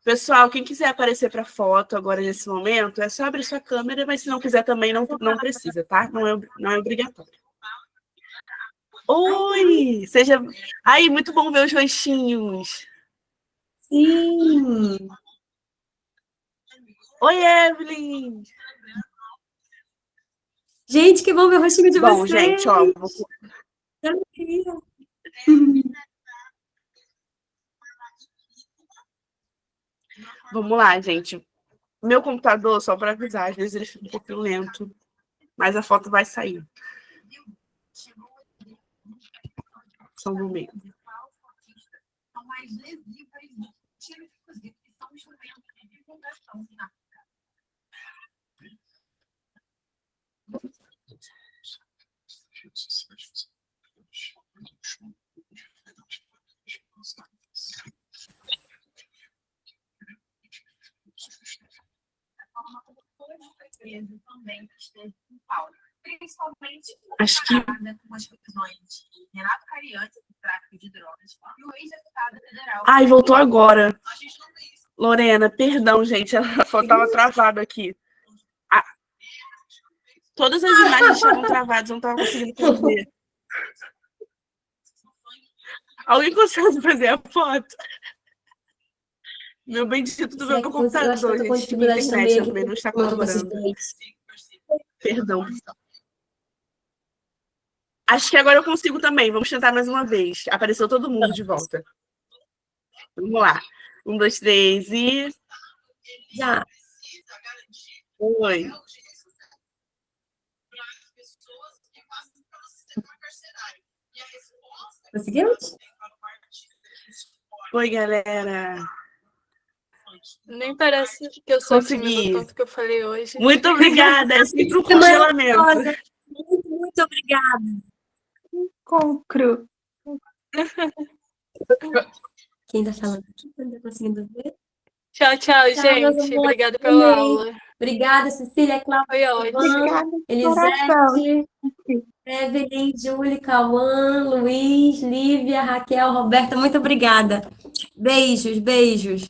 [SPEAKER 1] Pessoal, quem quiser aparecer para foto agora nesse momento, é só abrir sua câmera, mas se não quiser também não precisa, tá? Não é obrigatório. Oi! Seja... Ai, muito bom ver os rostinhos.
[SPEAKER 5] Sim!
[SPEAKER 1] Oi, Evelyn!
[SPEAKER 5] Gente, que bom ver o rostinho de vocês!
[SPEAKER 1] Bom, gente, ó...
[SPEAKER 5] Eu queria...
[SPEAKER 1] Vamos lá, gente. Meu computador, só para avisar, às vezes ele fica um pouquinho lento, mas a foto vai sair. Só um momento. Acho que ai, voltou agora. Lorena, perdão, gente, a foto estava travada aqui. Todas as imagens estavam travadas, não estava conseguindo ver. Alguém consegue fazer a foto? Meu bendito do meu computador, gente. Minha internet também não está colaborando. Perdão. Acho que agora eu consigo também. Vamos tentar mais uma vez. Apareceu todo mundo de volta. Vamos lá. 1, 2, 3 e...
[SPEAKER 5] Já.
[SPEAKER 1] Oi.
[SPEAKER 5] Conseguimos?
[SPEAKER 1] Oi, galera.
[SPEAKER 4] Nem parece que eu sou
[SPEAKER 1] Consegui.
[SPEAKER 4] tanto que eu falei hoje.
[SPEAKER 1] Muito obrigada. É sempre um congelamento.
[SPEAKER 5] Muito obrigada.
[SPEAKER 4] Concro.
[SPEAKER 5] Quem tá falando aqui? Não tá conseguindo ver?
[SPEAKER 4] Tchau, gente. Obrigada pela aula.
[SPEAKER 5] Obrigada, Cecília, Cláudia,
[SPEAKER 4] Foi ótimo.
[SPEAKER 5] Elisete, Evelyn, Júlia, Cauã, Luiz, Lívia, Raquel, Roberta. Muito obrigada. Beijos.